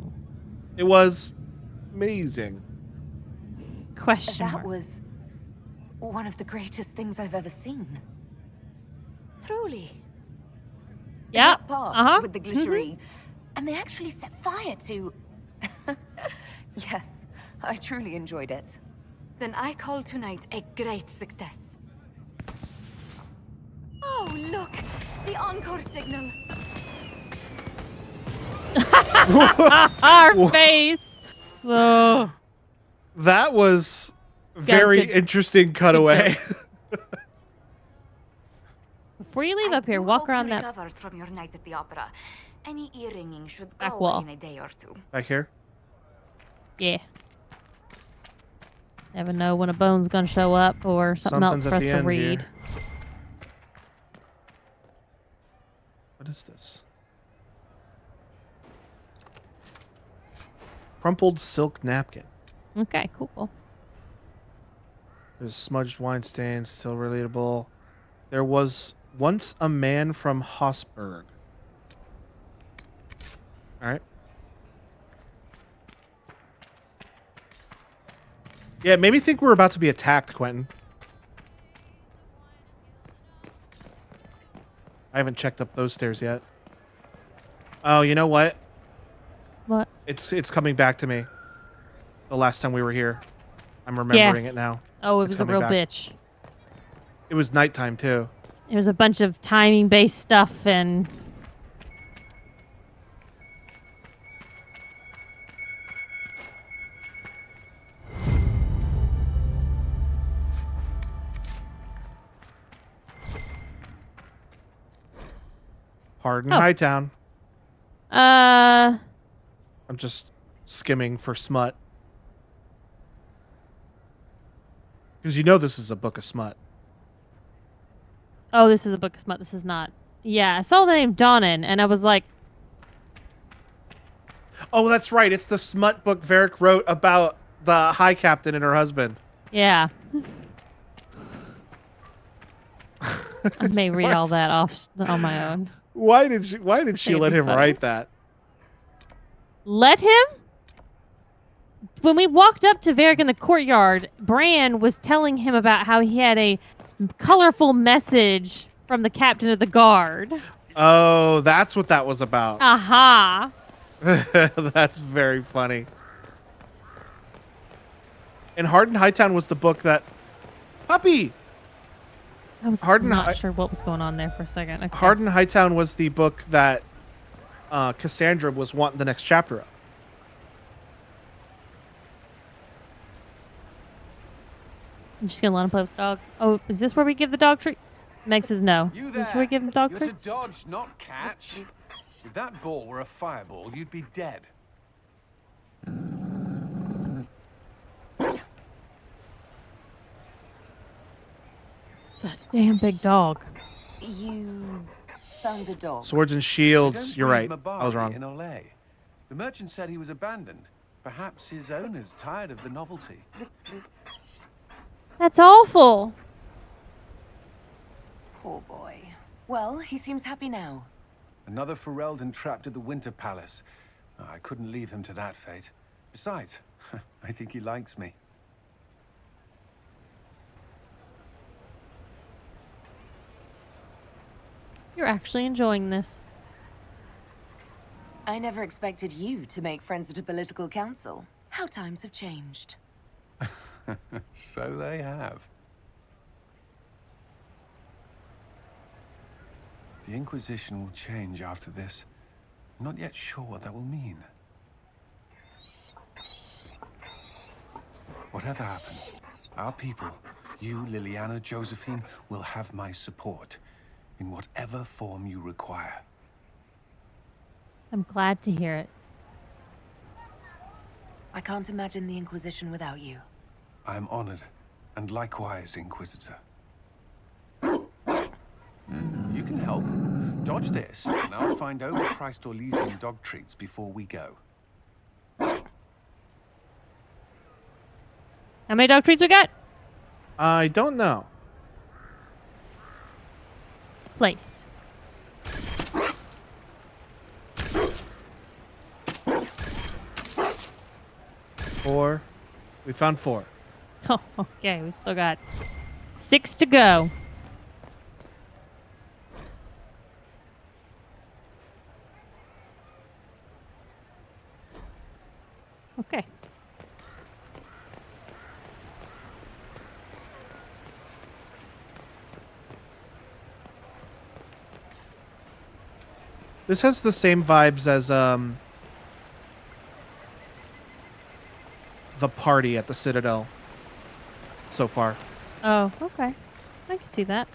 It was amazing. Question That mark. was one of the greatest things I've ever seen. Truly. Yeah. That part with the Mhm. glittery. And they actually set fire to... Yes, I truly enjoyed it. Then I call tonight a great success. Oh, look! The encore signal! Our face. Oh. That was very good. interesting cutaway. Before you leave up here, walk around that Recovered from your night at the opera. Any earringing should back go wall. away in a day or two. Back here? Yeah. Never know when a bone's gonna show up or something else Something's for at us the to end read. here. What is this? Crumpled silk napkin. Okay, cool. There's smudged wine stain, still relatable. There was once a man from Hosberg. Alright. Yeah, it made me think we're about to be attacked, Quentin. I haven't checked up those stairs yet. Oh, you know what? What? It's coming back to me. The last time we were here. I'm remembering it now. Oh, it It's was a coming real back. bitch. It was nighttime too. It was a bunch of timing-based stuff and... Hardin Oh. Hightown. Uh... I'm just skimming for smut. Because you know this is a book of smut. Oh, this is a book of smut. This is not. Yeah, I saw the name Donnan, and I was like... Oh, that's right. It's the smut book Varric wrote about the High Captain and her husband. Yeah. I may read all that off on my own. Why did she It'd let be him funny. write that? Let him? When we walked up to Varric in the courtyard, Bran was telling him about how he had a colorful message from the captain of the guard. Oh, that's what that was about. Aha. That's very funny. And Hardin Hightown was the book that... Puppy! I was not sure what was going on there for a second. Okay. Hardin Hightown was the book that Cassandra was wanting the next chapter of. I'm just gonna let him play with the dog. Oh, is this where we give the dog treat? Meg says no. You Is there. this where we give him dog You're treats? to dodge, not catch. If that ball were a fireball, you'd be dead. It's a damn big dog. You found a dog. Swords and They shields. don't You're breed right. I was Mabari wrong. in Olay. The merchant said he was abandoned. Perhaps his owners tired of the novelty. That's awful. Poor boy. Well, he seems happy now. Another Ferelden trapped at the Winter Palace. I couldn't leave him to that fate. Besides, I think he likes me. You're actually enjoying this. I never expected you to make friends at a political council. How times have changed. So they have. The Inquisition will change after this. I'm not yet sure what that will mean. Whatever happens, our people, you, Liliana, Josephine, will have my support in whatever form you require. I'm glad to hear it. I can't imagine the Inquisition without you. I am honored, and likewise, Inquisitor. You can help. Dodge this, and I'll find overpriced Orlesian dog treats before we go. How many dog treats we got? I don't know. Place. Four. We found 4. Oh, okay. We still got 6 to go. Okay. This has the same vibes as the party at the Citadel so far. Oh, okay. I can see that.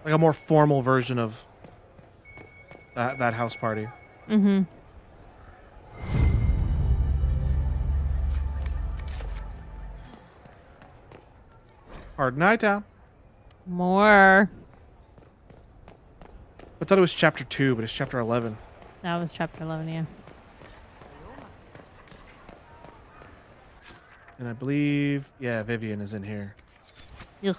Like a more formal version of that house party. Mm-hmm. Hard Night Town. More. I thought it was chapter 2, but it's chapter 11. That was chapter 11, yeah. And I believe, yeah, Vivian is in here. Ugh.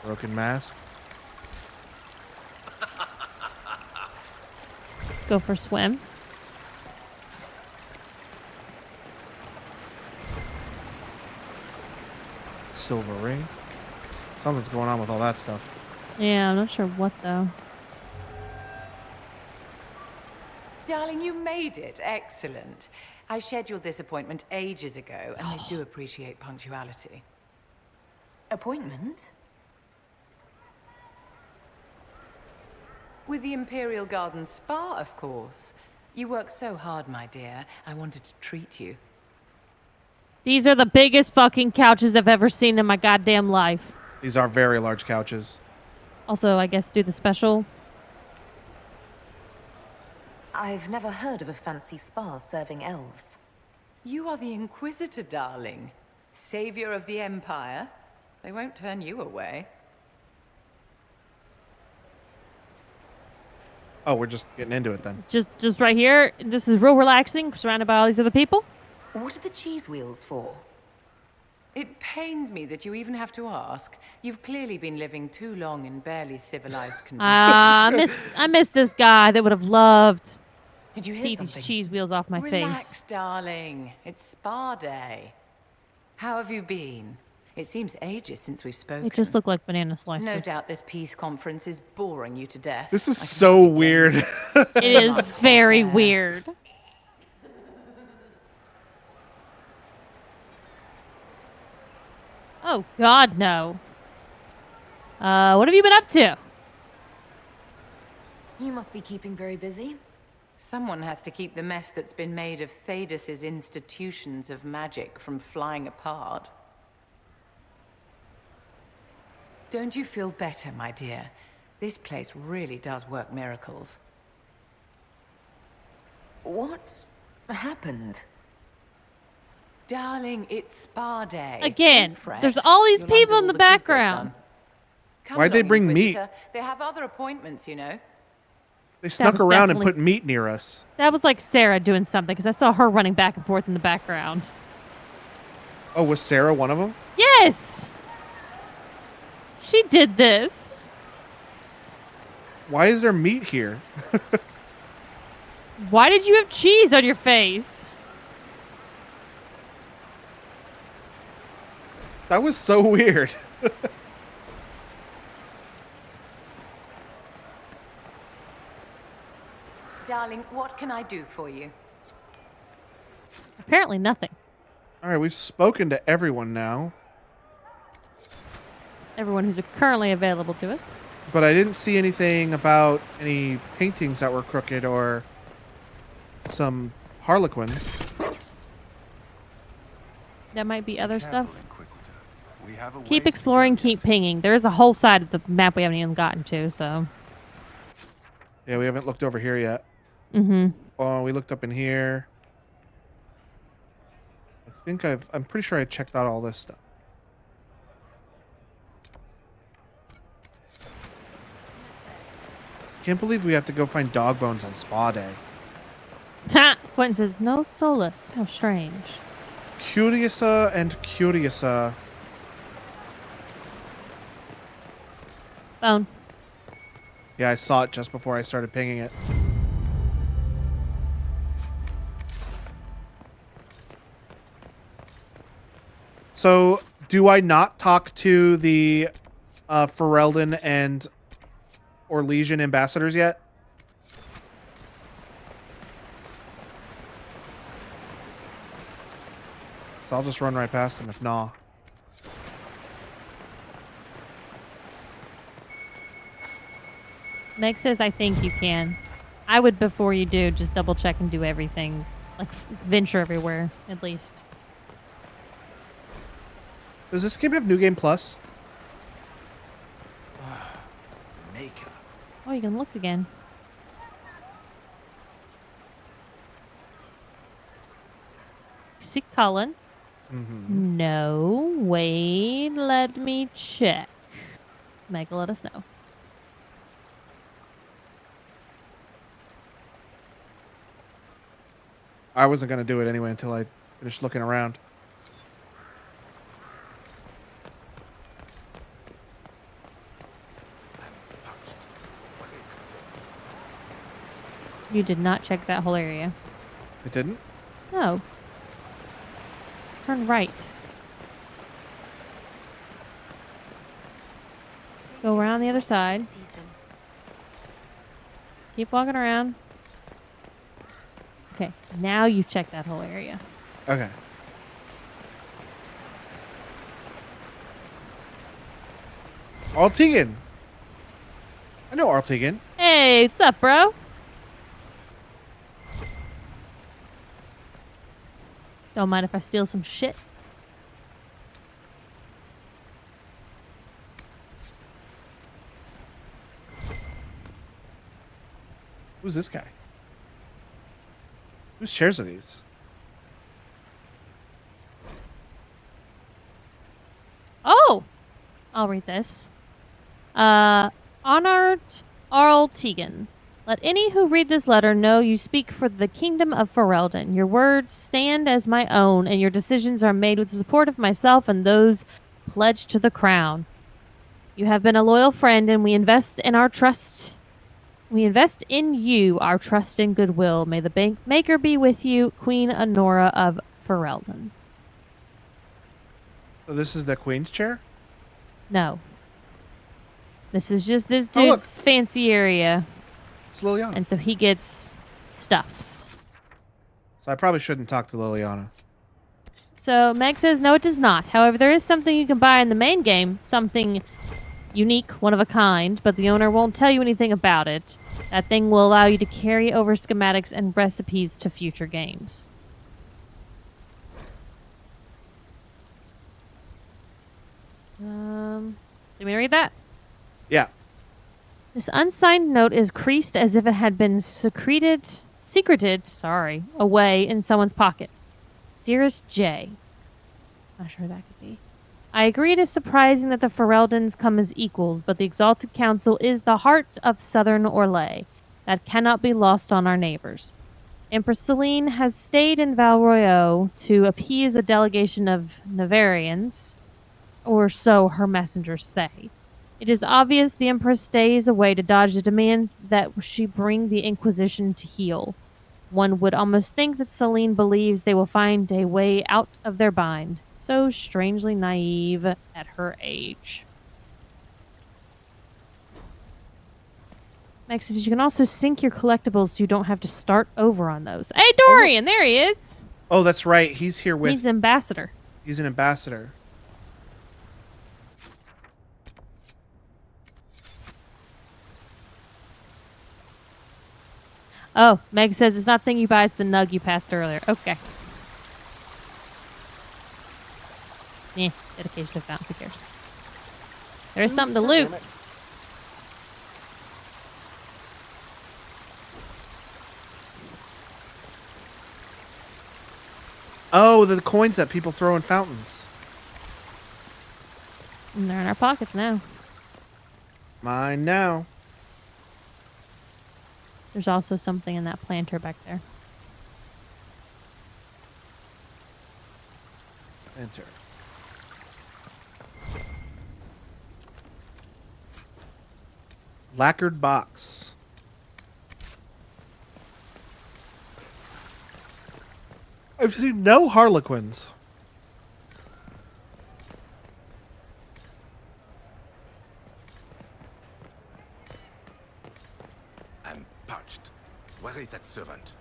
Broken mask. Go for a swim. Silver ring. Something's going on with all that stuff. Yeah, I'm not sure what though. Darling, you made it. Excellent. I scheduled this appointment ages ago, and I do appreciate punctuality. Appointment? With the Imperial Garden Spa, of course. You work so hard, my dear. I wanted to treat you. These are the biggest fucking couches I've ever seen in my goddamn life. These are very large couches. Also, I guess do the special. I've never heard of a fancy spa serving elves. You are the Inquisitor, darling. Savior of the Empire. They won't turn you away. Oh, we're just getting into it then. Just right here. This is real relaxing, surrounded by all these other people. What are the cheese wheels for? It pains me that you even have to ask. You've clearly been living too long in barely civilized conditions. I miss this guy that would have loved Did you to hear eat something? these cheese wheels off my Relax, face. darling. It's spa day. How have you been? It seems ages since we've spoken. It just looked like banana slices. No doubt this peace conference is boring you to death. This is so weird. It is very weird. Oh, God, no. What have you been up to? You must be keeping very busy. Someone has to keep the mess that's been made of Thaddeus's institutions of magic from flying apart. Don't you feel better, my dear? This place really does work miracles. What happened? Darling, it's spa day. Again, Don't fret. there's all these You'll people undo in the all good they've background. done. Come Why'd they along, bring meat? Inquisitor. They have other appointments, you know. They snuck was around and definitely- put meat near us. That was like Sarah doing something because I saw her running back and forth in the background. Oh, was Sarah one of them? Yes! She did this. Why is there meat here? Why did you have cheese on your face? That was so weird. Darling, what can I do for you? Apparently nothing. All right, we've spoken to everyone now, Everyone who's currently available to us. but I didn't see anything about any paintings that were crooked or some harlequins. That might be other stuff. Inquisitor. We have a Keep ways to exploring, go keep pinging. There's a whole side of the map we haven't even gotten to, so. Yeah, we haven't looked over here yet. Mm-hmm. Oh, we looked up in here. I think I'm pretty sure I checked out all this stuff. Can't believe we have to go find dog bones on spa day. Ha! Quentin says, no solace. How strange. Curiousa and Curiousa. Bone. Yeah, I saw it just before I started pinging it. So, do I not talk to the Ferelden and Orlesian ambassadors yet? So I'll just run right past them if not. Meg says, I think you can. I would, before you do, just double check and do everything. Like, venture everywhere, at least. Does this game have New Game Plus? Makeup. Oh, you can look again. See Cullen? Mm-hmm. No. Wait, let me check. Meg, let us know. I wasn't going to do it anyway until I finished looking around. You did not check that whole area. It didn't? No. Turn right. Go around the other side. Keep walking around. Okay, now you check that whole area. Okay. Artegan. I know Artegan. Hey, what's up, bro? Don't mind if I steal some shit. Who's this guy? Whose chairs are these? Oh! I'll read this. Honored Arl Tegan. Let any who read this letter know you speak for the kingdom of Ferelden. Your words stand as my own, and your decisions are made with the support of myself and those pledged to the crown. You have been a loyal friend, and we invest in our trust. We invest in you our trust and goodwill. May the bank maker be with you, Queen Honora of Ferelden. So this is the queen's chair? No. This is just this Oh, look. dude's fancy area. It's Liliana. And so he gets stuffs. So I probably shouldn't talk to Liliana. So Meg says, no, it does not. However, there is something you can buy in the main game. Something unique, one of a kind, but the owner won't tell you anything about it. That thing will allow you to carry over schematics and recipes to future games. Let me read that. Yeah. This unsigned note is creased as if it had been secreted away in someone's pocket. Dearest Jay. Not sure that could be. I agree it is surprising that the Ferelden's come as equals, but the Exalted Council is the heart of Southern Orlais. That cannot be lost on our neighbors. Empress Celine has stayed in Val Royeaux to appease a delegation of Navarians, or so her messengers say. It is obvious the Empress stays away to dodge the demands that she bring the Inquisition to heel. One would almost think that Celine believes they will find a way out of their bind. So strangely naive at her age. Meg says you can also sync your collectibles so you don't have to start over on those. Hey, Dorian, there he is. Oh, that's right. He's here with... He's an ambassador. He's an ambassador. Oh, Meg says it's not the thing you buy, it's the nug you passed earlier. Okay. Dedication to fountain, who cares? There is something to loot. Oh, the coins that people throw in fountains. And they're in our pockets now. Mine now. There's also something in that planter back there. Enter. Lacquered box. I've seen no Harlequins. I'm parched. Where is that servant?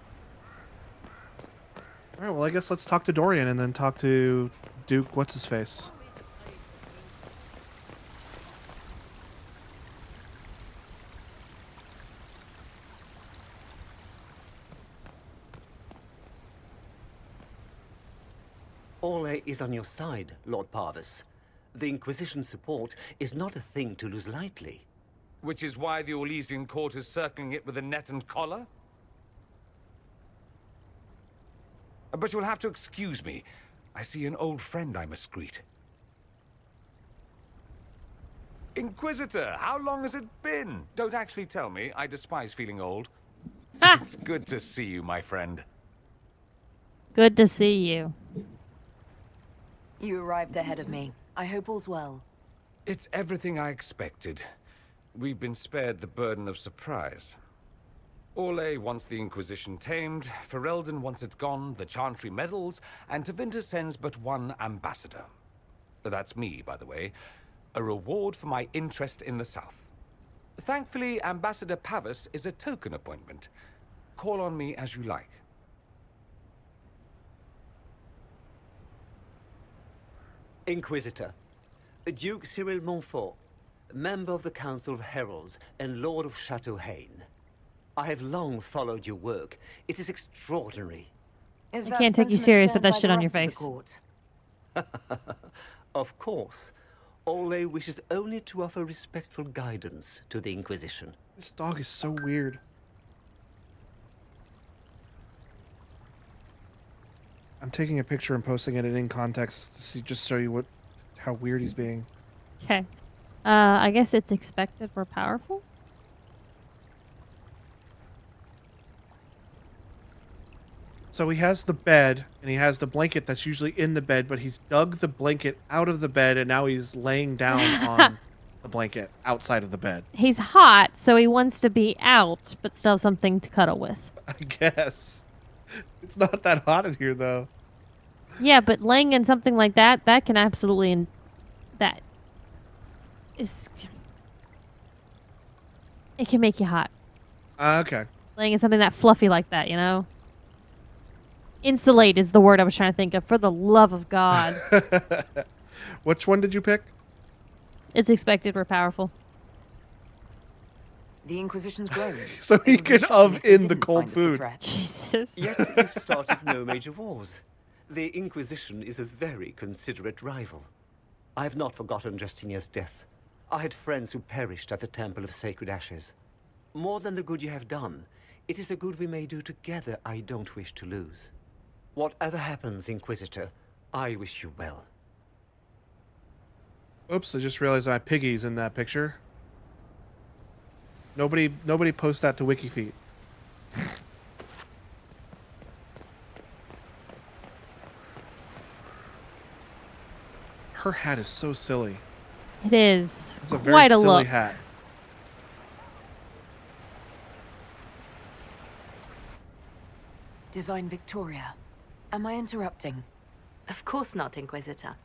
All right, well, I guess let's talk to Dorian and then talk to Duke What's-His-Face. Orlais is on your side, Lord Parvis. The Inquisition support is not a thing to lose lightly. Which is why the Orlesian court is circling it with a net and collar? But you'll have to excuse me. I see an old friend I must greet. Inquisitor, how long has it been? Don't actually tell me. I despise feeling old. It's good to see you, my friend. Good to see you. You arrived ahead of me. I hope all's well. It's everything I expected. We've been spared the burden of surprise. Orlais wants the Inquisition tamed, Ferelden wants it gone, the Chantry meddles, and Tevinter sends but one ambassador. That's me, by the way. A reward for my interest in the South. Thankfully, Ambassador Pavis is a token appointment. Call on me as you like. Inquisitor, Duke Cyril Montfort, member of the Council of Heralds and Lord of Chateau Haine. I have long followed your work. It is extraordinary. I can't take you serious, put that shit on your face. Of course. Orlais wishes only to offer respectful guidance to the Inquisition. This dog is so weird. I'm taking a picture and posting it in context to see, just show you how weird he's being. Okay. I guess it's expected we're powerful. So he has the bed, and he has the blanket that's usually in the bed, but he's dug the blanket out of the bed, and now he's laying down on the blanket outside of the bed. He's hot, so he wants to be out, but still have something to cuddle with. I guess. It's not that hot in here, though. Yeah, but laying in something like that, that can absolutely... That is... It can make you hot. Okay. Laying in something that fluffy like that, you know? Insulate is the word I was trying to think of. For the love of God. Which one did you pick? It's expected we're powerful. The Inquisition's grown. So he It would be can shocking if they in the didn't cold find us a food. threat. Jesus. Yet you've started no major wars. The Inquisition is a very considerate rival. I've not forgotten Justinia's death. I had friends who perished at the Temple of Sacred Ashes. More than the good you have done, it is a good we may do together I don't wish to lose. Whatever happens, Inquisitor, I wish you well. Oops, I just realized my piggy's in that picture. Nobody post that to WikiFeet. Her hat is so silly. It is It's a very quite a silly look. hat. Divine Victoria, am I interrupting? Of course not, Inquisitor.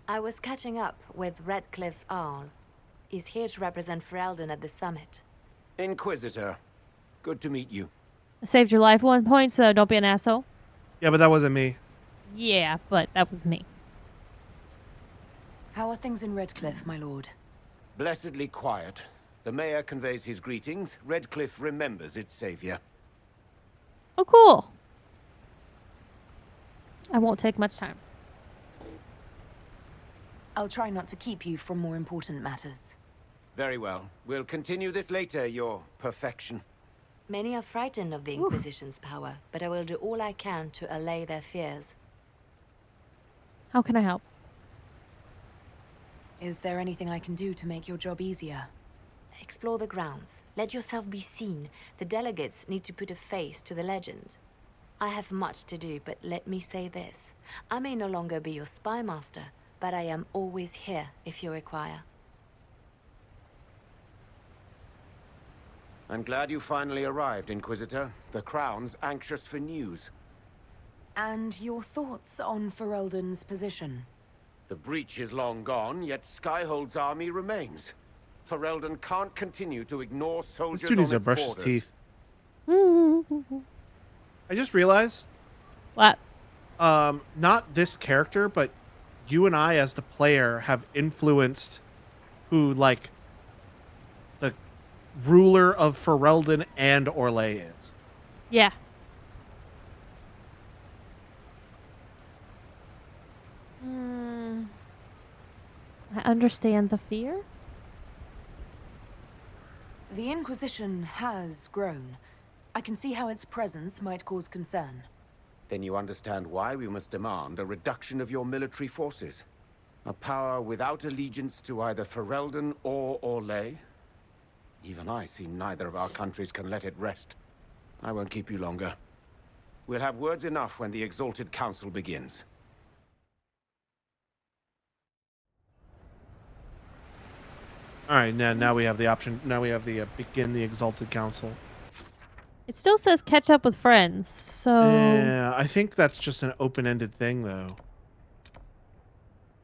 I was catching up with Redcliffe's Arl. He's here to represent Ferelden at the summit. Inquisitor, good to meet you. I saved your life 1 point, so don't be an asshole. Yeah, but that wasn't me. Yeah, but that was me. How are things in Redcliffe, my lord? Blessedly quiet. The mayor conveys his greetings. Redcliffe remembers its savior. Oh, cool. I won't take much time. I'll try not to keep you from more important matters. Very well. We'll continue this later, your perfection. Many are frightened of the Inquisition's power, but I will do all I can to allay their fears. How can I help? Is there anything I can do to make your job easier? Explore the grounds. Let yourself be seen. The delegates need to put a face to the legend. I have much to do, but let me say this. I may no longer be your spy master, but I am always here if you require. I'm glad you finally arrived, Inquisitor. The Crown's anxious for news. And your thoughts on Ferelden's position? The breach is long gone, yet Skyhold's army remains. Ferelden can't continue to ignore soldiers This dude on needs to its brush his borders. teeth. I just realized. What? Not this character, but you and I, as the player, have influenced who, like, the ruler of Ferelden and Orlais is. Yeah. I understand the fear. The Inquisition has grown. I can see how its presence might cause concern. Then you understand why we must demand a reduction of your military forces. A power without allegiance to either Ferelden or Orlais? Even I see neither of our countries can let it rest. I won't keep you longer. We'll have words enough when the Exalted Council begins. All right, now we have the option. Now we have the begin the Exalted Council. It still says catch up with friends, so... Yeah, I think that's just an open-ended thing, though.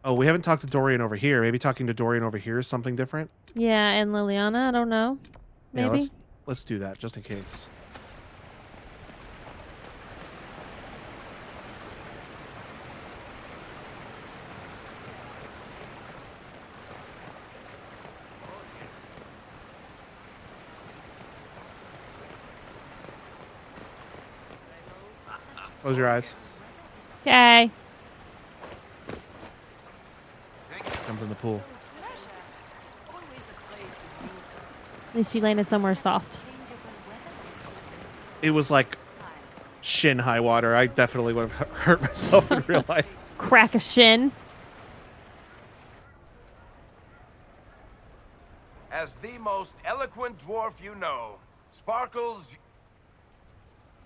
Oh, we haven't talked to Dorian over here. Maybe talking to Dorian over here is something different? Yeah, and Liliana, I don't know. Maybe? Yeah, let's do that, just in case. Close your eyes. Okay. Jump in the pool. At least you landed somewhere soft. It was like shin high water. I definitely would have hurt myself in real life. Crack a shin. As the most eloquent dwarf you know, Sparkles...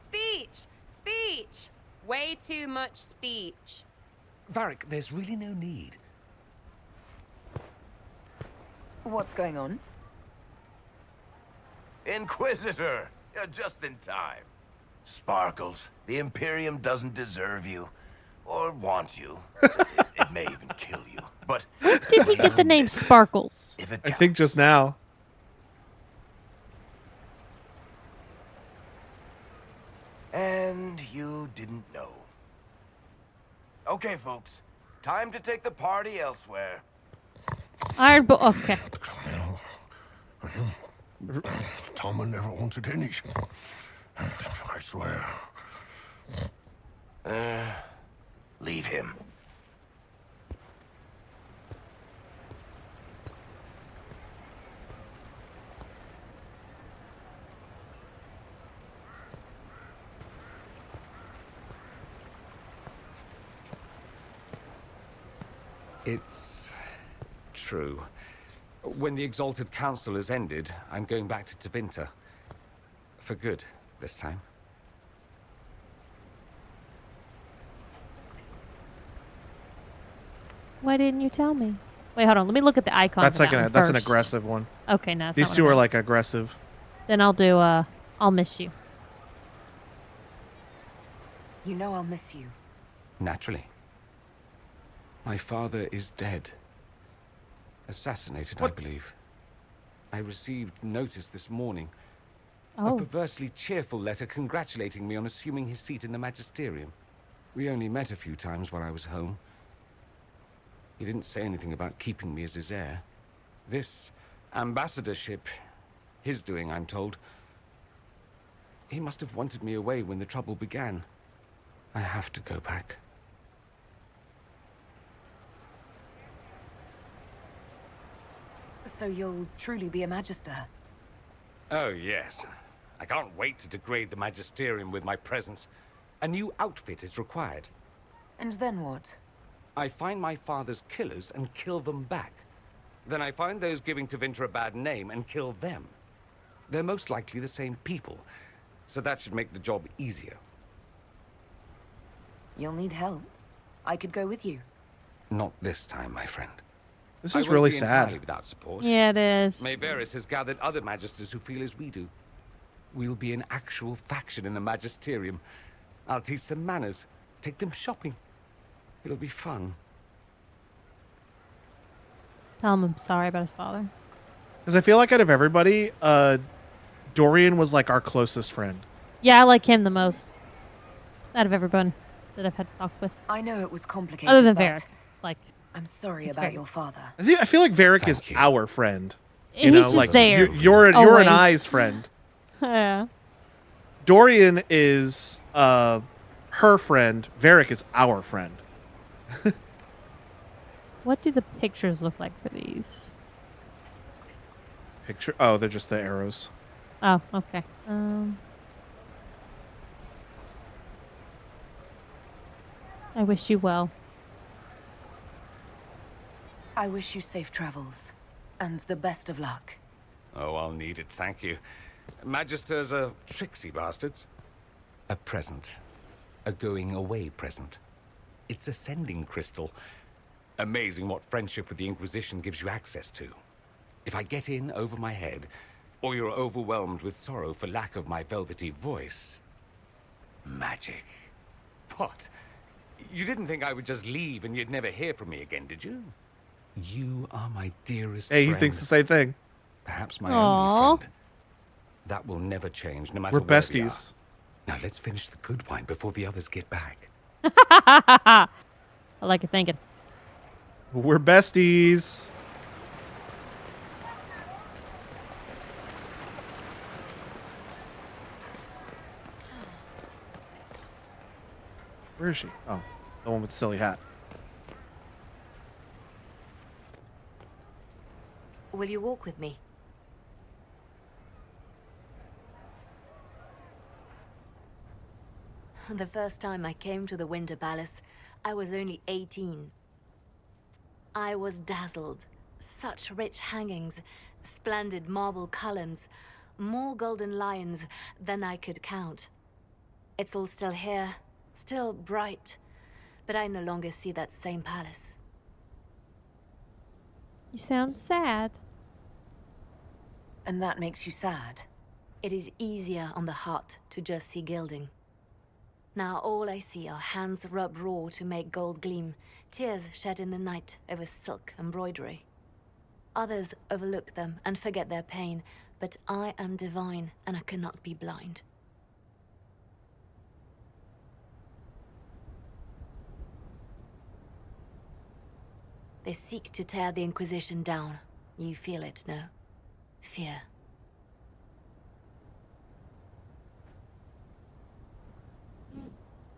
Speech! Speech! Way too much speech. Varric, there's really no need. What's going on? Inquisitor! You're just in time. Sparkles, the Imperium doesn't deserve you. Or want you. It may even kill you. But Where did he get the name Sparkles? I think just now. And you didn't know. Okay, folks. Time to take the party elsewhere. Iron Bull. Okay. Tama never wanted any. I swear. Leave him. It's true. When the Exalted Council has ended, I'm going back to Tevinter. For good, this time. Why didn't you tell me? Wait, hold on. Let me look at the icon. That's for like that one that's an first. aggressive one. Okay, no. These two are like aggressive. Then I'll do. I'll miss you. You know I'll miss you. Naturally. My father is dead. Assassinated, I believe. I received notice this morning. A perversely cheerful letter congratulating me on assuming his seat in the Magisterium. We only met a few times while I was home. He didn't say anything about keeping me as his heir. This ambassadorship, his doing, I'm told. He must have wanted me away when the trouble began. I have to go back. So you'll truly be a Magister? Oh, yes. I can't wait to degrade the Magisterium with my presence. A new outfit is required. And then what? I find my father's killers and kill them back. Then I find those giving Tevinter a bad name and kill them. They're most likely the same people, so that should make the job easier. You'll need help. I could go with you. Not this time, my friend. This I is won't really be sad. entirely without support. Yeah, it is. Maeveris has gathered other Magisters who feel as we do. We'll be an actual faction in the Magisterium. I'll teach them manners, take them shopping. It'll be fun. Tell him I'm sorry about his father. Because I feel like out of everybody, Dorian was like our closest friend. Yeah, I like him the most. Out of everyone that I've had to talk with. I know it was complicated. Other than but Varric. Like, I'm sorry it's about very- your father. I feel like Varric is our friend. You He's know, just like there. you're an Always. I's friend. Yeah. Dorian is her friend. Varric is our friend. What do the pictures look like for these? Picture? Oh, they're just the arrows. Oh, okay. I wish you well. I wish you safe travels. And the best of luck. Oh, I'll need it, thank you. Magisters are tricksy bastards. A present. A going-away present. It's a sending crystal. Amazing what friendship with the Inquisition gives you access to. If I get in over my head, or you're overwhelmed with sorrow for lack of my velvety voice... Magic. What? You didn't think I would just leave and you'd never hear from me again, did you? You are my dearest Hey, he friend. thinks the same thing. Perhaps my Aww. only friend. That will never change, no matter We're where besties. we are. Now let's finish the good wine before the others get back. I like your thinking. We're besties. Where is she? Oh, the one with the silly hat. Will you walk with me? The first time I came to the Winter Palace, I was only 18. I was dazzled. Such rich hangings, splendid marble columns, more golden lions than I could count. It's all still here, still bright, but I no longer see that same palace. You sound sad. And that makes you sad? It is easier on the heart to just see gilding. Now all I see are hands rubbed raw to make gold gleam, tears shed in the night over silk embroidery. Others overlook them and forget their pain, but I am divine and I cannot be blind. They seek to tear the Inquisition down. You feel it, no? Fear.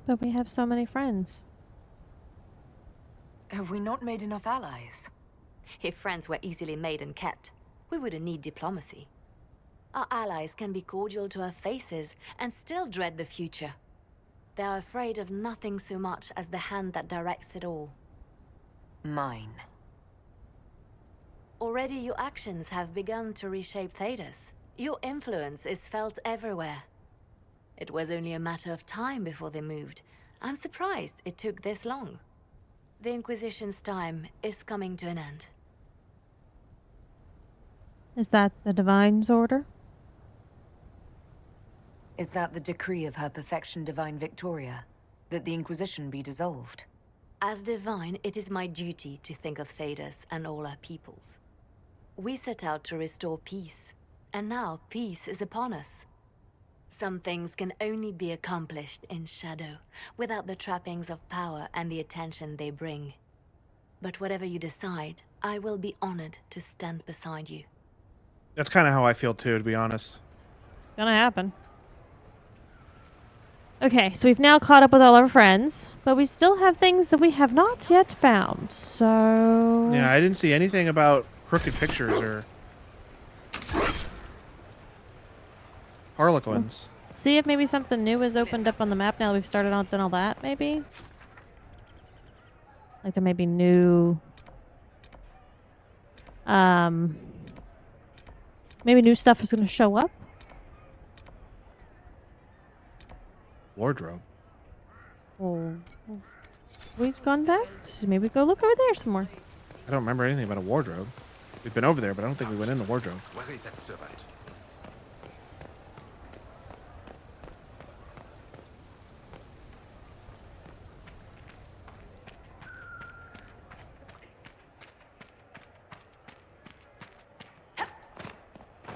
But we have so many friends. Have we not made enough allies? If friends were easily made and kept, we wouldn't need diplomacy. Our allies can be cordial to our faces and still dread the future. They are afraid of nothing so much as the hand that directs it all. Mine. Already your actions have begun to reshape Thedas. Your influence is felt everywhere. It was only a matter of time before they moved. I'm surprised it took this long. The Inquisition's time is coming to an end. Is that the Divine's order? Is that the decree of Her Perfection Divine Victoria? That the Inquisition be dissolved? As Divine, it is my duty to think of Thedas and all our peoples. We set out to restore peace, and now peace is upon us. Some things can only be accomplished in shadow, without the trappings of power and the attention they bring. But whatever you decide, I will be honored to stand beside you. That's kind of how I feel too, to be honest. It's gonna happen. Okay, so we've now caught up with all our friends, but we still have things that we have not yet found, so... Yeah, I didn't see anything about crooked pictures or Harlequins. See if maybe something new has opened up on the map now that we've started on done all that, maybe? Like there may be new... Maybe new stuff is going to show up? Wardrobe. Oh, we've gone back? Maybe go look over there some more. I don't remember anything about a wardrobe. We've been over there, but I don't think we went in the wardrobe. Where is that servant?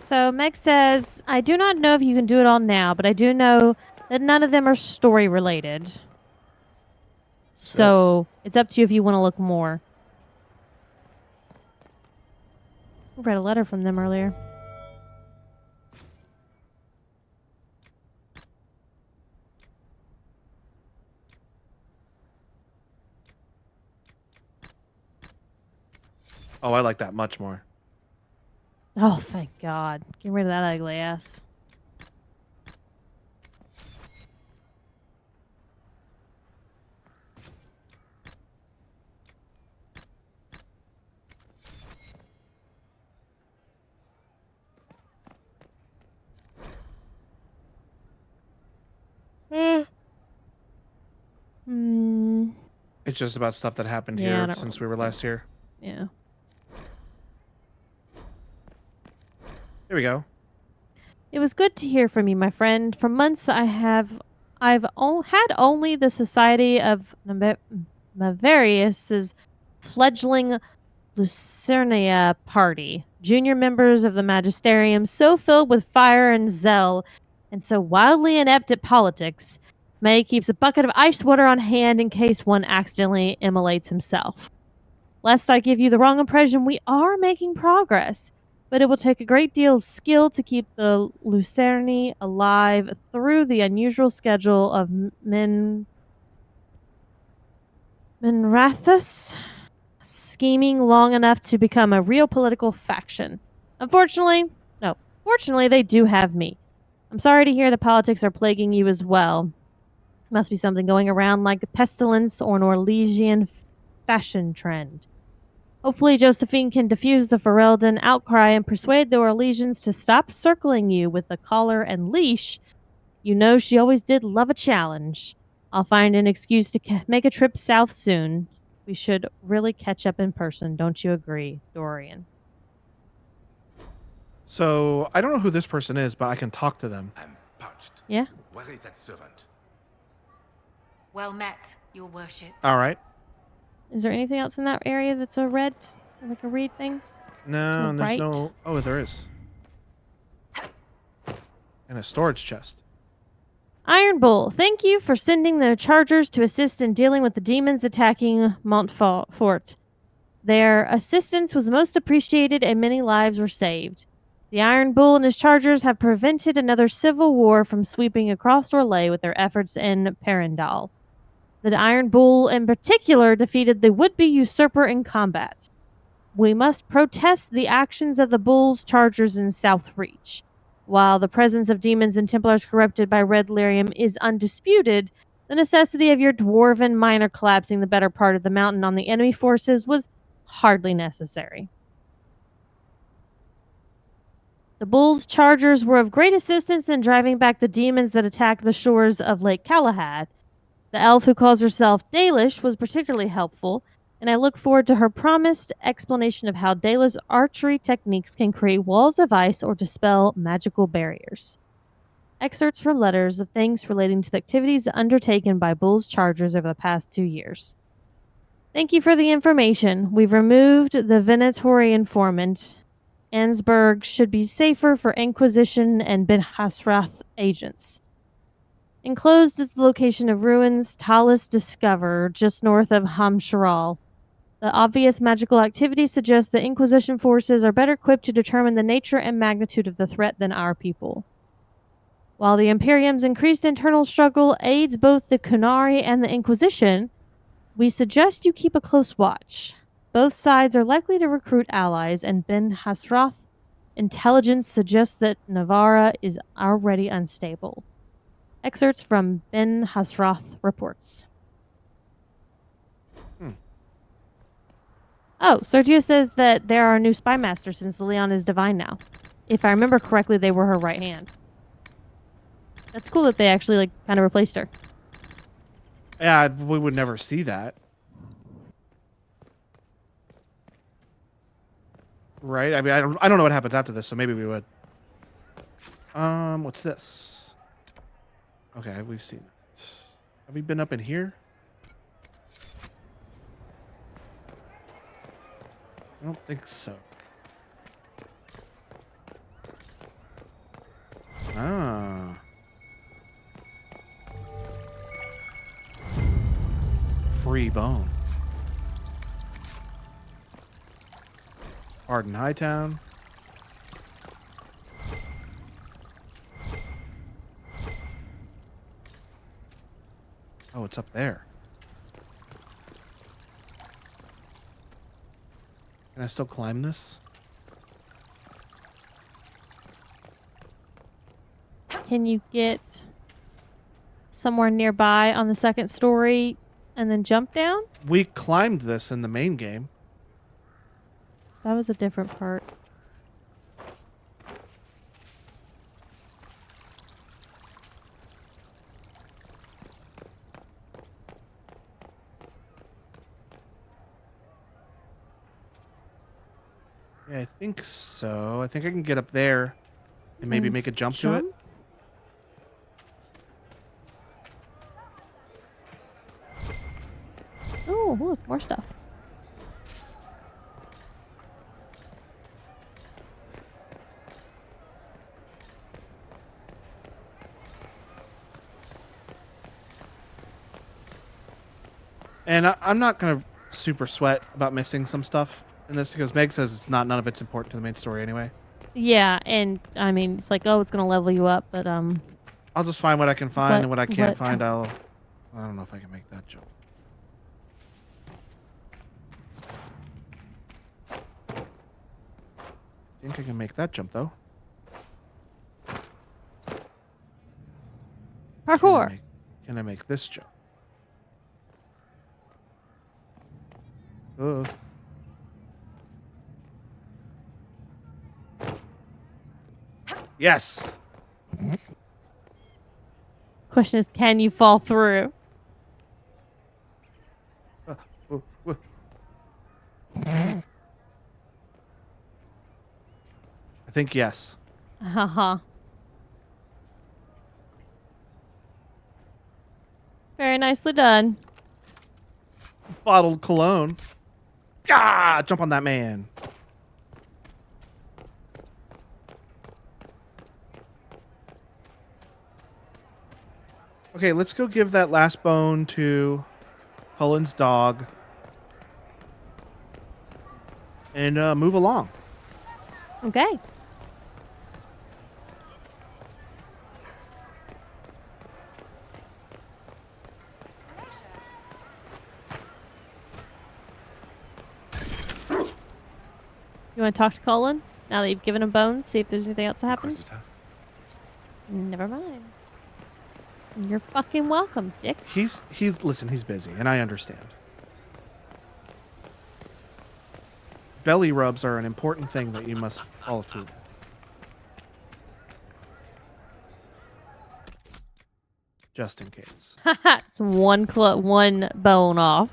So Meg says, I do not know if you can do it all now, but I do know that none of them are story related. So it's up to you if you want to look more. I read a letter from them earlier. Oh, I like that much more. Oh, thank God. Get rid of that ugly ass. It's just about stuff that happened Yeah, I here don't since we were last here. Yeah. Here we go. It was good to hear from you, my friend. For months I've had only the Society of Maverius's fledgling Lucernia party. Junior members of the Magisterium so filled with fire and zeal and so wildly inept at politics. May keeps a bucket of ice water on hand in case one accidentally immolates himself. Lest I give you the wrong impression, we are making progress, but it will take a great deal of skill to keep the Lucerni alive through the unusual schedule of Minrathus scheming long enough to become a real political faction. Fortunately, they do have me. I'm sorry to hear the politics are plaguing you as well. Must be something going around like a pestilence or an Orlesian fashion trend. Hopefully Josephine can diffuse the Ferelden outcry and persuade the Orlesians to stop circling you with a collar and leash. You know she always did love a challenge. I'll find an excuse to make a trip south soon. We should really catch up in person, don't you agree, Dorian? So, I don't know who this person is, but I can talk to them. I'm parched. Yeah? Where is that servant? Well met, your worship. All right. Is there anything else in that area that's a red, like a reed thing? No, and there's right? no... Oh, there is. And a storage chest. Iron Bull, thank you for sending the Chargers to assist in dealing with the demons attacking Montfort. Their assistance was most appreciated and many lives were saved. The Iron Bull and his Chargers have prevented another civil war from sweeping across Orlais with their efforts in Perendal. The Iron Bull, in particular, defeated the would-be usurper in combat. We must protest the actions of the Bull's chargers in South Reach. While the presence of demons and Templars corrupted by red lyrium is undisputed, the necessity of your dwarven miner collapsing the better part of the mountain on the enemy forces was hardly necessary. The Bull's chargers were of great assistance in driving back the demons that attacked the shores of Lake Galahad. The elf who calls herself Dalish was particularly helpful, and I look forward to her promised explanation of how Dala's archery techniques can create walls of ice or dispel magical barriers. Excerpts from letters of thanks relating to the activities undertaken by Bull's chargers over the past 2 years. Thank you for the information. We've removed the Venatori informant. Ansburg should be safer for Inquisition and Ben Hasrath agents. Enclosed is the location of ruins Talus discovered just north of Hamsharal. The obvious magical activity suggests the Inquisition forces are better equipped to determine the nature and magnitude of the threat than our people. While the Imperium's increased internal struggle aids both the Kunari and the Inquisition, we suggest you keep a close watch. Both sides are likely to recruit allies, and Ben Hasrath intelligence suggests that Navarra is already unstable. Excerpts from Ben Hasrath reports. Oh, Sergio says that there are new spy masters since Leon is divine now. If I remember correctly, they were her right hand. That's cool that they actually kind of replaced her. Yeah, we would never see that. Right? I mean, I don't know what happens after this, so maybe we would. What's this? Okay, we've seen it. Have we been up in here? I don't think so. Ah. Free bone. Arden Hightown. Oh, it's up there. Can I still climb this? Can you get somewhere nearby on the second story and then jump down? We climbed this in the main game. That was a different part. Yeah, I think so. I think I can get up there and maybe make a jump to it. Oh, look, more stuff. And I'm not going to super sweat about missing some stuff in this because Meg says none of it's important to the main story anyway. Yeah, and I mean, it's like, oh, it's going to level you up, but I'll just find what I can find, and what I can't find, I don't know if I can make that jump. I think I can make that jump, though. Parkour. Can I make this jump? Ugh. Yes. Question is, can you fall through? I think yes. Haha. Very nicely done. Bottled cologne. Ah! Jump on that man. Okay, let's go give that last bone to Cullen's dog. And move along. Okay. You want to talk to Colin now that you've given him bones? See if there's anything else that happens. Inquisitor. Never mind. You're fucking welcome, Dick. Listen, he's busy, and I understand. Belly rubs are an important thing that you must follow through with. Just in case. It's one bone off.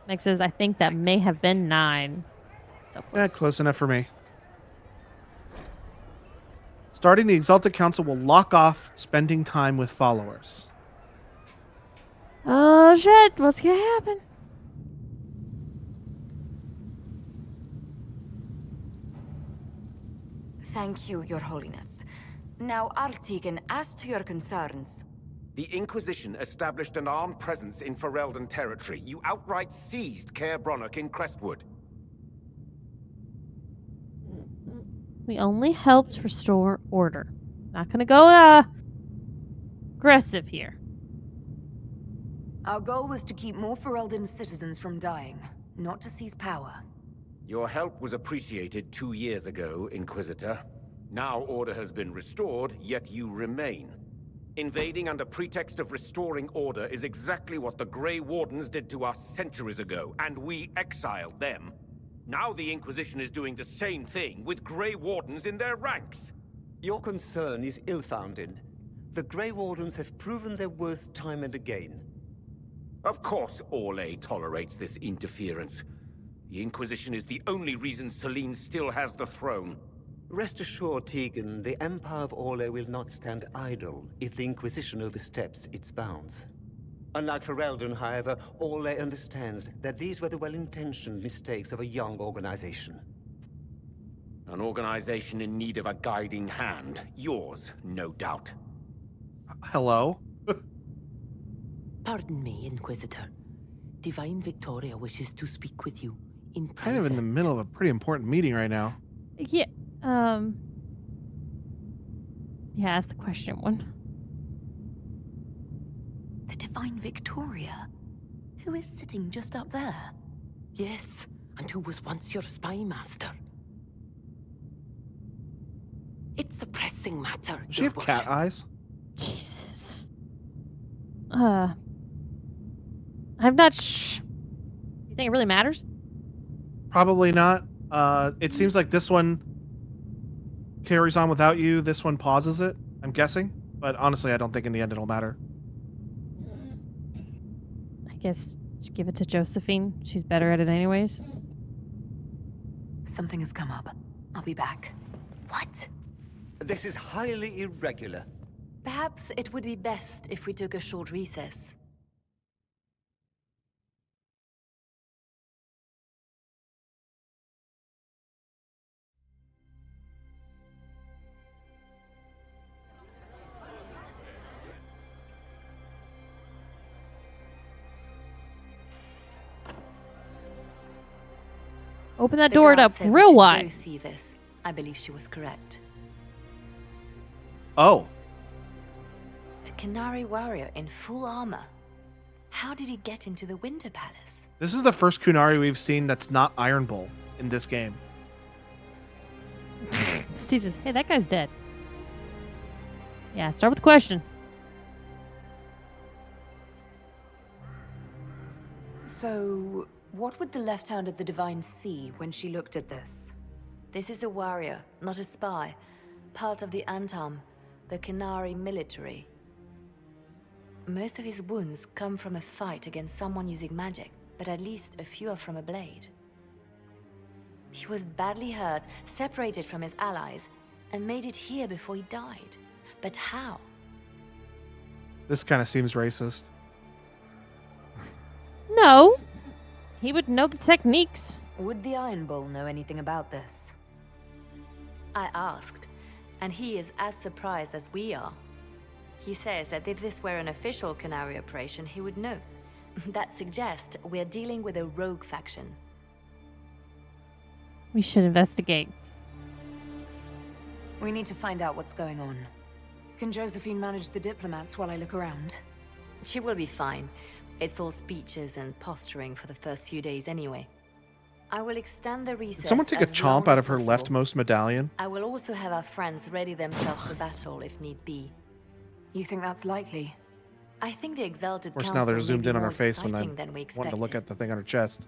Meg says, I think that may have been 9. So close. Yeah, close enough for me. Starting the Exalted Council will lock off spending time with followers. Oh shit, what's gonna happen? Thank you, Your Holiness. Now, Artigan, as to your concerns... The Inquisition established an armed presence in Ferelden territory. You outright seized Caer Bronach in Crestwood. We only helped restore order. Not gonna go aggressive here. Our goal was to keep more Ferelden citizens from dying, not to seize power. Your help was appreciated 2 years ago, Inquisitor. Now order has been restored, yet you remain. Invading under pretext of restoring order is exactly what the Grey Wardens did to us centuries ago, and we exiled them. Now the Inquisition is doing the same thing with Grey Wardens in their ranks. Your concern is ill-founded. The Grey Wardens have proven their worth time and again. Of course Orlais tolerates this interference. The Inquisition is the only reason Selene still has the throne. Rest assured, Tegan, the Empire of Orlais will not stand idle if the Inquisition oversteps its bounds. Unlike Ferelden, however, Orlais understands that these were the well-intentioned mistakes of a young organization. An organization in need of a guiding hand. Yours, no doubt. Hello? Pardon me, Inquisitor. Divine Victoria wishes to speak with you in private. Kind of in the middle of a pretty important meeting right now. Yeah. Yeah, ask the question one. The Divine Victoria? Who is sitting just up there? Yes, and who was once your spy master. It's a pressing matter. Does she have cat eyes? Jesus. I'm not You think it really matters? Probably not. It seems like this one carries on without you. This one pauses it, I'm guessing. But honestly, I don't think in the end it'll matter. I guess just give it to Josephine. She's better at it anyways. Something has come up. I'll be back. What? This is highly irregular. Perhaps it would be best if we took a short recess. Open that The door guard up said we real should wide. go see this. I believe she was correct. Oh. A Canary warrior in full armor. How did he get into the Winter Palace? This is the first Kunari we've seen that's not Iron Bull in this game. Steve says, hey, that guy's dead. Yeah, start with the question. So, what would the left hand of the Divine see when she looked at this? This is a warrior, not a spy. Part of the Antam, the Canary military. Most of his wounds come from a fight against someone using magic, but at least a few are from a blade. He was badly hurt, separated from his allies, and made it here before he died. But how? This kind of seems racist. No. He would know the techniques. Would the Iron Bull know anything about this? I asked, and he is as surprised as we are. He says that if this were an official Canary operation, he would know. That suggests we're dealing with a rogue faction. We should investigate. We need to find out what's going on. Can Josephine manage the diplomats while I look around? She will be fine. It's all speeches and posturing for the first few days anyway. I will extend the recess. Did someone take a as long chomp out as of her possible. leftmost medallion? I will also have our friends ready themselves for battle if need be. You think that's likely? I think the Exalted Of course, Council now they're may zoomed be in on her more face when exciting I'm than we wanting to look expected. at the thing on her chest.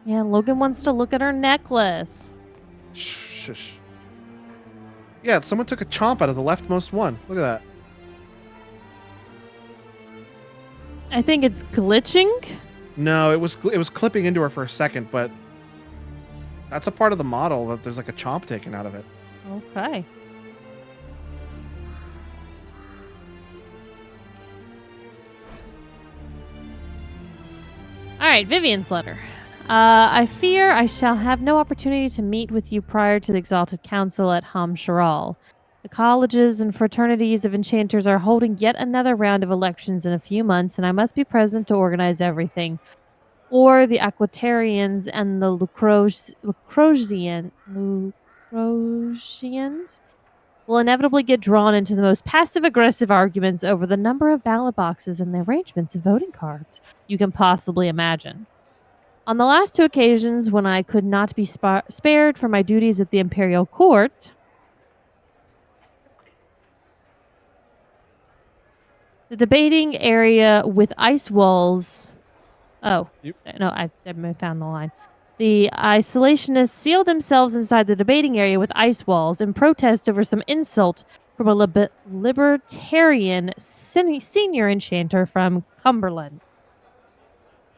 Yeah, Logan wants to look at her necklace. Shush. Yeah, someone took a chomp out of the leftmost one. Look at that. I think it's glitching. No, it was clipping into her for a second, but that's a part of the model that there's like a chomp taken out of it. Okay. All right, Vivian's letter. I fear I shall have no opportunity to meet with you prior to the Exalted Council at Ham Sharal. The colleges and fraternities of enchanters are holding yet another round of elections in a few months, and I must be present to organize everything. Or the Aquatarians and the Lucrosians will inevitably get drawn into the most passive-aggressive arguments over the number of ballot boxes and the arrangements of voting cards you can possibly imagine. On the last two occasions when I could not be spared for my duties at the Imperial Court, the debating area with ice walls... Oh, no, I found the line. The isolationists sealed themselves inside the debating area with ice walls in protest over some insult from a libertarian senior enchanter from Cumberland.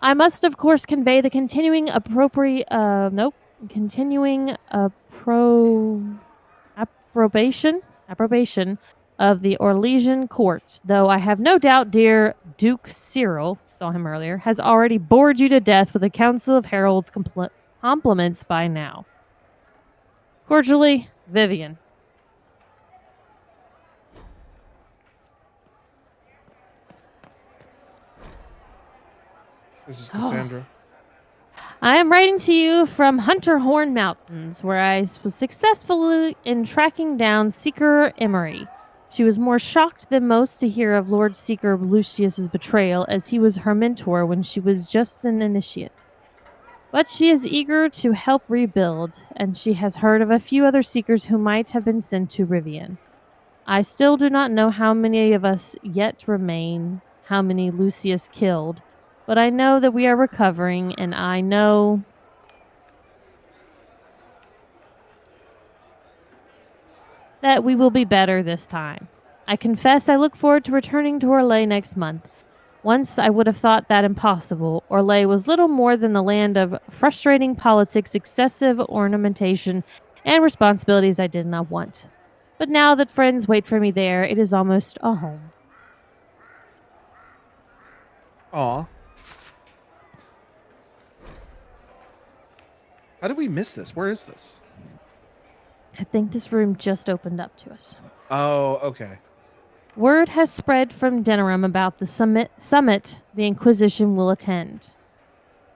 I must, of course, convey the continuing approbation of the Orlesian court, though I have no doubt dear Duke Cyril, saw him earlier, has already bored you to death with a council of heralds compliments by now. Cordially, Vivian. This is Cassandra. I am writing to you from Hunterhorn Mountains, where I was successful in tracking down Seeker Emery. She was more shocked than most to hear of Lord Seeker Lucius's betrayal, as he was her mentor when she was just an initiate. But she is eager to help rebuild, and she has heard of a few other Seekers who might have been sent to Rivian. I still do not know how many of us yet remain, how many Lucius killed, but I know that we are recovering, and I know that we will be better this time. I confess I look forward to returning to Orlais next month. Once I would have thought that impossible. Orlais was little more than the land of frustrating politics, excessive ornamentation, and responsibilities I did not want. But now that friends wait for me there, it is almost a home. Aw. How did we miss this? Where is this? I think this room just opened up to us. Oh, okay. Word has spread from Denerim about the summit the Inquisition will attend.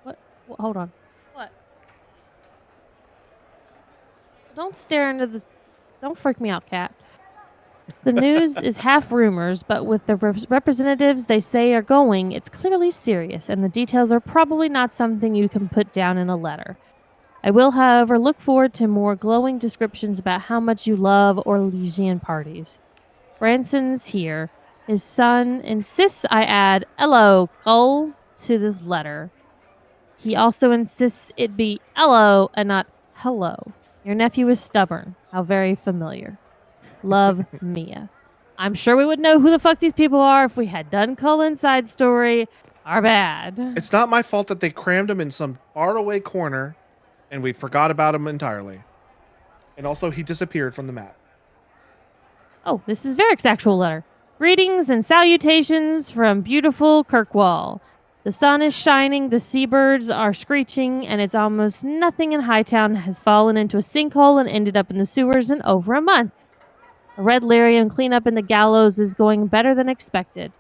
What? Hold on. What? Don't stare into the... Don't freak me out, cat. The news is half rumors, but with the representatives they say are going, it's clearly serious, and the details are probably not something you can put down in a letter. I will, however, look forward to more glowing descriptions about how much you love Orlesian parties. Branson's here. His son insists I add "Hello, Cole" to this letter. He also insists it be "Hello" and not "Hello." Your nephew is stubborn. How very familiar. Love, Mia. I'm sure we would know who the fuck these people are if we had done Cullen's side story. Our bad. It's not my fault that they crammed him in some faraway corner and we forgot about him entirely. And also, he disappeared from the map. Oh, this is Varric's actual letter. Greetings and salutations from beautiful Kirkwall. The sun is shining, the seabirds are screeching, and it's almost nothing in Hightown has fallen into a sinkhole and ended up in the sewers in over a month. The Red Lyrium cleanup in the gallows is going better than expected.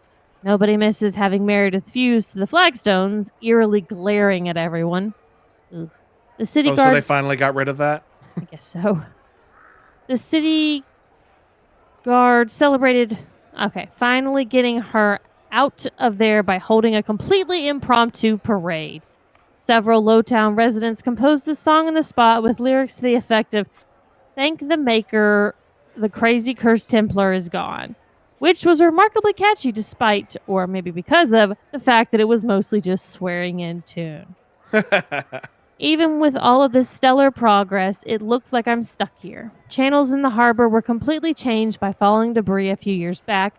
Nobody misses having Meredith fused to the flagstones, eerily glaring at everyone. Ugh. The city guards... So they finally got rid of that? I guess so. The city guard celebrated... Okay, finally getting her out of there by holding a completely impromptu parade. Several Lowtown residents composed a song on the spot with lyrics to the effect of, "Thank the Maker, the crazy cursed Templar is gone," which was remarkably catchy despite, or maybe because of, the fact that it was mostly just swearing in tune. Even with all of this stellar progress, it looks like I'm stuck here. Channels in the harbor were completely changed by falling debris a few years back,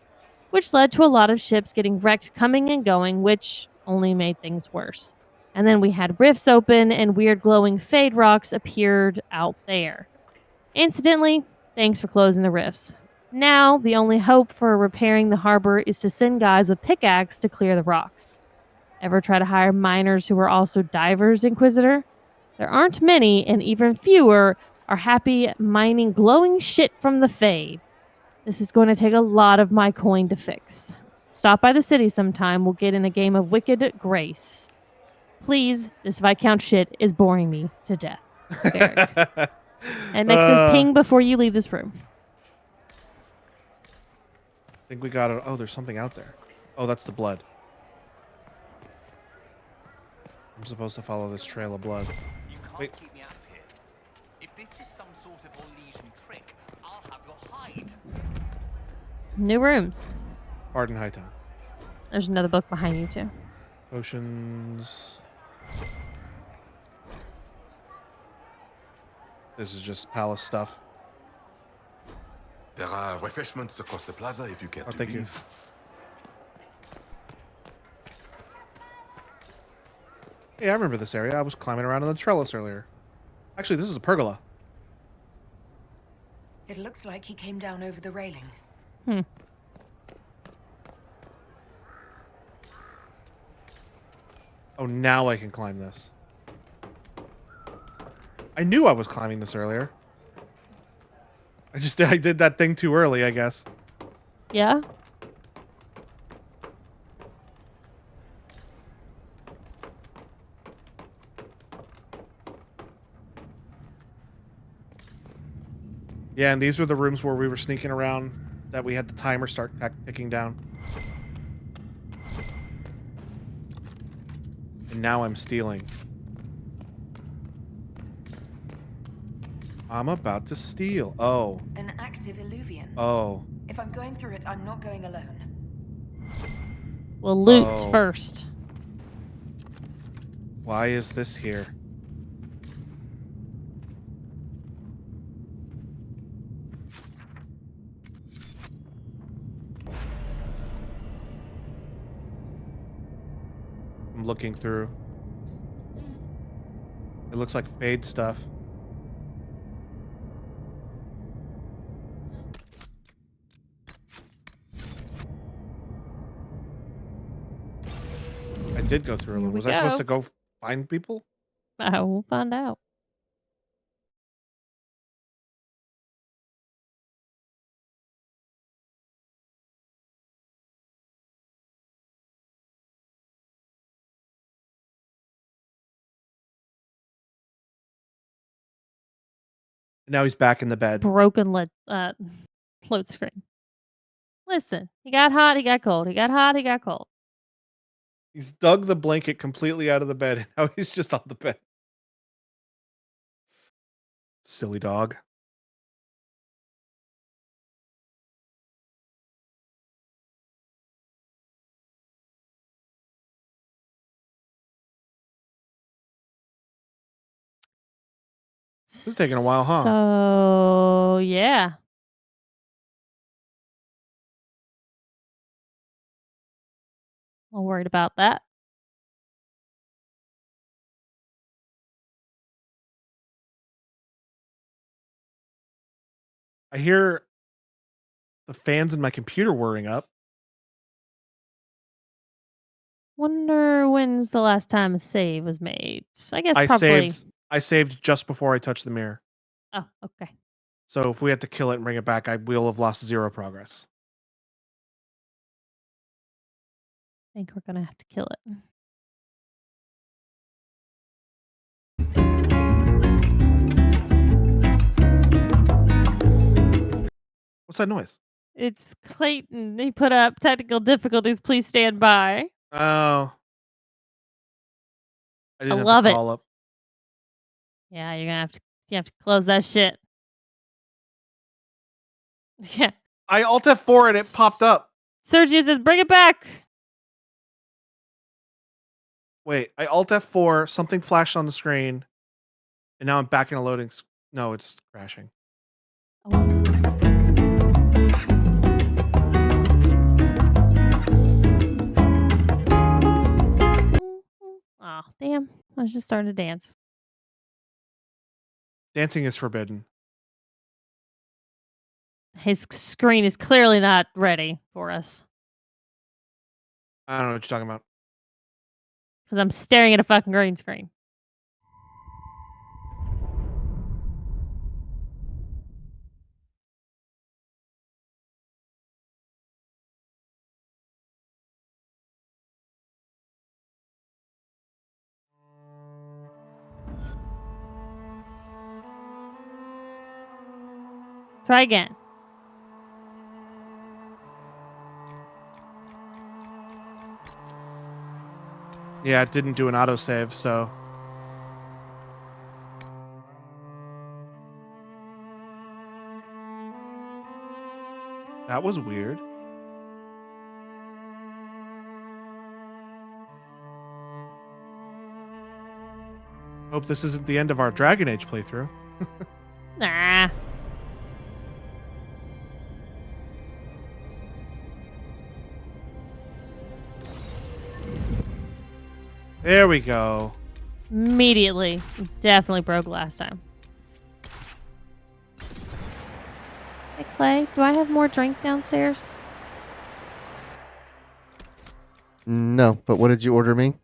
which led to a lot of ships getting wrecked coming and going, which only made things worse. And then we had rifts open and weird glowing fade rocks appeared out there. Incidentally, thanks for closing the rifts. Now, the only hope for repairing the harbor is to send guys with pickaxe to clear the rocks. Ever try to hire miners who are also divers, Inquisitor? There aren't many, and even fewer are happy mining glowing shit from the Fade. This is going to take a lot of my coin to fix. Stop by the city sometime, we'll get in a game of Wicked Grace. Please, this Viscount shit is boring me to death. Derek. And Mick says ping before you leave this room. I think we got it. Oh, there's something out there. Oh, that's the blood. I'm supposed to follow this trail of blood. You can't Wait. keep me out of here. If this is some sort of Orlesian trick, I'll have your hide. New rooms. Pardon Hightown. There's another book behind you, too. Potions. This is just palace stuff. There are refreshments across the plaza if you care to thank you. leave. Hey, I remember this area. I was climbing around on the trellis earlier. Actually, this is a pergola. It looks like he came down over the railing. Oh, now I can climb this. I knew I was climbing this earlier. I did that thing too early, I guess. Yeah? Yeah, and these were the rooms where we were sneaking around that we had the timer start ticking down. And now I'm stealing. I'm about to steal. Oh. An active illuvian. Oh. If I'm going through it, I'm not going alone. Well, loot first. Why is this here? I'm looking through. It looks like Fade stuff. I did go through a little. Was I supposed to go find people? We'll find out. Now he's back in the bed. Broken load screen. Listen, he got hot, he got cold. He got hot, he got cold. He's dug the blanket completely out of the bed, and now he's just on the bed. Silly dog. This is taking a while, huh? So, yeah. I'm worried about that. I hear the fans in my computer whirring up. Wonder when's the last time a save was made. I guess probably. I saved just before I touched the mirror. Oh, okay. So if we had to kill it and bring it back, I will have lost 0 progress. I think we're gonna have to kill it. What's that noise? It's Clayton. He put up technical difficulties. Please stand by. Oh. I didn't have love to it. call up. Yeah, you have to close that shit. Yeah. I Alt F4 and it popped up. Sergio says, bring it back. Wait, I Alt F4, something flashed on the screen, and now I'm back in a loading. No, it's crashing. Oh, damn. I was just starting to dance. Dancing is forbidden. His screen is clearly not ready for us. I don't know what you're talking about. Because I'm staring at a fucking green screen. Try again. Yeah, it didn't do an autosave, so. That was weird. Hope this isn't the end of our Dragon Age playthrough. Nah. There we go. Immediately. Definitely broke last time. Hey, Clay, do I have more drink downstairs? No, but what did you order me?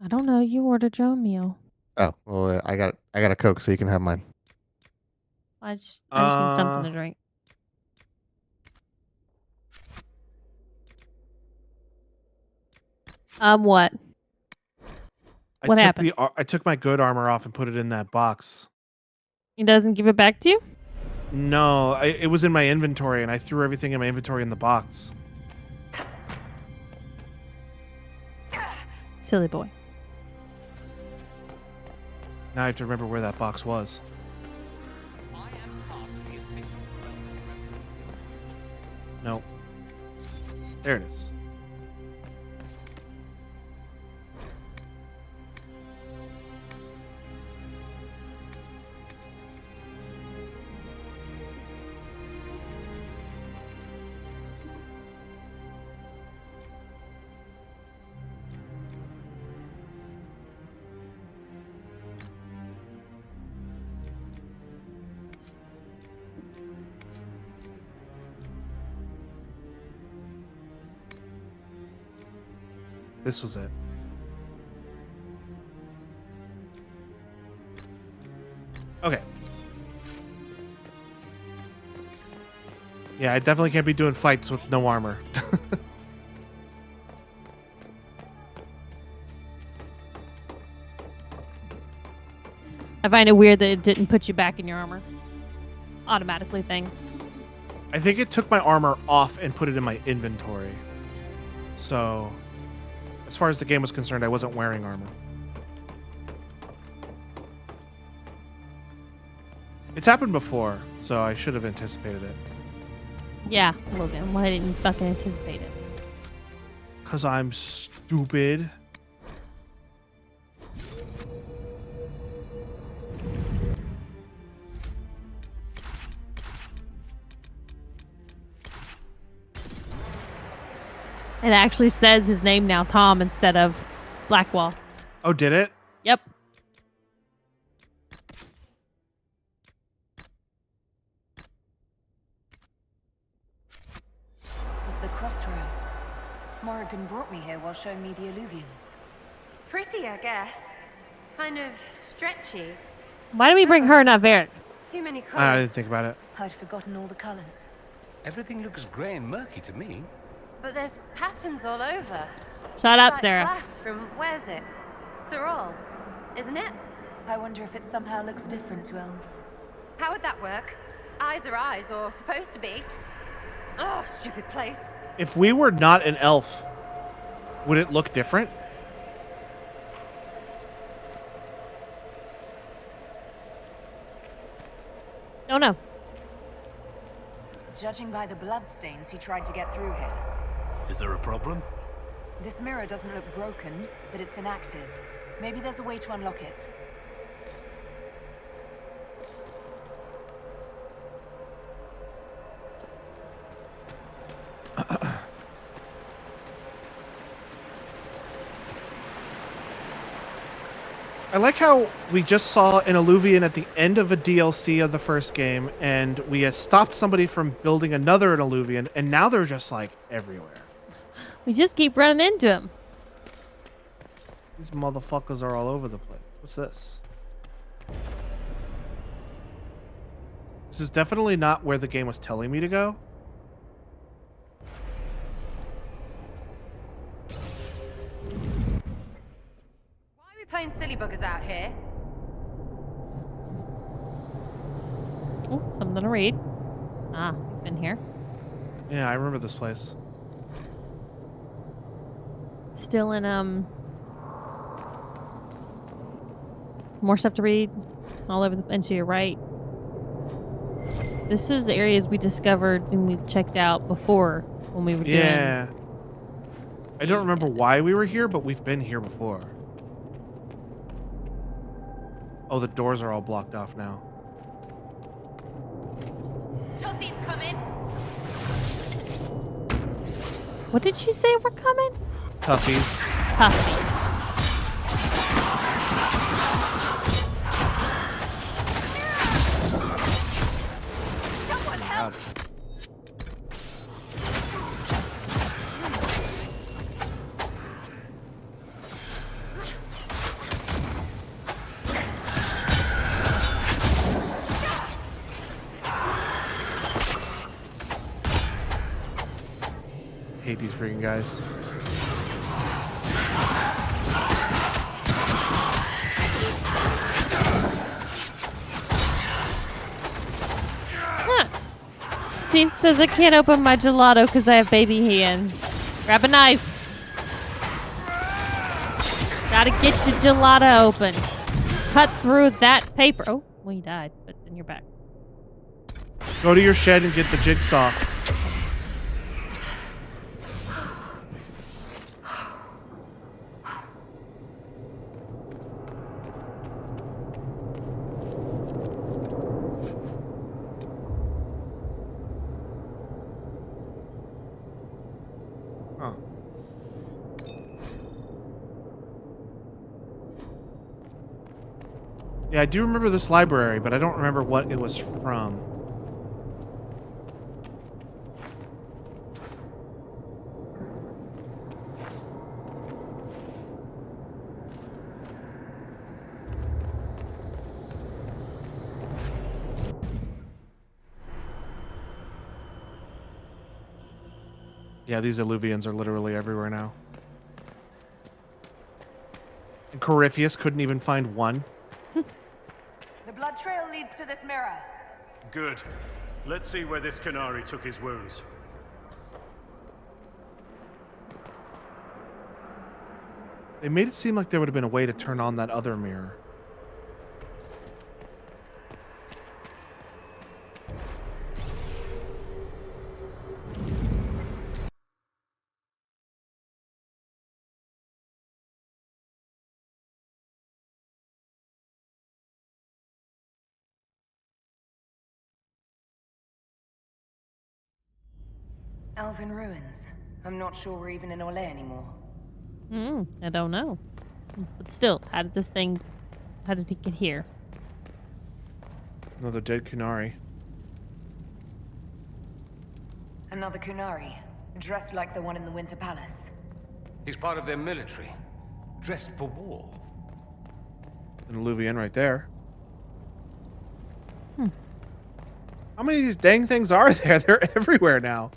I don't know. You ordered your own meal. Oh, well, I got a Coke, so you can have mine. I just need something to drink. What? What happened? I took my good armor off and put it in that box. He doesn't give it back to you? No, it was in my inventory, and I threw everything in my inventory in the box. Silly boy. Now I have to remember where that box was. No. There it is. This was it. Okay. Yeah, I definitely can't be doing fights with no armor. I find it weird that it didn't put you back in your armor. Automatically thing. I think it took my armor off and put it in my inventory. So, as far as the game was concerned, I wasn't wearing armor. It's happened before, so I should have anticipated it. Yeah, Logan. Why didn't you fucking anticipate it? Because I'm stupid. It actually says his name now, Tom, instead of Blackwall. Oh, did it? Yep. This is the crossroads. Morrigan brought me here while showing me the alluvions. It's pretty, I guess. Kind of stretchy. Why did we bring her, not Varric? Too many I colors. didn't think about it. I'd forgotten all the colors. Everything looks grey and murky to me. But there's patterns all over. Shut up, Like Sarah. glass from, where's it? Sorol, isn't it? I wonder if it somehow looks different to elves. How would that work? Eyes are eyes, or supposed to be. Oh, stupid place. If we were not an elf, would it look different? Oh no. Judging by the bloodstains, he tried to get through here. Is there a problem? This mirror doesn't look broken, but it's inactive. Maybe there's a way to unlock it. I like how we just saw an Illuvian at the end of a DLC of the first game, and we had stopped somebody from building another Illuvian, and now they're just like everywhere. We just keep running into them. These motherfuckers are all over the place. What's this? This is definitely not where the game was telling me to go. Playing silly buggers out here. Oh, something to read. Ah, been here. Yeah, I remember this place. Still in more stuff to read all over and to your right. This is the areas we discovered and we checked out before when we were doing. Yeah. I don't remember why we were here, but we've been here before. Oh, the doors are all blocked off now. Tuffy's coming. What did she say we're coming? Tuffies. Tuffies. Someone help! Hate these freaking guys. Huh. Steve says I can't open my gelato because I have baby hands. Grab a knife. Gotta get your gelato open. Cut through that paper. Oh, well, you died, but then you're back. Go to your shed and get the jigsaw. Yeah, I do remember this library, but I don't remember what it was from. Yeah, these Illuvians are literally everywhere now. And Corypheus couldn't even find one. The blood trail leads to this mirror. Good. Let's see where this Canary took his wounds. They made it seem like there would have been a way to turn on that other mirror. Elven ruins. I'm not sure we're even in Orlais anymore. I don't know. But still, how did it get here? Another dead Kunari. Another Kunari, dressed like the one in the Winter Palace. He's part of their military, dressed for war. An Illuvian right there. How many of these dang things are there? They're everywhere now.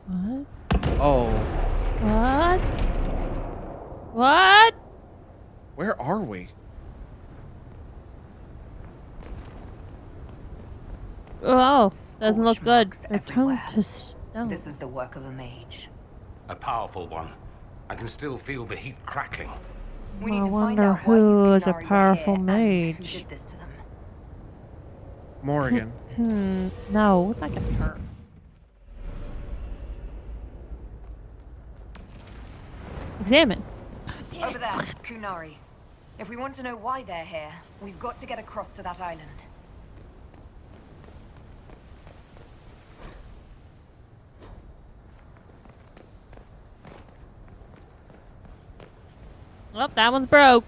What? Oh. What? What? Where are we? Oh, doesn't look good. They're everywhere. turned to stone. This is the work of a mage. A powerful one. I can still feel the heat crackling. We need I to find wonder out why these who is a Kunari were powerful here and who mage. did this to them. Morrigan. No, we're not getting hurt. Examine. Over there, Kunari. If we want to know why they're here, we've got to get across to that island. Well, that one's broke.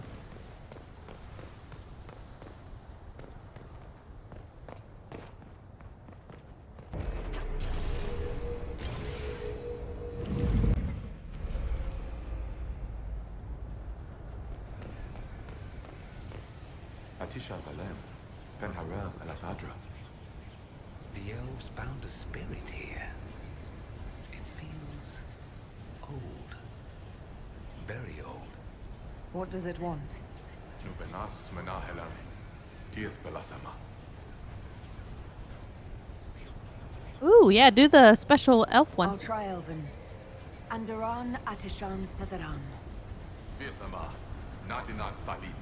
Atisha Valem, Fenharel Alathadra. The elves bound a spirit here. It feels old. Very old. What does it want? Nubenas Menahelam, Dieth Belasama. Ooh, yeah, do the special elf one. I'll try Elven. Andaran Atishan Sadaram. Vietnama, Nadinat Salim.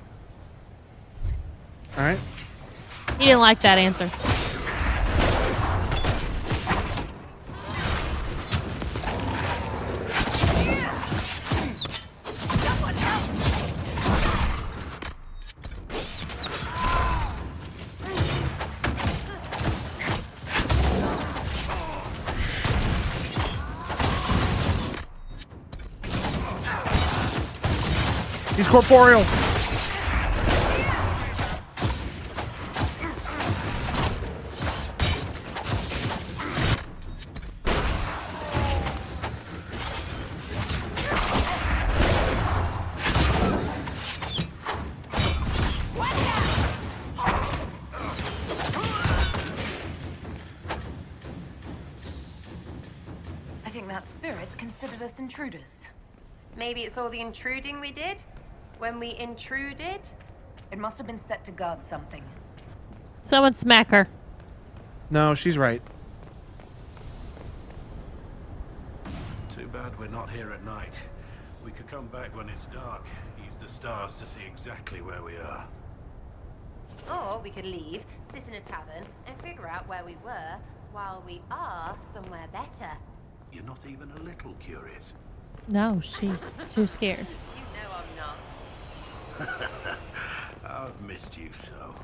All right. He didn't like that answer. He's corporeal. I think that spirit considered us intruders. Maybe it's all the intruding we did? When we intruded? It must have been set to guard something. Someone smack her. No, she's right. Too bad we're not here at night. We could come back when it's dark, use the stars to see exactly where we are. Or we could leave, sit in a tavern, and figure out where we were while we are somewhere better. You're not even a little curious. No, she's too scared. You know I'm not. I've missed you so.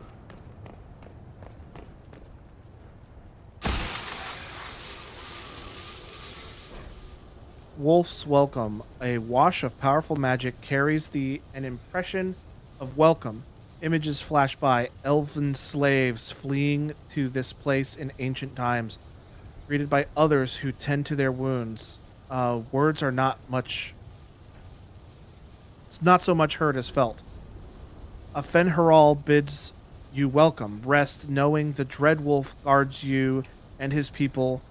Wolf's Welcome. A wash of powerful magic carries an impression of welcome. Images flash by elven slaves fleeing to this place in ancient times, greeted by others who tend to their wounds. Words are not so much heard as felt. A Fenharal bids you welcome. Rest, knowing the Dread Wolf guards you and his people,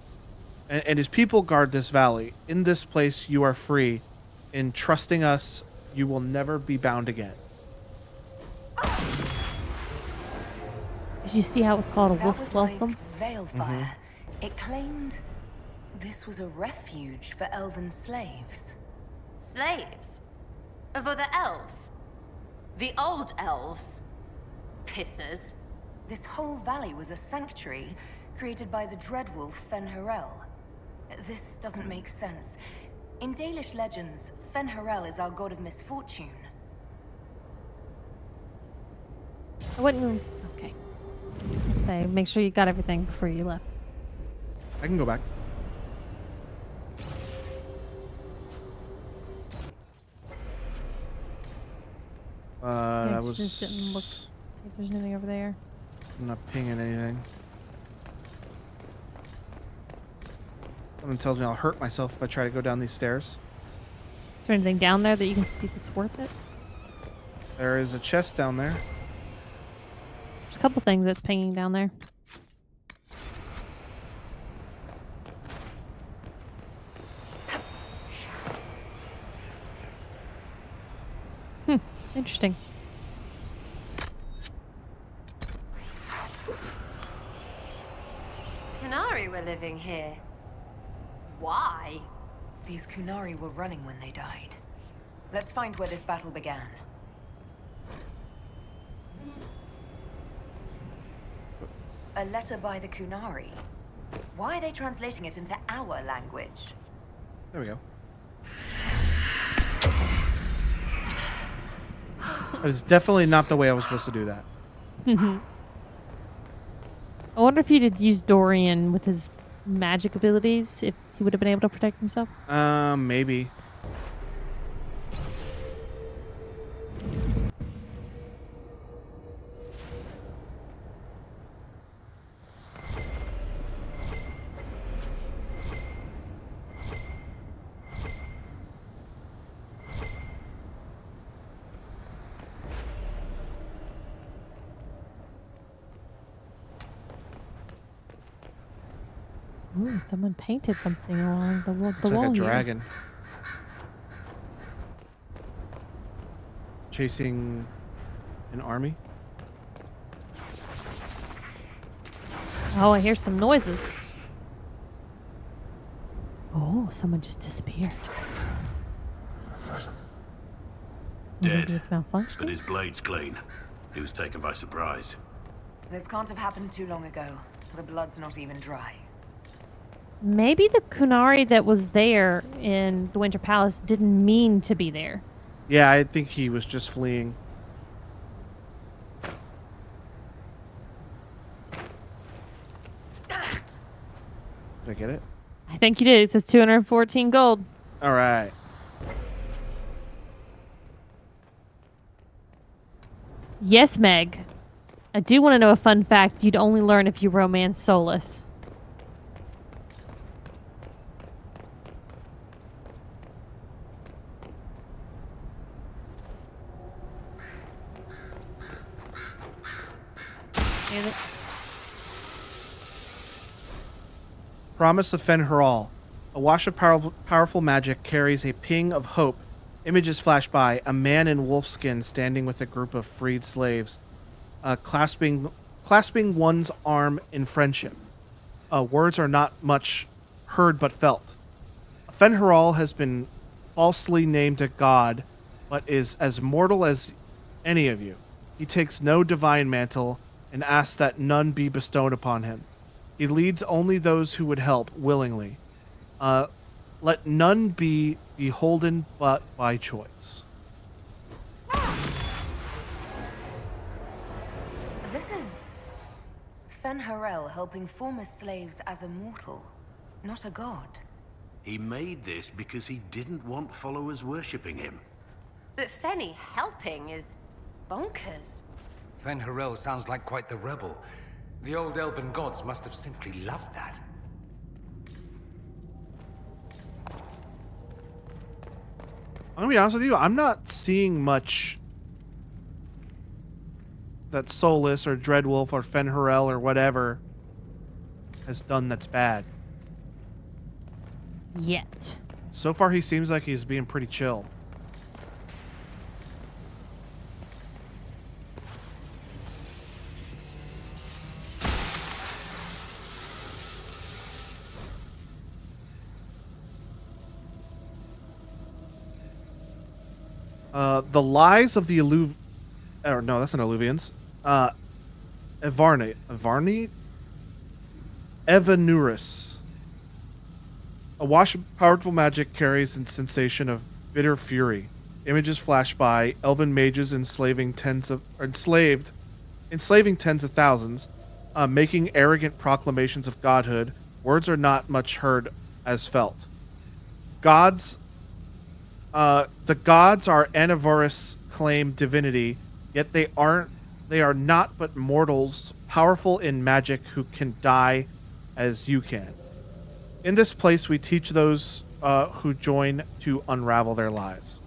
and his people guard this valley. In this place you are free. In trusting us, you will never be bound again. Did you see how it was called a That wolf's was welcome? like Veilfire. It claimed this was a refuge for elven slaves. Slaves? Of other elves? The old elves? Pissers. This whole valley was a sanctuary created by the Dreadwolf Fenharel. This doesn't make sense. In Dalish legends, Fenharel is our god of misfortune. I wouldn't. Okay. Say, make sure you got everything before you left. I can go back. I was just didn't look. See if there's anything over there. I'm not pinging anything. Someone tells me I'll hurt myself if I try to go down these stairs. Is there anything down there that you can see that's worth it? There is a chest down there. There's a couple things that's pinging down there. Interesting. Kunari were living here. Why? These Kunari were running when they died. Let's find where this battle began. A letter by the Kunari. Why are they translating it into our language? There we go. It's definitely not the way I was supposed to do that. I wonder if he'd used Dorian with his magic abilities, if he would have been able to protect himself. Maybe. Ooh, someone painted something along the wall. Looks like a dragon. Chasing an army. Oh, I hear some noises. Oh, someone just disappeared. Maybe Dead, it's malfunctioning. but his blade's clean. He was taken by surprise. This can't have happened too long ago. The blood's not even dry. Maybe the Kunari that was there in the Winter Palace didn't mean to be there. Yeah, I think he was just fleeing. Did I get it? I think you did. It says 214 gold. All right. Yes, Meg. I do want to know a fun fact you'd only learn if you romance Solus. Promise of Fen-Haral. A wash of powerful magic carries a ping of hope. Images flash by. A man in wolfskin standing with a group of freed slaves, clasping one's arm in friendship. Words are not much heard but felt. Fen-Haral has been falsely named a god, but is as mortal as any of you. He takes no divine mantle and asks that none be bestowed upon him. He leads only those who would help willingly. Let none be beholden but by choice. This is Fen-Haral helping former slaves as a mortal, not a god. He made this because he didn't want followers worshipping him. But Fenny helping is bonkers. Fen-Haral sounds like quite the rebel. The old elven gods must have simply loved that. I'm gonna be honest with you, I'm not seeing much that Solus or Dreadwolf or Fen-Haral or whatever has done that's bad. Yet. So far he seems like he's being pretty chill. The lies of the or no, that's not Alluvians. Evanurus. A wash of powerful magic carries a sensation of bitter fury. Images flash by. Elven mages enslaving tens of thousands, making arrogant proclamations of godhood. Words are not much heard as felt. The gods are Anavorus claim divinity, yet they are not but mortals, powerful in magic who can die as you can. In this place we teach those who join to unravel their lies.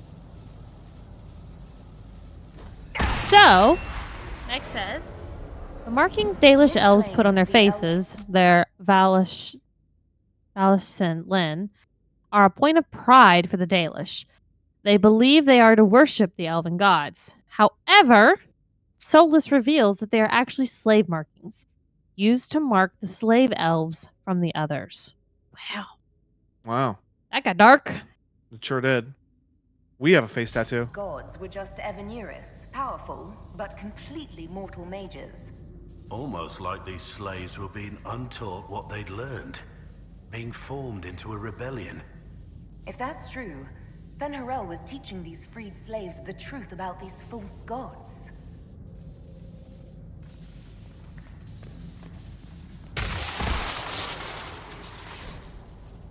So, next says, the markings Dalish elves put on their faces, their Valis and Lin, are a point of pride for the Dalish. They believe they are to worship the elven gods. However, Solus reveals that they are actually slave markings, used to mark the slave elves from the others. Wow. That got dark. It sure did. We have a face tattoo. Gods were just Evanurus, powerful, but completely mortal mages. Almost like these slaves were being untaught what they'd learned. Being formed into a rebellion. If that's true, then Harel was teaching these freed slaves the truth about these false gods.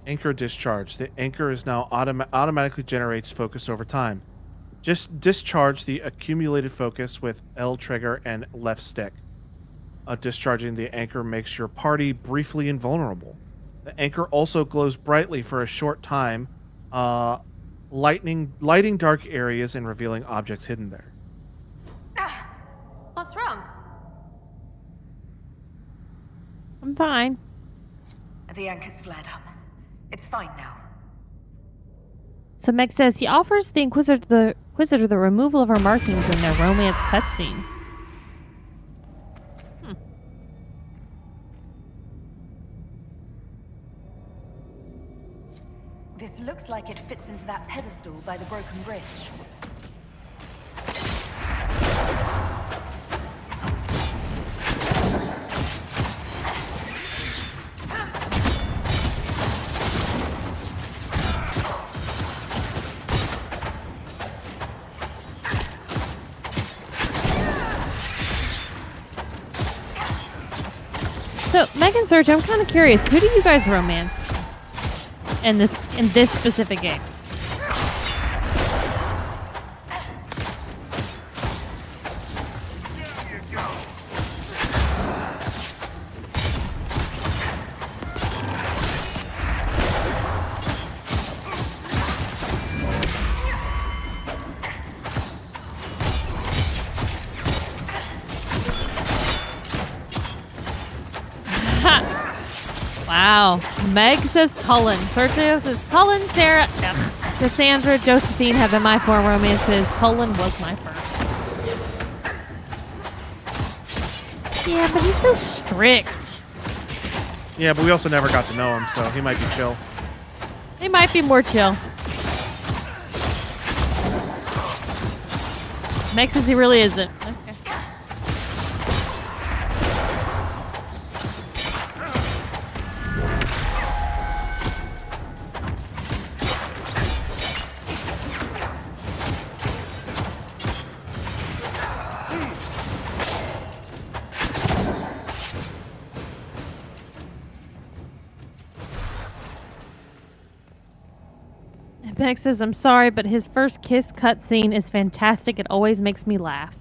Anchor discharge. The anchor is now automatically generates focus over time. Just discharge the accumulated focus with L trigger and left stick. Discharging the anchor makes your party briefly invulnerable. The anchor also glows brightly for a short time, lighting dark areas and revealing objects hidden there. What's wrong? I'm fine. The anchor's flared up. It's fine now. So Meg says he offers the Inquisitor the removal of her markings in their romance cutscene. This looks like it fits into that pedestal by the broken bridge. So, Meg and Serge, I'm kind of curious. Who do you guys romance in this specific game? Wow. Meg says Cullen. Sergio says Cullen, Sarah, Cassandra, Josephine have been my 4 romances. Cullen was my first. Yeah, but he's so strict. Yeah, but we also never got to know him, so he might be chill. He might be more chill. Meg says he really isn't. Okay. Meg says, I'm sorry, but his first kiss cutscene is fantastic. It always makes me laugh.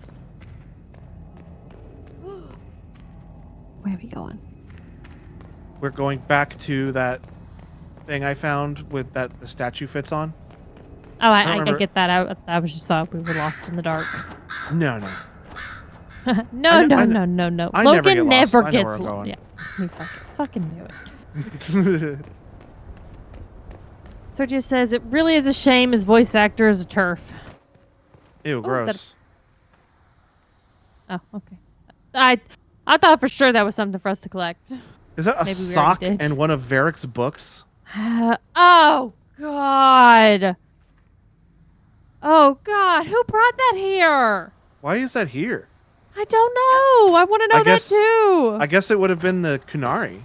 Where are we going? We're going back to that thing I found with that the statue fits on. Oh, I get that. I was just thought we were lost in the dark. No. No. I Logan never never get gets lost. I know where I'm lost. going. Yeah, we fucking knew it. Sergio says it really is a shame his voice actor is a turf. Ew, gross. Oh, okay. I thought for sure that was something for us to collect. Is that a Maybe sock and one of Varric's books? Oh God. Oh God, who brought that here? Why is that here? I don't know. I want to know that too. I guess it would have been the Kunari.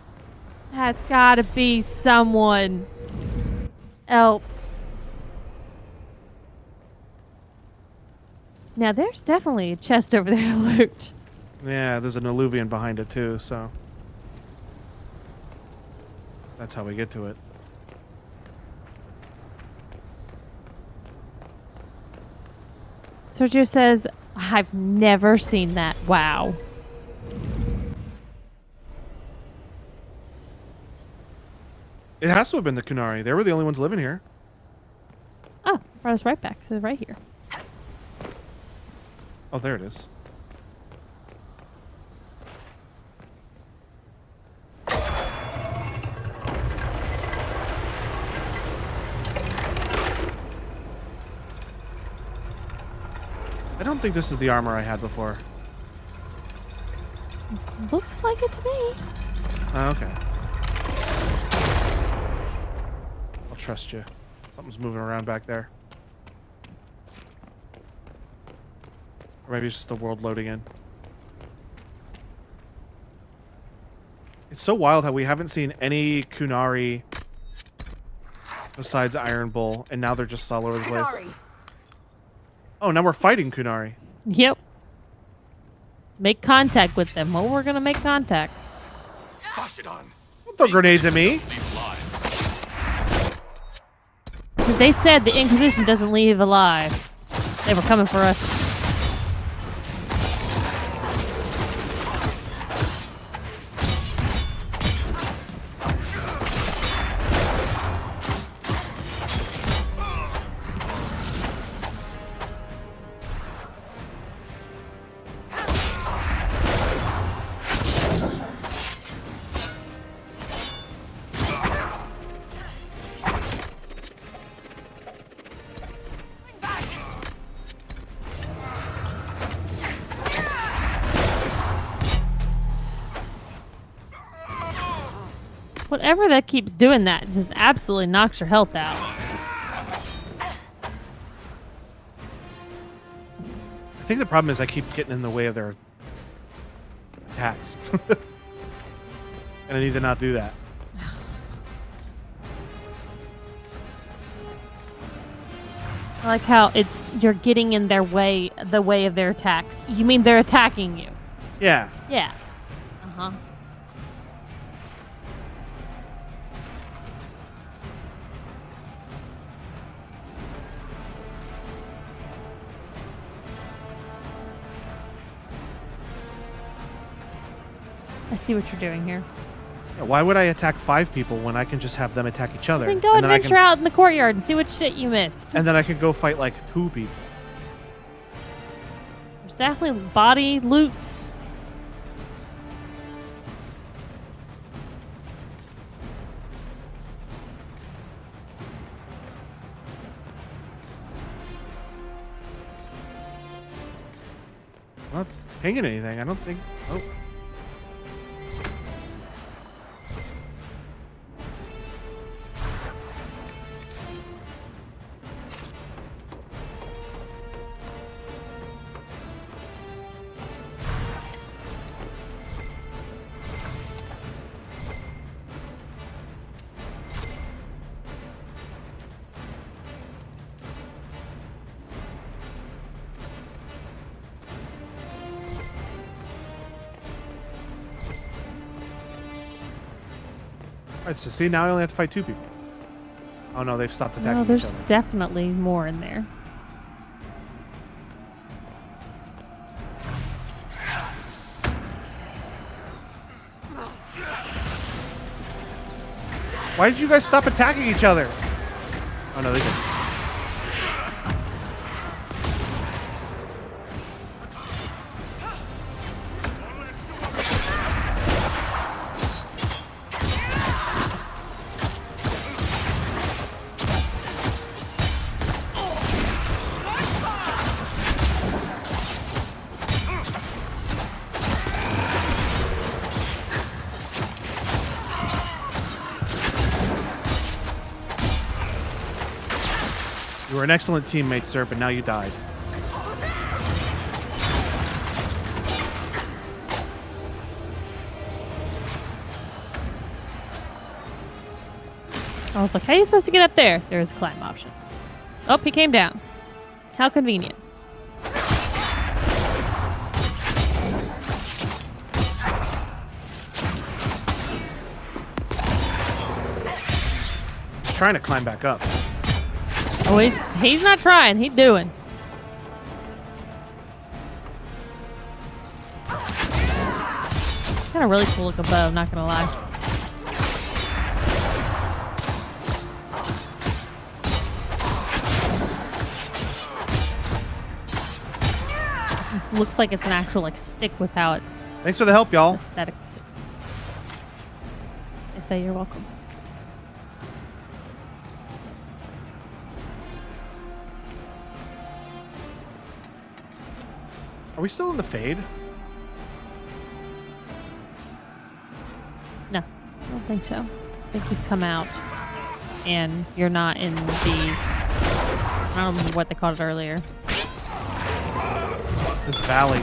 That's gotta be someone else. Now there's definitely a chest over there to loot. Yeah, there's an alluvian behind it too, so that's how we get to it. Sergio says, I've never seen that. Wow. It has to have been the Kunari. They were the only ones living here. Oh, brought us right back. So right here. Oh, there it is. I don't think this is the armor I had before. Looks like it to me. Okay. I'll trust you. Something's moving around back there. Or maybe it's just the world loading in. It's so wild how we haven't seen any Kunari besides Iron Bull, and now they're just all over the place. Oh, now we're fighting Kunari. Yep. Make contact with them. Well, we're gonna make contact. Don't throw grenades at me. Because they said the Inquisition doesn't leave alive. They were coming for us. Whatever that keeps doing that just absolutely knocks your health out. I think the problem is I keep getting in the way of their attacks. And I need to not do that. I like how you're getting in their way, the way of their attacks. You mean they're attacking you? Yeah. Yeah. Uh-huh. I see what you're doing here. Yeah, why would I attack 5 people when I can just have them attack each other? Then go adventure out in the courtyard and see what shit you missed. And then I could go fight like 2 people. There's definitely body loots. I'm not pinging anything. I don't think. Oh. Alright, so see, now I only have to fight 2 people. Oh no, they've stopped attacking No, each there's other. definitely more in there. Why did you guys stop attacking each other? Oh no, they didn't. You were an excellent teammate, sir, but now you died. I was like, how are you supposed to get up there? There's a climb option. Oh, he came down. How convenient. He's trying to climb back up. Oh, he's not trying. He's doing. It's kind of really cool look above, not gonna lie. Looks like it's an actual like stick with how it. Thanks for the help, y'all. Aesthetics. I say you're welcome. Are we still in the Fade? No, I don't think so. I think you've come out and you're not in the. I don't remember what they called it earlier. This valley.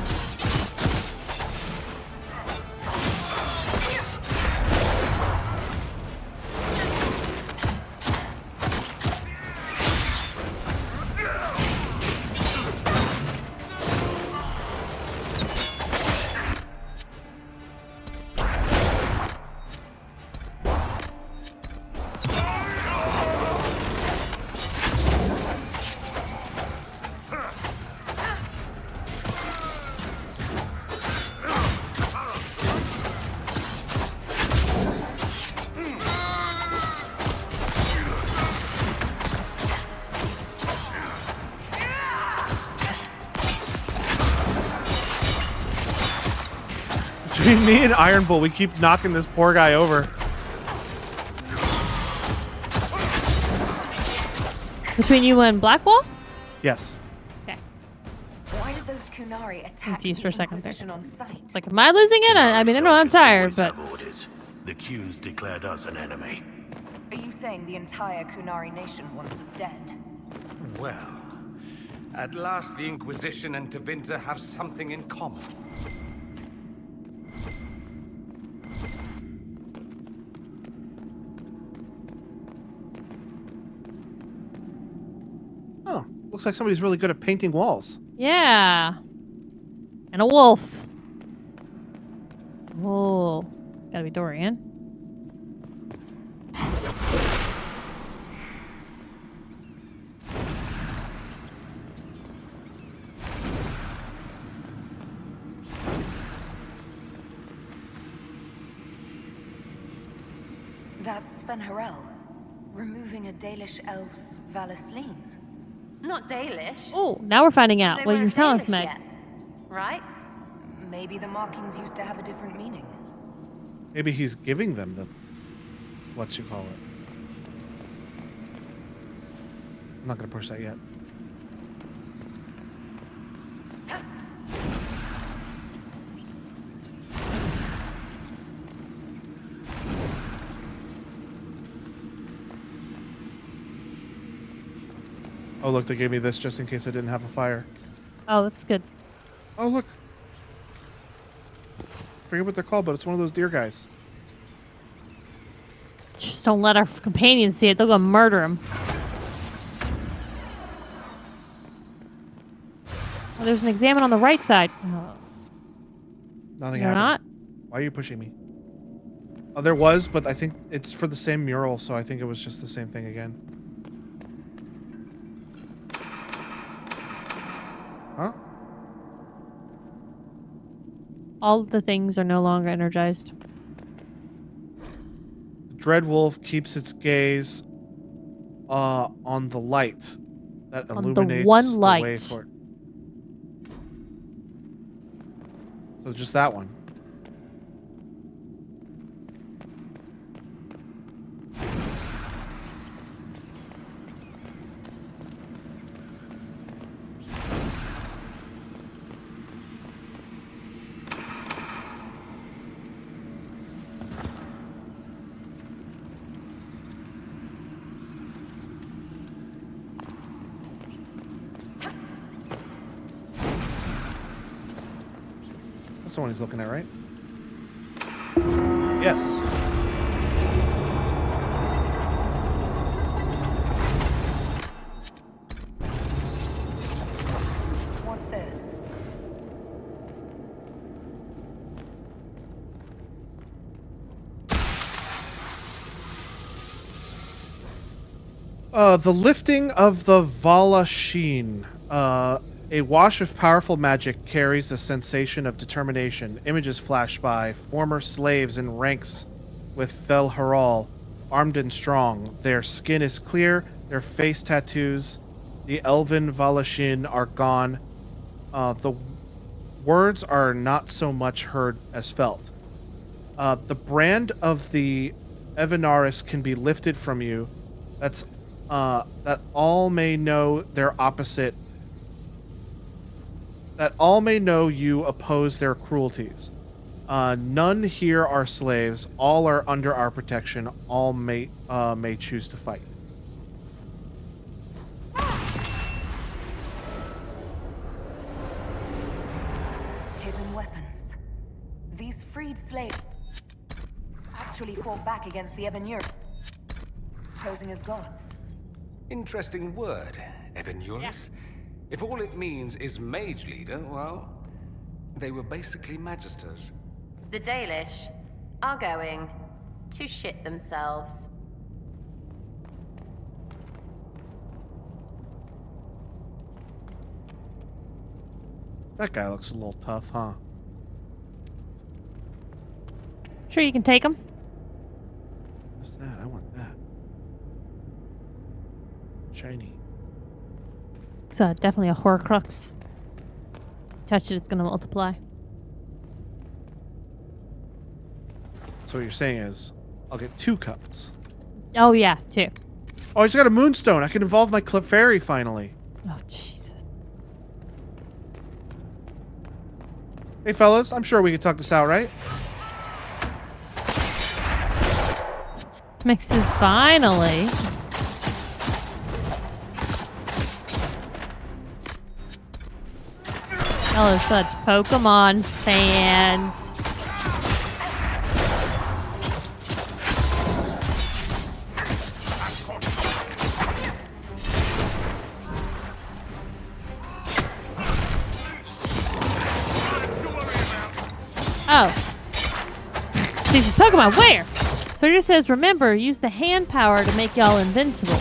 Between me and Iron Bull, we keep knocking this poor guy over. Between you and Blackwall? Yes. Okay. Why did those Kunari attack Confused for a second there. Inquisition on sight? Like, am I losing it? I mean, I know I'm tired, but... Orders. The Cunes declared us an enemy. Are you saying the entire Kunari nation wants us dead? Well, at last the Inquisition and Tevinter have something in common. Oh, looks like somebody's really good at painting walls. Yeah. And a wolf. Oh. Gotta be Dorian. That's Sven Harel, removing a Dalish elf's Valasleen. Not Dalish. Oh, now we're finding out They what you're weren't telling us, Dalish Meg. yet, right? Maybe the markings used to have a different meaning. Maybe he's giving them the... what you call it. I'm not going to push that yet. Oh, look, they gave me this just in case I didn't have a fire. Oh, that's good. Oh, look. I forget what they're called, but it's one of those deer guys. Just don't let our companions see it. They'll go murder him. Oh, there's an examine on the right side. Oh. Nothing You're happened. not? Why are you pushing me? Oh, there was, but I think it's for the same mural, so I think it was just the same thing again. Huh? All of the things are no longer energized. Dread Wolf keeps its gaze on the light that On the illuminates one the light. way for it. So just that one. That's the one he's looking at, right? Yes. What's this? The lifting of the Valashin. A wash of powerful magic carries a sensation of determination. Images flash by. Former slaves in ranks with Fel Haral, armed and strong. Their skin is clear, their face tattoos. The elven Valashin are gone. The words are not so much heard as felt. The brand of the Evanaris can be lifted from you. That all may know their opposite. That all may know you oppose their cruelties. None here are slaves. All are under our protection. All may choose to fight. Hidden weapons. These freed slaves actually fought back against the Evanur, posing as gods. Interesting word, Evanurus. If all it means is mage leader, well, they were basically magisters. The Dalish are going to shit themselves. That guy looks a little tough, huh? Sure, you can take them. What's that? I want that. Shiny. It's definitely a Horcrux. Touch it, it's gonna multiply. So what you're saying is, I'll get 2 cups. Oh yeah, 2. Oh, I just got a moonstone. I can evolve my Clefairy finally. Oh Jesus. Hey fellas, I'm sure we can talk this out, right? Mixes finally. Y'all are such Pokemon fans. Oh. See, she's Pokemon. Where? So it just says, remember, use the hand power to make y'all invincible.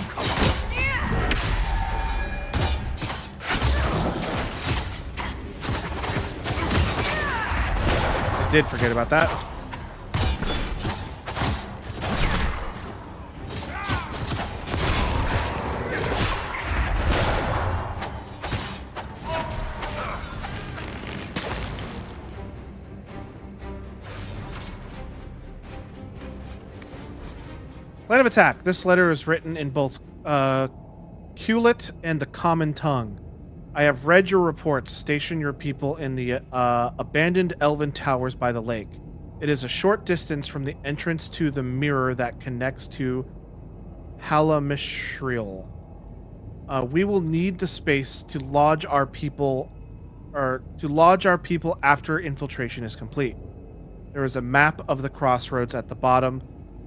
I did forget about that. Line of attack. This letter is written in both Qulit and the Common Tongue. I have read your reports. Station your people in the abandoned elven towers by the lake. It is a short distance from the entrance to the mirror that connects to Halamishriel. We will need the space to lodge our people, after infiltration is complete. There is a map of the crossroads at the bottom,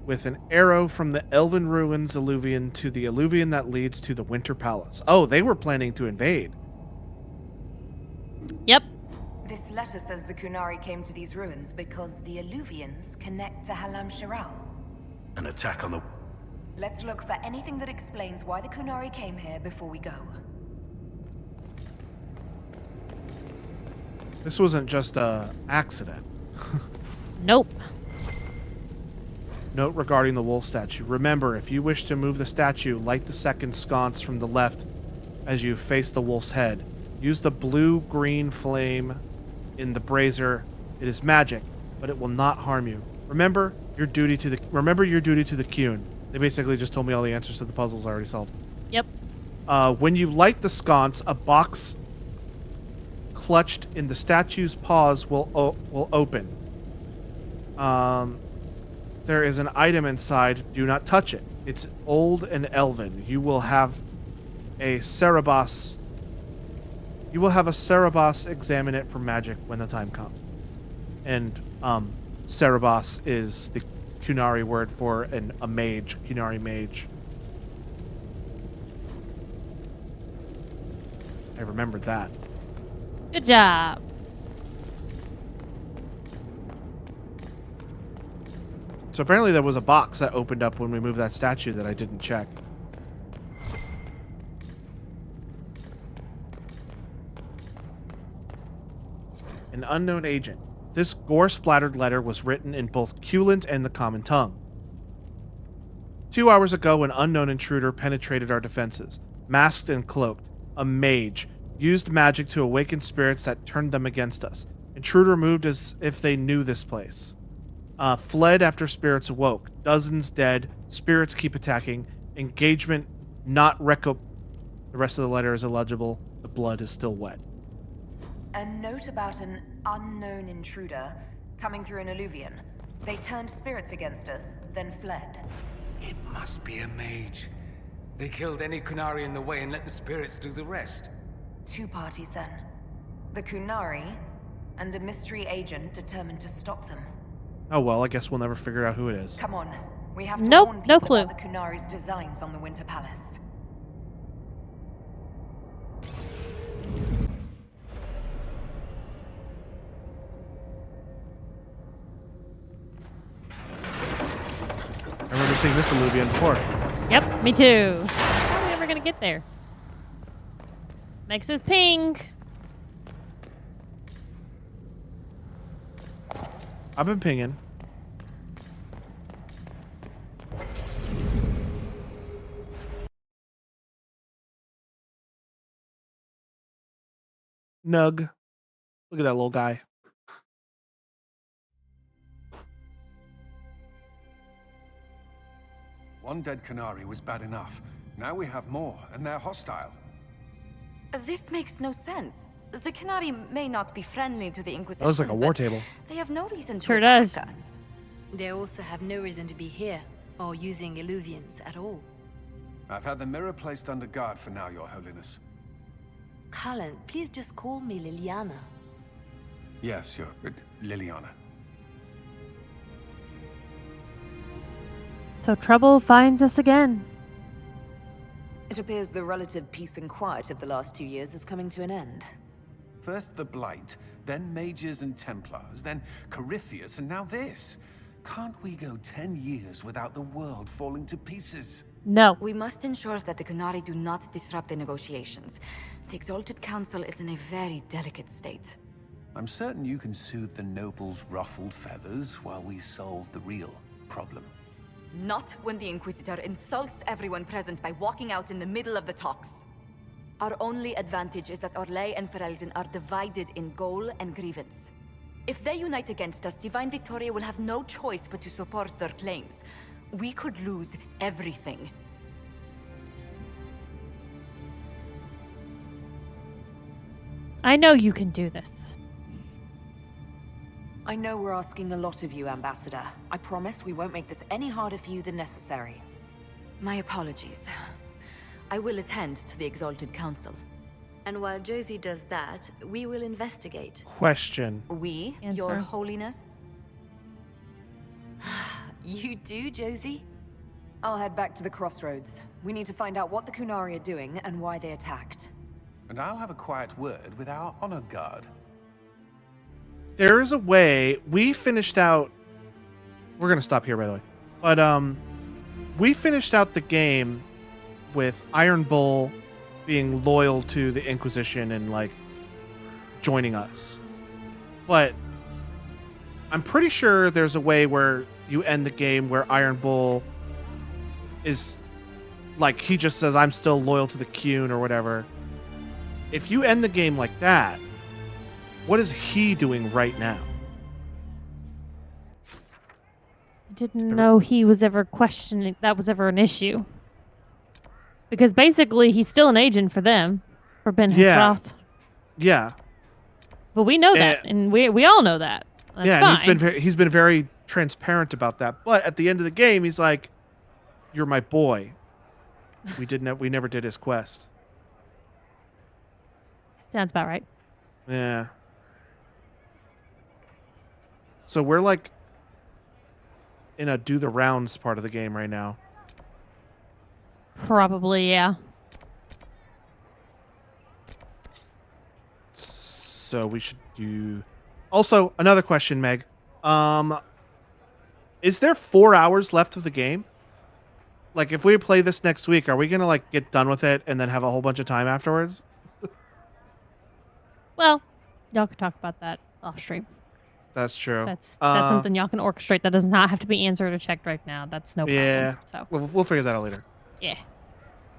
with an arrow from the Elven Ruins alluvion to the alluvion that leads to the Winter Palace. Oh, they were planning to invade. Yep. This letter says the Kunari came to these ruins because the alluvians connect to Halam Shiral. An attack on the... Let's look for anything that explains why the Kunari came here before we go. This wasn't just a accident. Nope. Note regarding the wolf statue. Remember, if you wish to move the statue, light the second sconce from the left as you face the wolf's head. Use the blue-green flame in the brazier. It is magic, but it will not harm you. Remember your duty to the Qun. They basically just told me all the answers to the puzzles I already solved. Yep. When you light the sconce, a box clutched in the statue's paws will open. There is an item inside. Do not touch it. It's old and elven. You will have a Cerebos examine it for magic when the time comes. And Cerebos is the Kunari word for a mage, Kunari mage. I remembered that. Good job. So apparently there was a box that opened up when we moved that statue that I didn't check. An unknown agent. This gore-splattered letter was written in both Qulant and the Common Tongue. 2 hours ago, an unknown intruder penetrated our defenses. Masked and cloaked. A mage. Used magic to awaken spirits that turned them against us. Intruder moved as if they knew this place. Fled after spirits awoke. Dozens dead. Spirits keep attacking. Engagement not The rest of the letter is illegible. The blood is still wet. A note about an unknown intruder coming through an alluvion. They turned spirits against us, then fled. It must be a mage. They killed any Kunari in the way and let the spirits do the rest. 2 parties then. The Kunari and a mystery agent determined to stop them. Oh well, I guess we'll never figure out who it is. Come on. We have to Nope, warn no people clue. about the Kunari's designs on the Winter Palace. I remember seeing this alluvion before. Yep, me too. How are we ever gonna get there? Makes us ping. I've been pinging. Nug. Look at that little guy. One dead Canary was bad enough. Now we have more, and they're hostile. This makes no sense. The Canary may not be friendly to the Inquisition. That looks like a war but table. They have no reason to Sure attack does. us. They also have no reason to be here, or using Illuvians at all. I've had the mirror placed under guard for now, Your Holiness. Cullen, please just call me Liliana. Yes, Liliana. So trouble finds us again. It appears the relative peace and quiet of the last 2 years is coming to an end. First the Blight, then Mages and Templars, then Corypheus, and now this. Can't we go 10 years without the world falling to pieces? No. We must ensure that the Canary do not disrupt the negotiations. The Exalted Council is in a very delicate state. I'm certain you can soothe the nobles' ruffled feathers while we solve the real problem. Not when the Inquisitor insults everyone present by walking out in the middle of the talks. Our only advantage is that Orlais and Ferelden are divided in goal and grievance. If they unite against us, Divine Victoria will have no choice but to support their claims. We could lose everything. I know you can do this. I know we're asking a lot of you, Ambassador. I promise we won't make this any harder for you than necessary. My apologies. I will attend to the Exalted Council. And while Josie does that, we will investigate. Question. We, Answer. Your Holiness? You do, Josie? I'll head back to the crossroads. We need to find out what the Kunari are doing and why they attacked. And I'll have a quiet word with our honor guard. There is a way. We finished out. We're gonna stop here, by the way. But we finished out the game with Iron Bull being loyal to the Inquisition and like joining us. But I'm pretty sure there's a way where you end the game where Iron Bull is like he just says I'm still loyal to the Qun or whatever. If you end the game like that, what is he doing right now? I didn't know he was ever questioning that was ever an issue. Because basically he's still an agent for them, for Ben Hesroth. Yeah. But we know that, and we all know that. That's yeah, fine. and he's been very transparent about that. But at the end of the game, he's like, "You're my boy. We never did his quest." Sounds about right. Yeah. So we're like in a do the rounds part of the game right now. Probably, yeah. So we should do. Also, another question, Meg. Is there 4 hours left of the game? Like, if we play this next week, are we gonna like get done with it and then have a whole bunch of time afterwards? Well, y'all could talk about that off stream. That's true. That's something y'all can orchestrate. That does not have to be answered or checked right now. That's no problem. Yeah. So We'll figure that out later. yeah.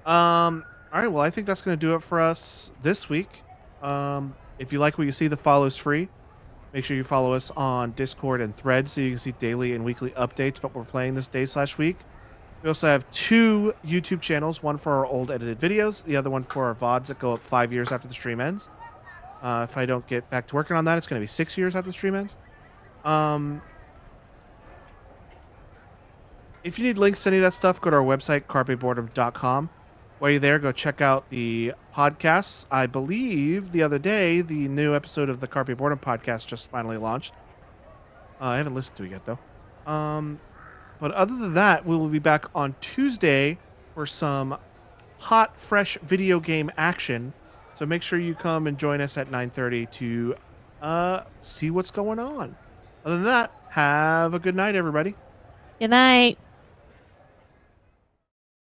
All right. Well, I think that's gonna do it for us this week. If you like what you see, the follow's free. Make sure you follow us on Discord and Threads so you can see daily and weekly updates about what we're playing this day/week. We also have 2 YouTube channels, one for our old edited videos, the other one for our VODs that go up 5 years after the stream ends. If I don't get back to working on that, it's going to be 6 years after the stream ends. If you need links to any of that stuff, go to our website, carpeboredom.com. While you're there, go check out the podcasts. I believe the other day, the new episode of the Carpe Boredom podcast just finally launched. I haven't listened to it yet, though. But other than that, we will be back on Tuesday for some hot, fresh video game action. So make sure you come and join us at 9:30 to see what's going on. Other than that, have a good night, everybody. Good night.